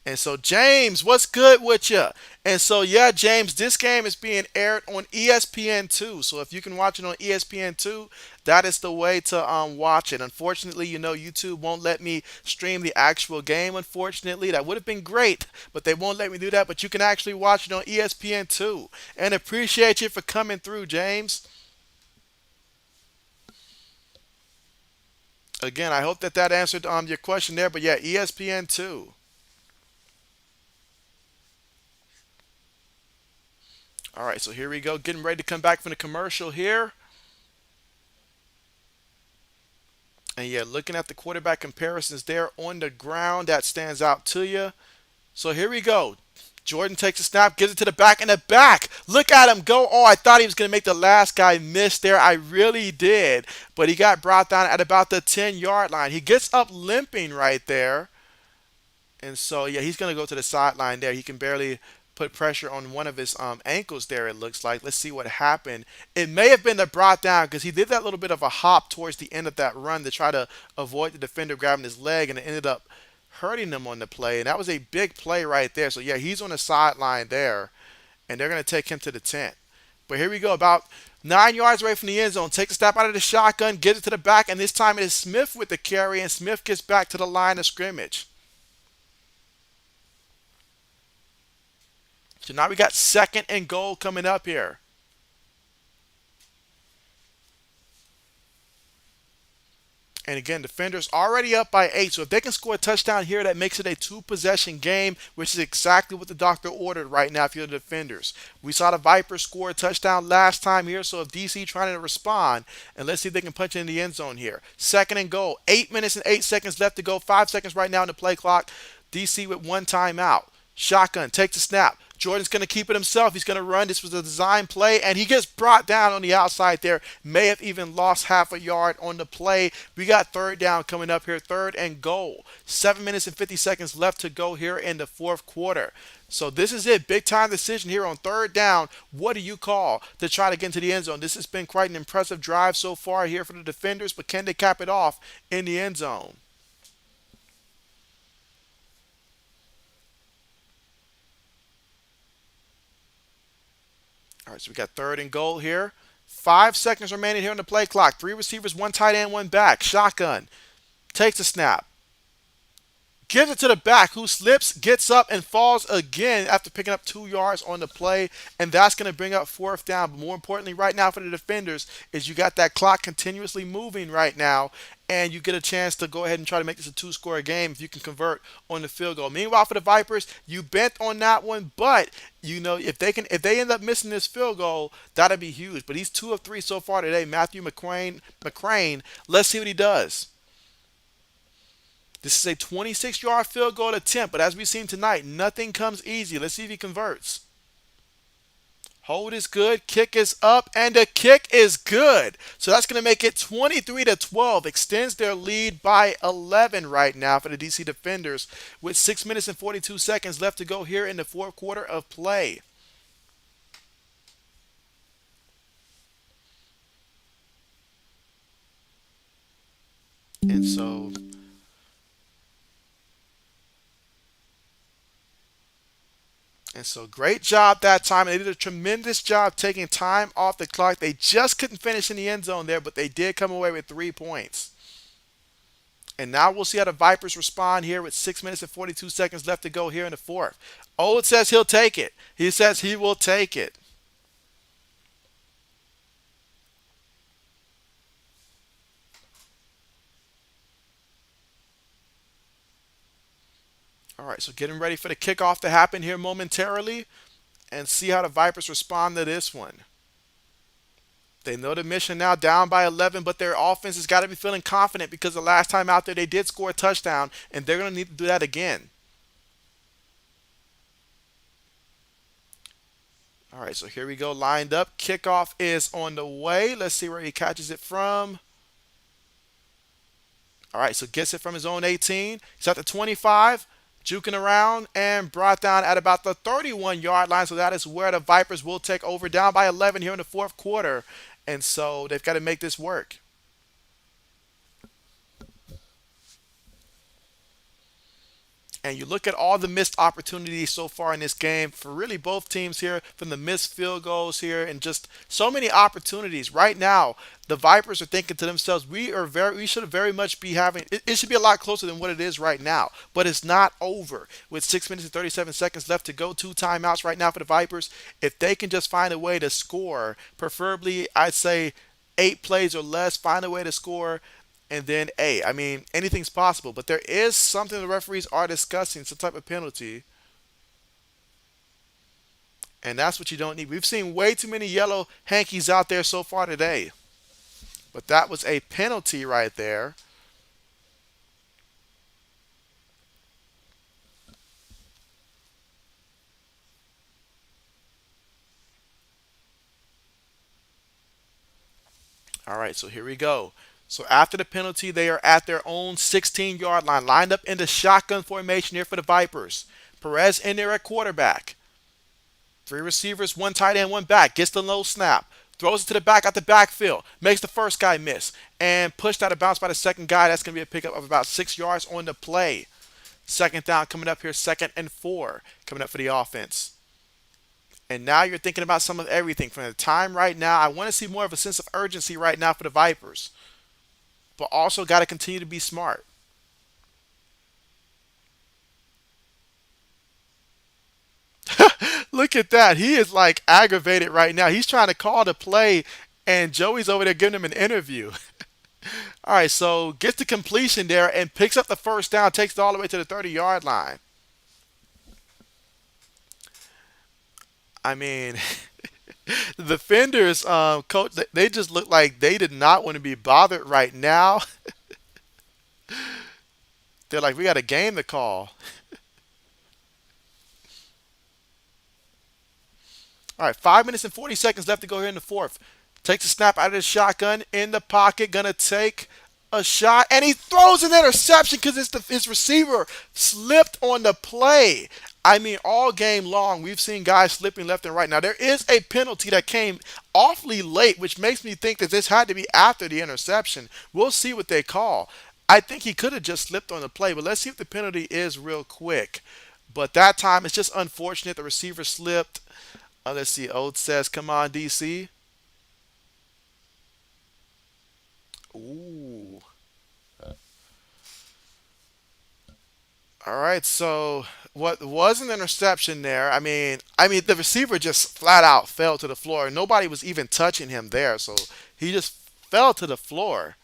And so, James, what's good with you? And so, yeah, James, this game is being aired on ESPN2. So, if you can watch it on ESPN2, that is the way to watch it. Unfortunately, YouTube won't let me stream the actual game. Unfortunately, that would have been great, but they won't let me do that. But you can actually watch it on ESPN2. And appreciate you for coming through, James. Again, I hope that that answered your question there. But yeah, ESPN2. All right, so here we go. Getting ready to come back from the commercial here. And yeah, looking at the quarterback comparisons there on the ground, that stands out to you. So here we go. Jordan takes a snap, gives it to the back, and the back. Look at him go. Oh, I thought he was going to make the last guy miss there. I really did. But he got brought down at about the 10-yard line. He gets up limping right there. And so, yeah, he's going to go to the sideline there. He can barely put pressure on one of his ankles there, it looks like. Let's see what happened. It may have been the brought down because he did that little bit of a hop towards the end of that run to try to avoid the defender grabbing his leg, and it ended up hurting him on the play. And that was a big play right there. So, yeah, he's on the sideline there, and they're going to take him to the tent. But here we go, about 9 yards away from the end zone. Take a step out of the shotgun, get it to the back, and this time it is Smith with the carry, and Smith gets back to the line of scrimmage. So now we got 2nd and goal coming up here. And again, defenders already up by 8. So if they can score a touchdown here, that makes it a two-possession game, which is exactly what the doctor ordered right now if you're the defenders. We saw the Vipers score a touchdown last time here, so if DC trying to respond, and let's see if they can punch it in the end zone here. 2nd and goal, 8 minutes and 8 seconds left to go, 5 seconds right now in the play clock. DC with one timeout. Shotgun, takes the snap. Jordan's going to keep it himself. He's going to run. This was a design play, and he gets brought down on the outside there. May have even lost half a yard on the play. We got 3rd down coming up here, 3rd and goal. 7 minutes and 50 seconds left to go here in the 4th quarter. So this is it. Big time decision here on 3rd down. What do you call to try to get into the end zone? This has been quite an impressive drive so far here for the defenders, but can they cap it off in the end zone? All right, so we got 3rd and goal here. 5 seconds remaining here on the play clock. 3 receivers, 1 tight end, 1 back. Shotgun. Takes the snap. Gives it to the back, who slips, gets up, and falls again after picking up 2 yards on the play. And that's going to bring up 4th down. But more importantly, right now for the defenders, is you got that clock continuously moving right now. And you get a chance to go ahead and try to make this a two-score game if you can convert on the field goal. Meanwhile, for the Vipers, you bent on that one, but if they end up missing this field goal, that'd be huge. But he's 2 of 3 so far today. Matthew McCrane. Let's see what he does. This is a 26-yard field goal attempt, but as we've seen tonight, nothing comes easy. Let's see if he converts. Hold is good, kick is up, and the kick is good. So that's going to make it 23-12. Extends their lead by 11 right now for the DC Defenders with 6 minutes and 42 seconds left to go here in the 4th quarter of play. And so great job that time. They did a tremendous job taking time off the clock. They just couldn't finish in the end zone there, but they did come away with 3 points. And now we'll see how the Vipers respond here with 6 minutes and 42 seconds left to go here in the 4th. Old says he'll take it. He says he will take it. All right, so getting ready for the kickoff to happen here momentarily and see how the Vipers respond to this one. They know the mission now, down by 11, but their offense has got to be feeling confident because the last time out there they did score a touchdown, and they're going to need to do that again. All right, so here we go, lined up. Kickoff is on the way. Let's see where he catches it from. All right, so gets it from his own 18. He's at the 25, juking around, and brought down at about the 31-yard line. So that is where the Vipers will take over, down by 11 here in the 4th quarter. And so they've got to make this work. And you look at all the missed opportunities so far in this game for really both teams here, from the missed field goals here, and just so many opportunities. Right now, the Vipers are thinking to themselves, we should very much be having it should be a lot closer than what it is right now. But it's not over. With 6 minutes and 37 seconds left to go, two timeouts right now for the Vipers. If they can just find a way to score, preferably I'd say 8 plays or less, find a way to score, and then, hey, I mean, anything's possible. But there is something the referees are discussing, some type of penalty, and that's what you don't need. We've seen way too many yellow hankies out there so far today. But that was a penalty right there. All right, so here we go. So after the penalty, they are at their own 16-yard line, lined up in the shotgun formation here for the Vipers. Perez in there at quarterback. Three receivers, one tight end, one back. Gets the low snap. Throws it to the back out the backfield. Makes the first guy miss. And pushed out of bounds by the second guy. That's going to be a pickup of about 6 yards on the play. Second down coming up here, 2nd and 4 coming up for the offense. And now you're thinking about some of everything. From the time right now, I want to see more of a sense of urgency right now for the Vipers. But also got to continue to be smart. Look at that. He is like aggravated right now. He's trying to call the play, and Joey's over there giving him an interview. All right, so gets the completion there and picks up the first down, takes it all the way to the 30-yard line. I mean, the defenders, coach, they just look like they did not want to be bothered right now. They're like, we got a game to call. All right, 5 minutes and 40 seconds left to go here in the fourth. Takes a snap out of the shotgun in the pocket, gonna take a shot, and he throws an interception because his receiver slipped on the play. I mean, all game long, we've seen guys slipping left and right. Now, there is a penalty that came awfully late, which makes me think that this had to be after the interception. We'll see what they call. I think he could have just slipped on the play, but let's see what the penalty is real quick. But that time, it's just unfortunate. The receiver slipped. Let's see. Old says, come on, DC. Ooh. All right, so what was an interception there? I mean, the receiver just flat out fell to the floor. Nobody was even touching him there, so he just fell to the floor.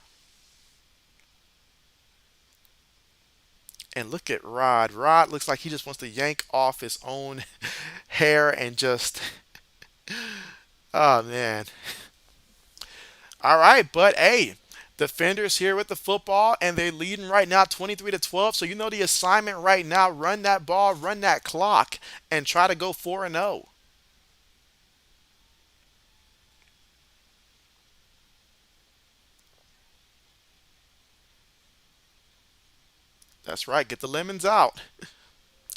And look at Rod. Rod looks like he just wants to yank off his own hair and just, oh man. All right, but hey, defenders here with the football, and they're leading right now 23-12. So you know the assignment right now: run that ball, run that clock, and try to go 4-0. That's right. Get the lemons out.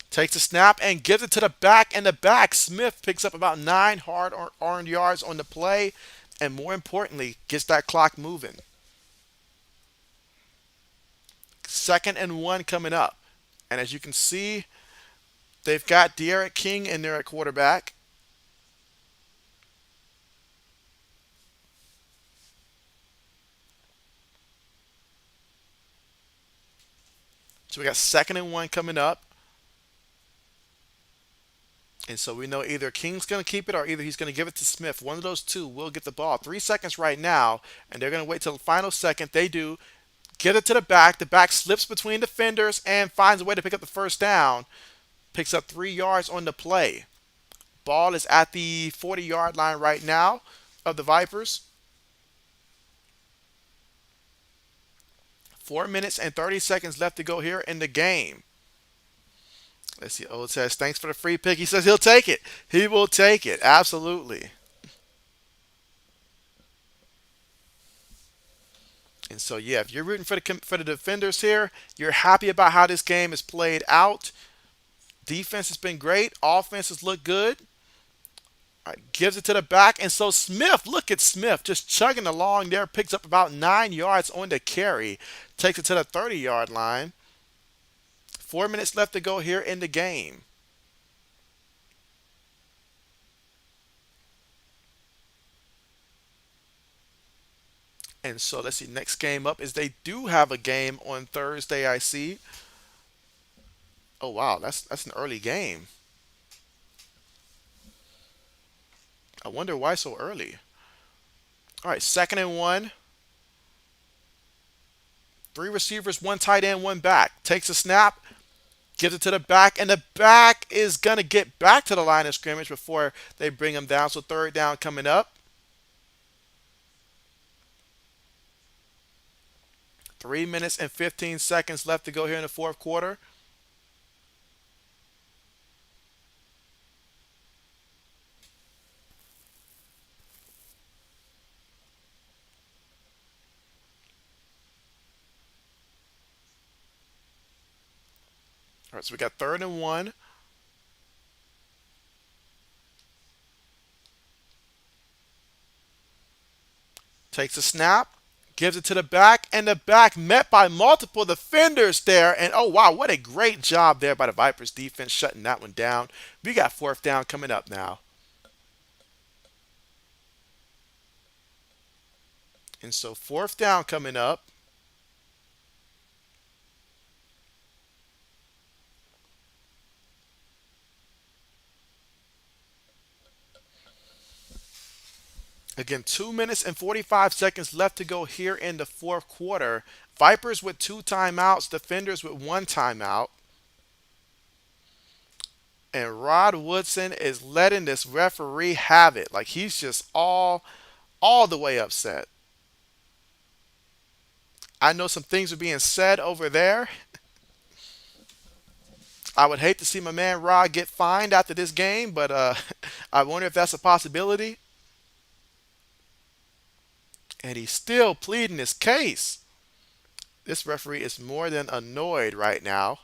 Takes a snap and gives it to the back, and the back Smith picks up about 9 hard earned yards on the play, and more importantly, gets that clock moving. 2nd and 1 coming up, and as you can see, they've got De'Aaron King in there at quarterback. So we got 2nd and 1 coming up. And so we know either King's going to keep it or either he's going to give it to Smith. One of those two will get the ball. 3 seconds right now, and they're going to wait till the final second. They do. Get it to the back. The back slips between defenders and finds a way to pick up the first down. Picks up 3 yards on the play. Ball is at the 40-yard line right now of the Vipers. 4 minutes and 30 seconds left to go here in the game. Let's see. Old says, thanks for the free pick. He says he'll take it. He will take it. Absolutely. And so, yeah, if you're rooting for the defenders here, you're happy about how this game is played out. Defense has been great. Offenses look good. All right, gives it to the back. And so Smith, look at Smith just chugging along there. Picks up about 9 yards on the carry. Takes it to the 30-yard line. 4 minutes left to go here in the game. And so let's see. Next game up is they do have a game on Thursday. I see. Oh wow, that's an early game. I wonder why so early. All right, 2nd and 1. Three receivers, one tight end, one back. Takes a snap, gives it to the back, and the back is gonna get back to the line of scrimmage before they bring him down. So 3rd down coming up. 3 minutes and 15 seconds left to go here in the fourth quarter. All right, so we got 3rd and 1. Takes a snap, gives it to the back, and the back met by multiple defenders there. And oh wow, what a great job there by the Vipers defense shutting that one down. We got 4th down coming up now. And so 4th down coming up. Again, 2 minutes and 45 seconds left to go here in the fourth quarter. Vipers with two timeouts, defenders with one timeout. And Rod Woodson is letting this referee have it. Like he's just all the way upset. I know some things are being said over there. I would hate to see my man Rod get fined after this game, but I wonder if that's a possibility. And he's still pleading his case. This referee is more than annoyed right now.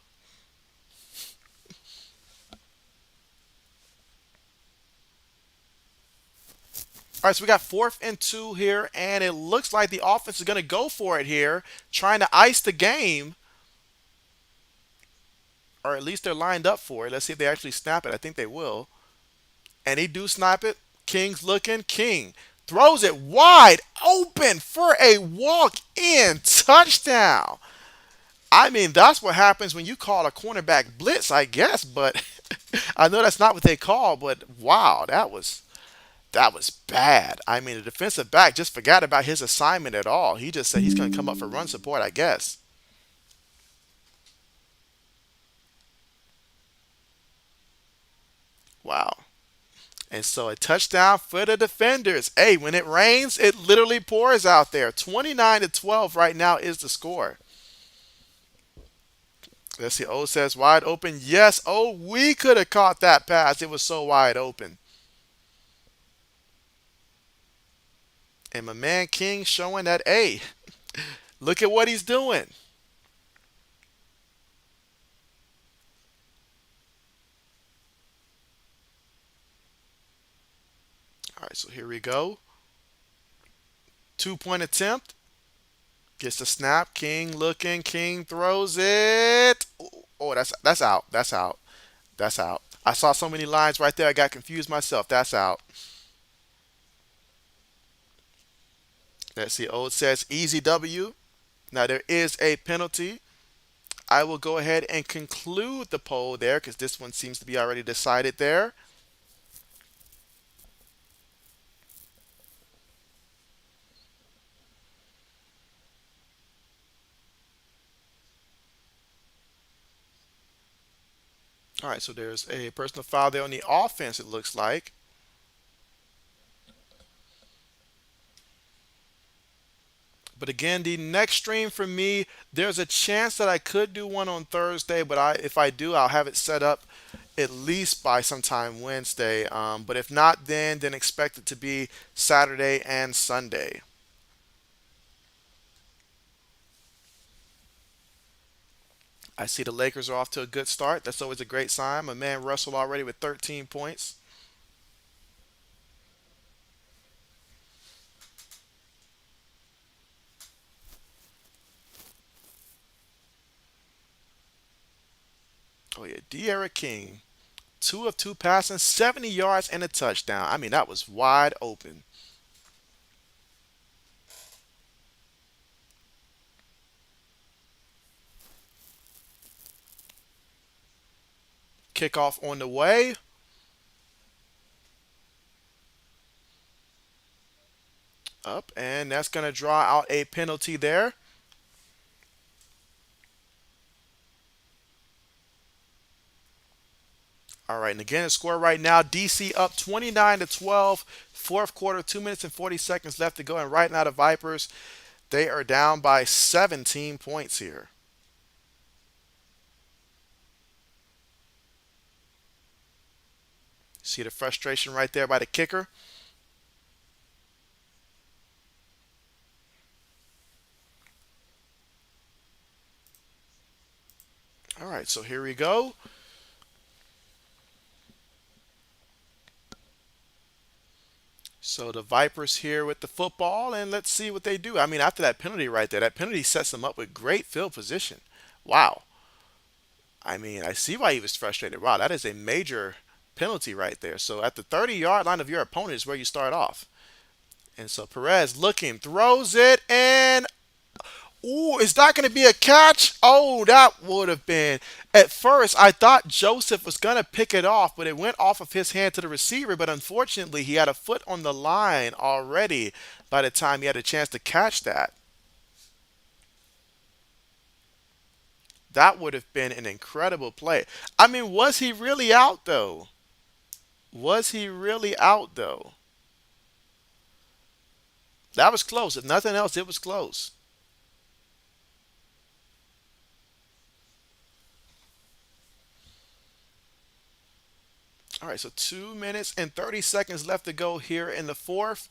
All right, so we got 4th and 2 here, and it looks like the offense is going to go for it here, trying to ice the game, or at least they're lined up for it. Let's see if they actually snap it. I think they will. And he do snap it. King's looking. King throws it wide open for a walk-in touchdown. I mean, that's what happens when you call a cornerback blitz, I guess, but I know that's not what they call, but wow, that was bad. I mean, the defensive back just forgot about his assignment at all. He just said he's going to come up for run support, I guess. Wow. And so a touchdown for the defenders. Hey, when it rains, it literally pours out there. 29-12 right now is the score. Let's see. O says wide open. Yes. Oh, we could have caught that pass. It was so wide open. And my man King showing that, hey, look at what he's doing. All right, so here we go. 2-point attempt. Gets the snap. King looking. King throws it. Oh, that's out. That's out. That's out. I saw so many lines right there. I got confused myself. That's out. Let's see. Oh, it says easy W. Now there is a penalty. I will go ahead and conclude the poll there because this one seems to be already decided there. All right, so there's a personal foul there on the offense, it looks like. But again, the next stream for me, there's a chance that I could do one on Thursday, but if I do, I'll have it set up at least by sometime Wednesday. But if not, then expect it to be Saturday and Sunday. I see the Lakers are off to a good start. That's always a great sign. My man Russell already with 13 points. you. De'Ara King, 2 of 2 passing, 70 yards and a touchdown. I mean, that was wide open. Kickoff on the way. Up, and that's going to draw out a penalty there. All right, and again, the score right now, DC up 29 to 12. Fourth quarter, 2 minutes and 40 seconds left to go. And right now, the Vipers, they are down by 17 points here. See the frustration right there by the kicker. All right, so here we go. So the Vipers here with the football, and let's see what they do. I mean, after that penalty right there, that penalty sets them up with great field position. Wow. I mean, I see why he was frustrated. Wow, that is a major penalty right there. So at the 30-yard line of your opponent is where you start off. And so Perez looking, throws it, and ooh, is that going to be a catch? Oh, that would have been. At first, I thought Joseph was going to pick it off, but it went off of his hand to the receiver. But unfortunately, he had a foot on the line already by the time he had a chance to catch that. That would have been an incredible play. I mean, was he really out, though? Was he really out, though? That was close. If nothing else, it was close. All right, so 2 minutes and 30 seconds left to go here in the fourth.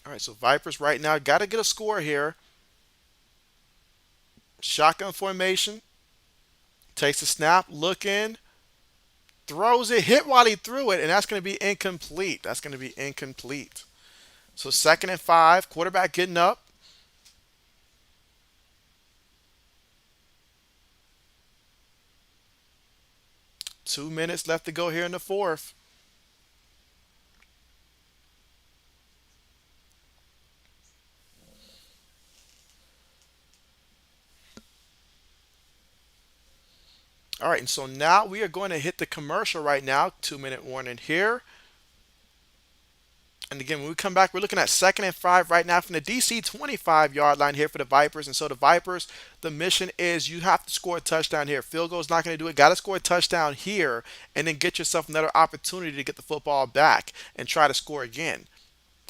All right, so Vipers right now got to get a score here. Shotgun formation. Takes the snap, looking, throws it, hit while he threw it, and that's going to be incomplete. That's going to be incomplete. So 2nd and 5, quarterback getting up. Two minutes left to go here in the fourth. All right, and so now we are going to hit the commercial right now. 2 minute warning here. And again, when we come back, we're looking at 2nd and 5 right now from the DC 25-yard line here for the Vipers. And so the Vipers, the mission is you have to score a touchdown here. Field goal is not going to do it. Got to score a touchdown here and then get yourself another opportunity to get the football back and try to score again.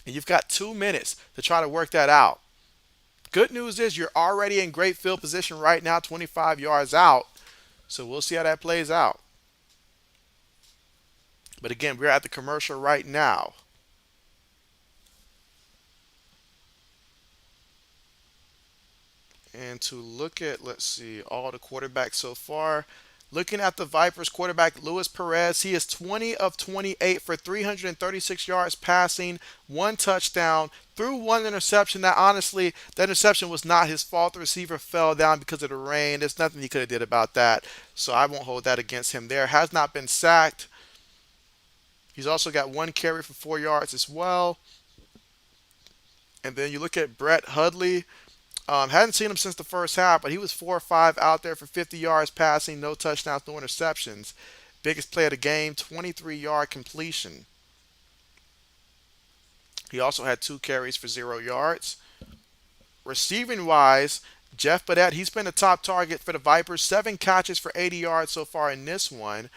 And you've got 2 minutes to try to work that out. Good news is you're already in great field position right now, 25 yards out. So we'll see how that plays out. But again, we're at the commercial right now. And to look at, let's see, all the quarterbacks so far. Looking at the Vipers quarterback, Luis Perez, he is 20 of 28 for 336 yards passing, 1 touchdown, threw 1 interception. That honestly, that interception was not his fault. The receiver fell down because of the rain. There's nothing he could have did about that. So I won't hold that against him there. Has not been sacked. He's also got 1 carry for 4 yards as well. And then you look at Brett Hudley. Hadn't seen him since the first half, but he was 4 or 5 out there for 50 yards passing, no touchdowns, no interceptions. Biggest play of the game, 23-yard completion. He also had 2 carries for 0 yards. Receiving wise, Jeff Badette, he's been the top target for the Vipers. 7 catches for 80 yards so far in this one.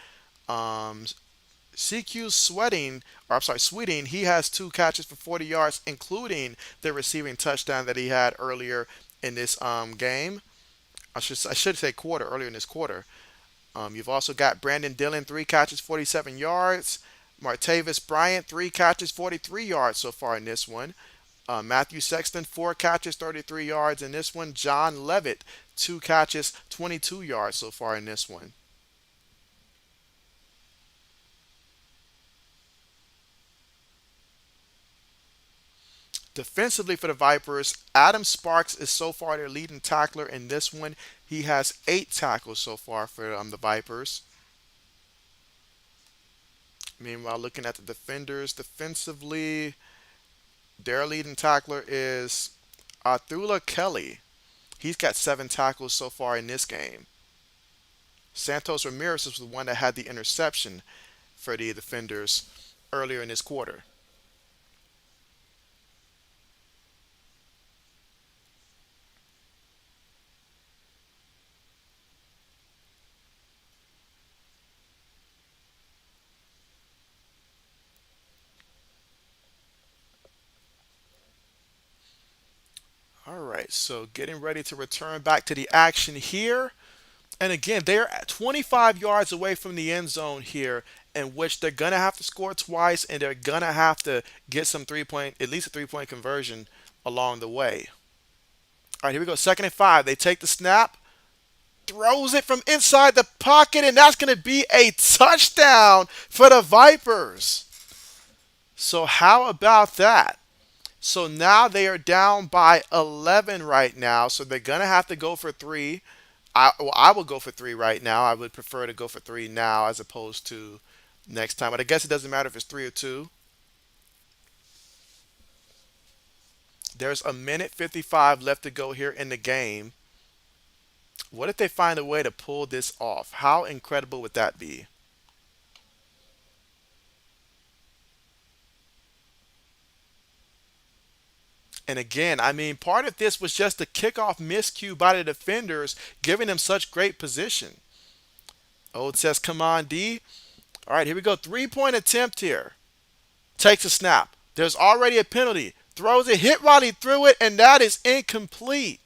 CQ Sweeting, he has 2 catches for 40 yards, including the receiving touchdown that he had earlier in this game. I should say quarter, earlier in this quarter. You've also got Brandon Dillon, 3 catches, 47 yards. Martavis Bryant, 3 catches, 43 yards so far in this one. Matthew Sexton, 4 catches, 33 yards in this one. John Levitt, 2 catches, 22 yards so far in this one. Defensively for the Vipers, Adam Sparks is so far their leading tackler in this one. He has 8 tackles so far for the Vipers. Meanwhile, looking at the defenders, defensively, their leading tackler is Arthula Kelly. He's got 7 tackles so far in this game. Santos Ramirez was the one that had the interception for the defenders earlier in this quarter. All right, so getting ready to return back to the action here. And again, they're at 25 yards away from the end zone here, in which they're going to have to score twice and they're going to have to get some at least a 3 point conversion along the way. All right, here we go. 2nd and 5. They take the snap, throws it from inside the pocket, and that's going to be a touchdown for the Vipers. So, how about that? So now they are down by 11 right now. So they're going to have to go for three. I will go for three right now. I would prefer to go for three now as opposed to next time. But I guess it doesn't matter if it's three or two. There's a minute 55 left to go here in the game. What if they find a way to pull this off? How incredible would that be? And again, I mean, part of this was just the kickoff miscue by the defenders, giving them such great position. Old says, come on, D. All right, here we go. 3 point attempt here. Takes a snap. There's already a penalty. Throws it, hit while he threw it, and that is incomplete.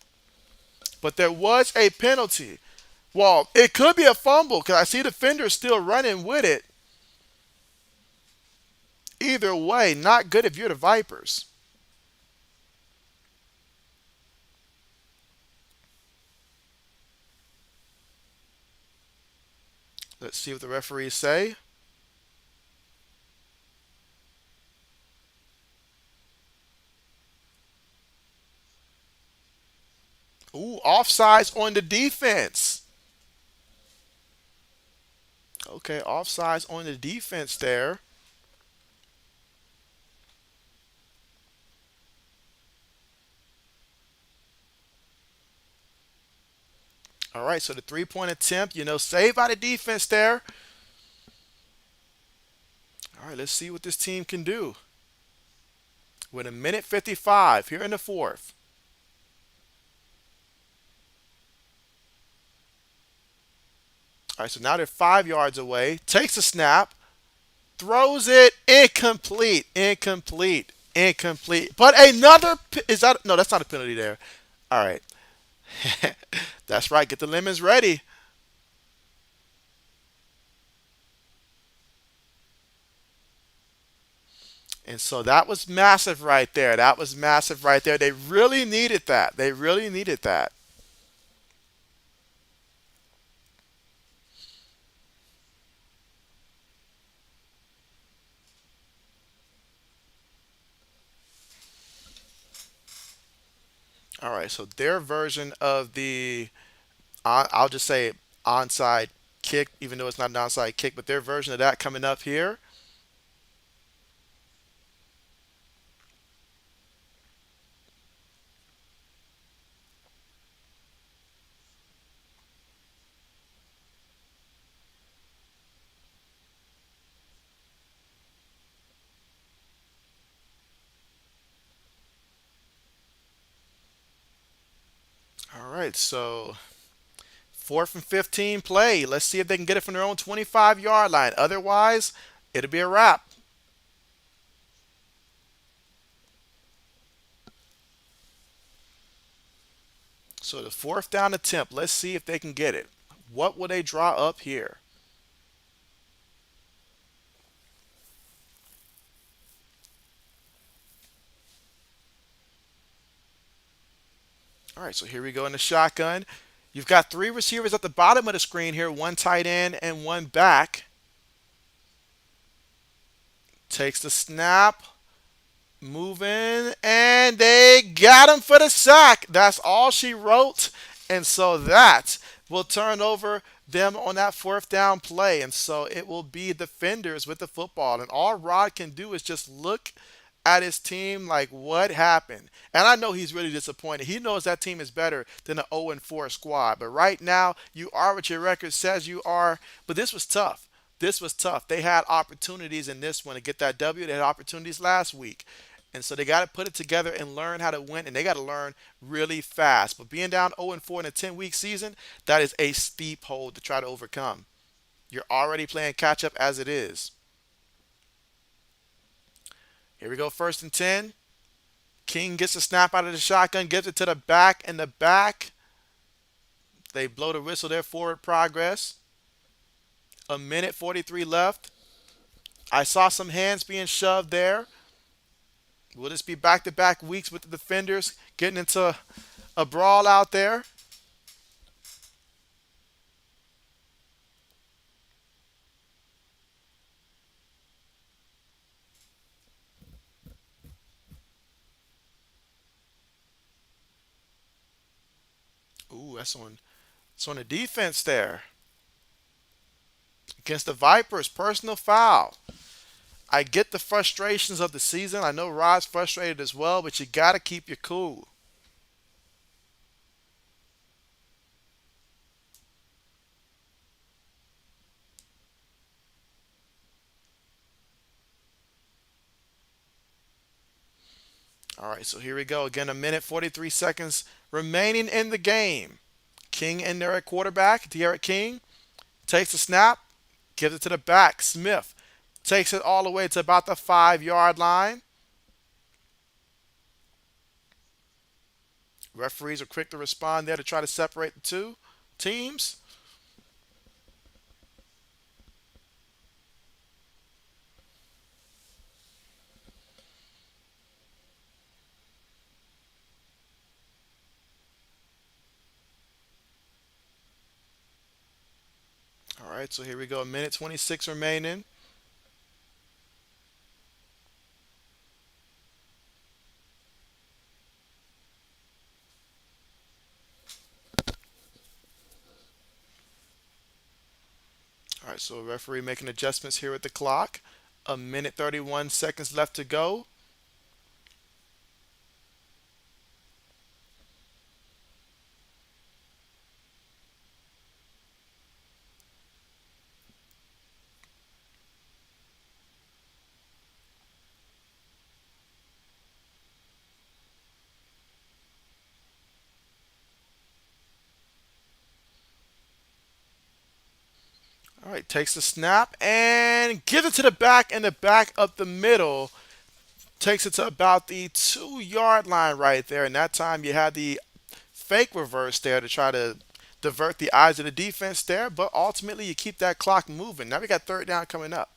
But there was a penalty. Well, it could be a fumble because I see the defender still running with it. Either way, not good if you're the Vipers. Let's see what the referees say. Ooh, offsides on the defense. Okay, offsides on the defense there. All right, so the 3 point attempt, saved by the defense there. All right, let's see what this team can do. With a minute 55 here in the fourth. All right, so now they're 5 yards away. Takes a snap, throws it incomplete, incomplete, incomplete. But another is that no, that's not a penalty there. All right, that's right. Get the lemons ready. And so that was massive right there. That was massive right there. They really needed that. They really needed that. All right, so their version of the, I'll just say onside kick, even though it's not an onside kick, but their version of that coming up here. All right, so 4th and 15 play. Let's see if they can get it from their own 25-yard line. Otherwise, it'll be a wrap. So the fourth down attempt. Let's see if they can get it. What will they draw up here? All right, so here we go in the shotgun. You've got 3 receivers at the bottom of the screen here, one tight end and one back. Takes the snap, Moving, and they got him for the sack. That's all she wrote. And so that will turn over them on that fourth down play. And so it will be defenders with the football. And all Rod can do is just look at his team like, what happened? And I know he's really disappointed. He knows that team is better than an 0-4 squad. But right now, you are what your record says you are. But this was tough. This was tough. They had opportunities in this one to get that W. They had opportunities last week. And so they got to put it together and learn how to win, and they got to learn really fast. But being down 0-4 in a 10-week season, that is a steep hole to try to overcome. You're already playing catch up as it is. Here we go, first and 10. King gets the snap out of the shotgun, gives it to the back, and the back, they blow the whistle there, forward progress. A minute 43 left. I saw some hands being shoved there. Will this be back-to-back weeks with the defenders getting into a brawl out there? Ooh, that's on the defense there. Against the Vipers, personal foul. I get the frustrations of the season. I know Rod's frustrated as well, but you got to keep your cool. All right, so here we go. Again, a minute 43 seconds remaining in the game. King in there at quarterback. De'Aaron King takes the snap, gives it to the back. Smith takes it all the way to about the 5-yard line. Referees are quick to respond there to try to separate the two teams. All right, so here we go. A minute 26 remaining. All right, so referee making adjustments here at the clock. A minute 31 seconds left to go. All right, takes the snap and gives it to the back, and the back up the middle takes it to about the 2-yard line right there. And that time you had the fake reverse there to try to divert the eyes of the defense there, but ultimately you keep that clock moving. Now we got third down coming up.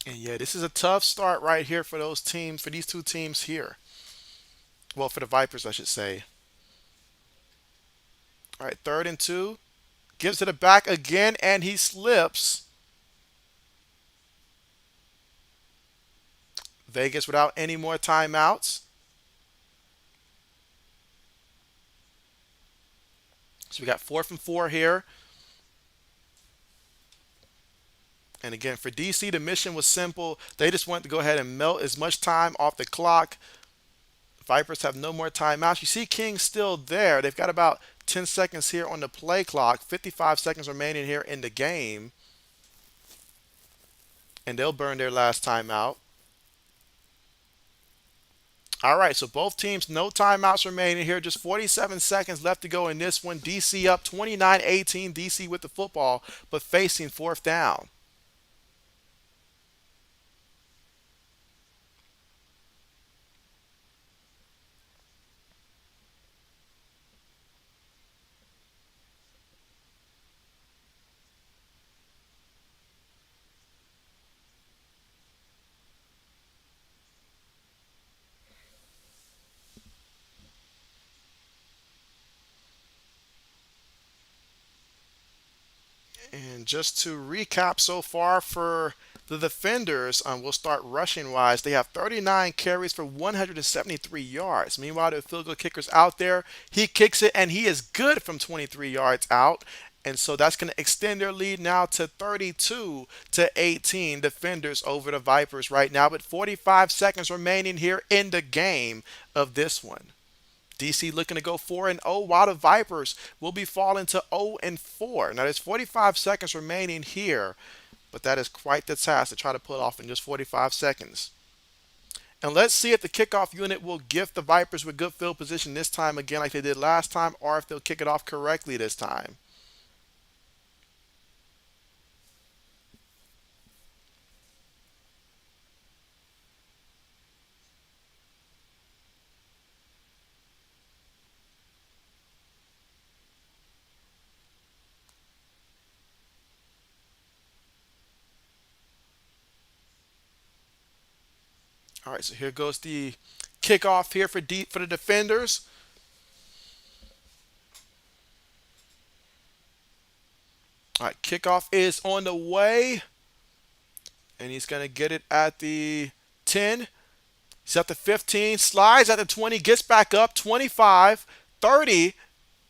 And yeah, this is a tough start right here for those teams, for these two teams here. Well, for the Vipers, I should say. All right, third and 2. Gives it a back again, and he slips. Vegas without any more timeouts. So we got 4th and 4 here. And again, for DC, the mission was simple. They just wanted to go ahead and melt as much time off the clock. Vipers have no more timeouts. You see King still there. They've got about 10 seconds here on the play clock. 55 seconds remaining here in the game. And they'll burn their last timeout. All right, so both teams, no timeouts remaining here. Just 47 seconds left to go in this one. DC up 29-18. DC with the football, but facing 4th down. And just to recap so far for the defenders, we'll start rushing wise. They have 39 carries for 173 yards. Meanwhile, the field goal kicker's out there. He kicks it, and he is good from 23 yards out. And so that's going to extend their lead now to 32 to 18 defenders over the Vipers right now. But 45 seconds remaining here in the game of this one. DC looking to go 4-0, while the Vipers will be falling to 0-4. Now there's 45 seconds remaining here, but that is quite the task to try to pull off in just 45 seconds. And let's see if the kickoff unit will gift the Vipers with good field position this time again like they did last time, or if they'll kick it off correctly this time. All right, so here goes the kickoff here for the defenders. All right, kickoff is on the way, and he's going to get it at the 10. He's at the 15, slides at the 20, gets back up, 25, 30,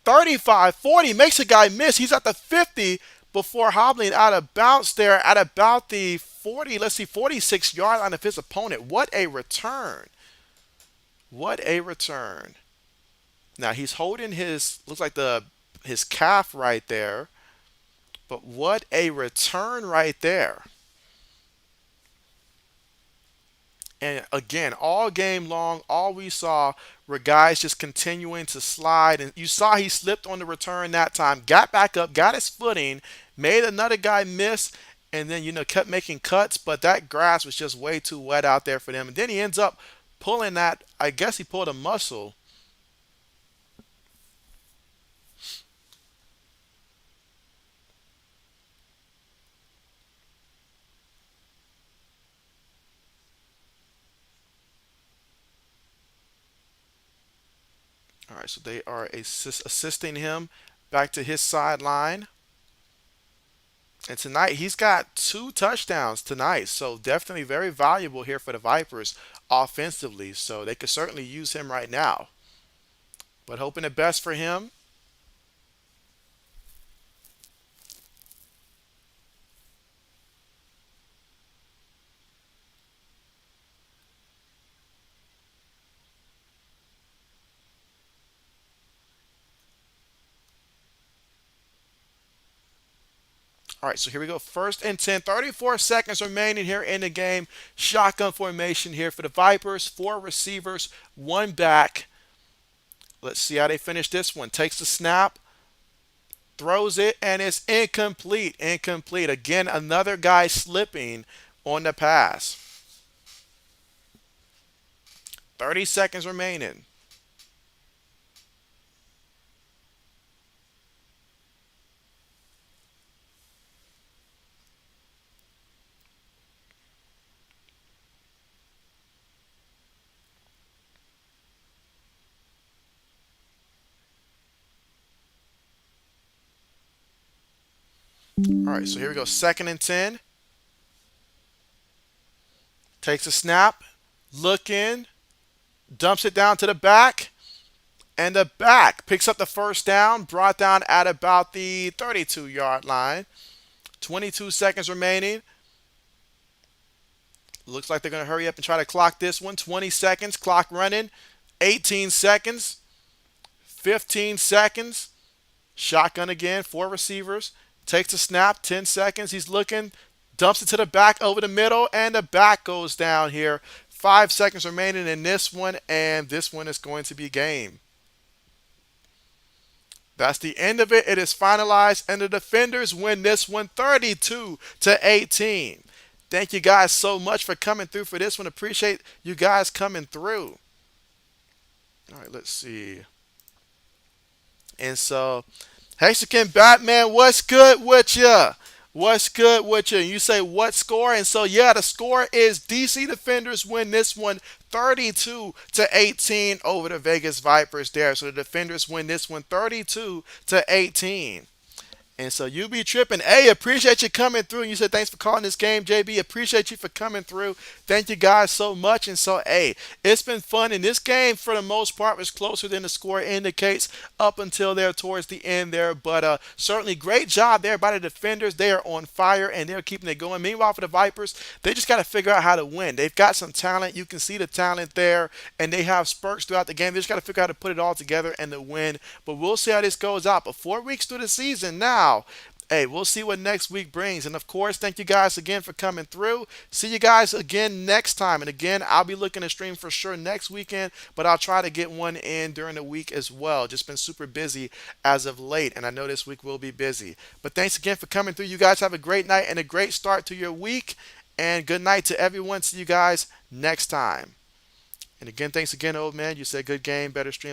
35, 40, makes a guy miss. He's at the 50 before hobbling out of bounds there at about the 40, let's see, 46-yard line of his opponent. What a return. What a return. Now he's holding looks like his calf right there, but what a return right there. And again, all game long, all we saw were guys just continuing to slide. And you saw he slipped on the return that time, got back up, got his footing, made another guy miss, and then, kept making cuts. But that grass was just way too wet out there for them. And then he ends up pulling that, I guess he pulled a muscle. All right, so they are assisting him back to his sideline. And tonight, he's got 2 touchdowns tonight. So definitely very valuable here for the Vipers offensively. So they could certainly use him right now. But hoping the best for him. All right, so here we go. 1st and 10, 34 seconds remaining here in the game. Shotgun formation here for the Vipers. 4 receivers, 1 back. Let's see how they finish this one. Takes the snap, throws it, and it's incomplete. Incomplete. Again, another guy slipping on the pass. 30 seconds remaining. All right, so here we go. 2nd and 10. Takes a snap, looking, dumps it down to the back, and the back picks up the first down, brought down at about the 32-yard line. 22 seconds remaining. Looks like they're going to hurry up and try to clock this one. 20 seconds, clock running. 18 seconds, 15 seconds. Shotgun again, 4 receivers. Takes a snap, 10 seconds. He's looking, dumps it to the back over the middle, and the back goes down here. 5 seconds remaining in this one, and this one is going to be game. That's the end of it. It is finalized, and the defenders win this one 32 to 18. Thank you guys so much for coming through for this one. Appreciate you guys coming through. All right, let's see. And so, Hexagon Batman, what's good with ya? What's good with you? You say what score? And so, yeah, the score is DC Defenders win this one 32 to 18 over the Vegas Vipers there. So the Defenders win this one 32 to 18. And so you be tripping. Hey, appreciate you coming through. And you said thanks for calling this game, JB. Appreciate you for coming through. Thank you guys so much. And so, hey, it's been fun. And this game, for the most part, was closer than the score indicates up until there towards the end there. But certainly great job there by the defenders. They are on fire and they're keeping it going. Meanwhile, for the Vipers, they just got to figure out how to win. They've got some talent. You can see the talent there. And they have spurts throughout the game. They just got to figure out how to put it all together and to win. But we'll see how this goes out. But 4 weeks through the season now. Hey, we'll see what next week brings. And of course, thank you guys again for coming through. See you guys again next time. And again, I'll be looking to stream for sure next weekend, but I'll try to get one in during the week as well. Just been super busy as of late, and I know this week will be busy. But thanks again for coming through. You guys have a great night and a great start to your week. And good night to everyone. See you guys next time. And again, thanks again, old man. You said good game, better stream.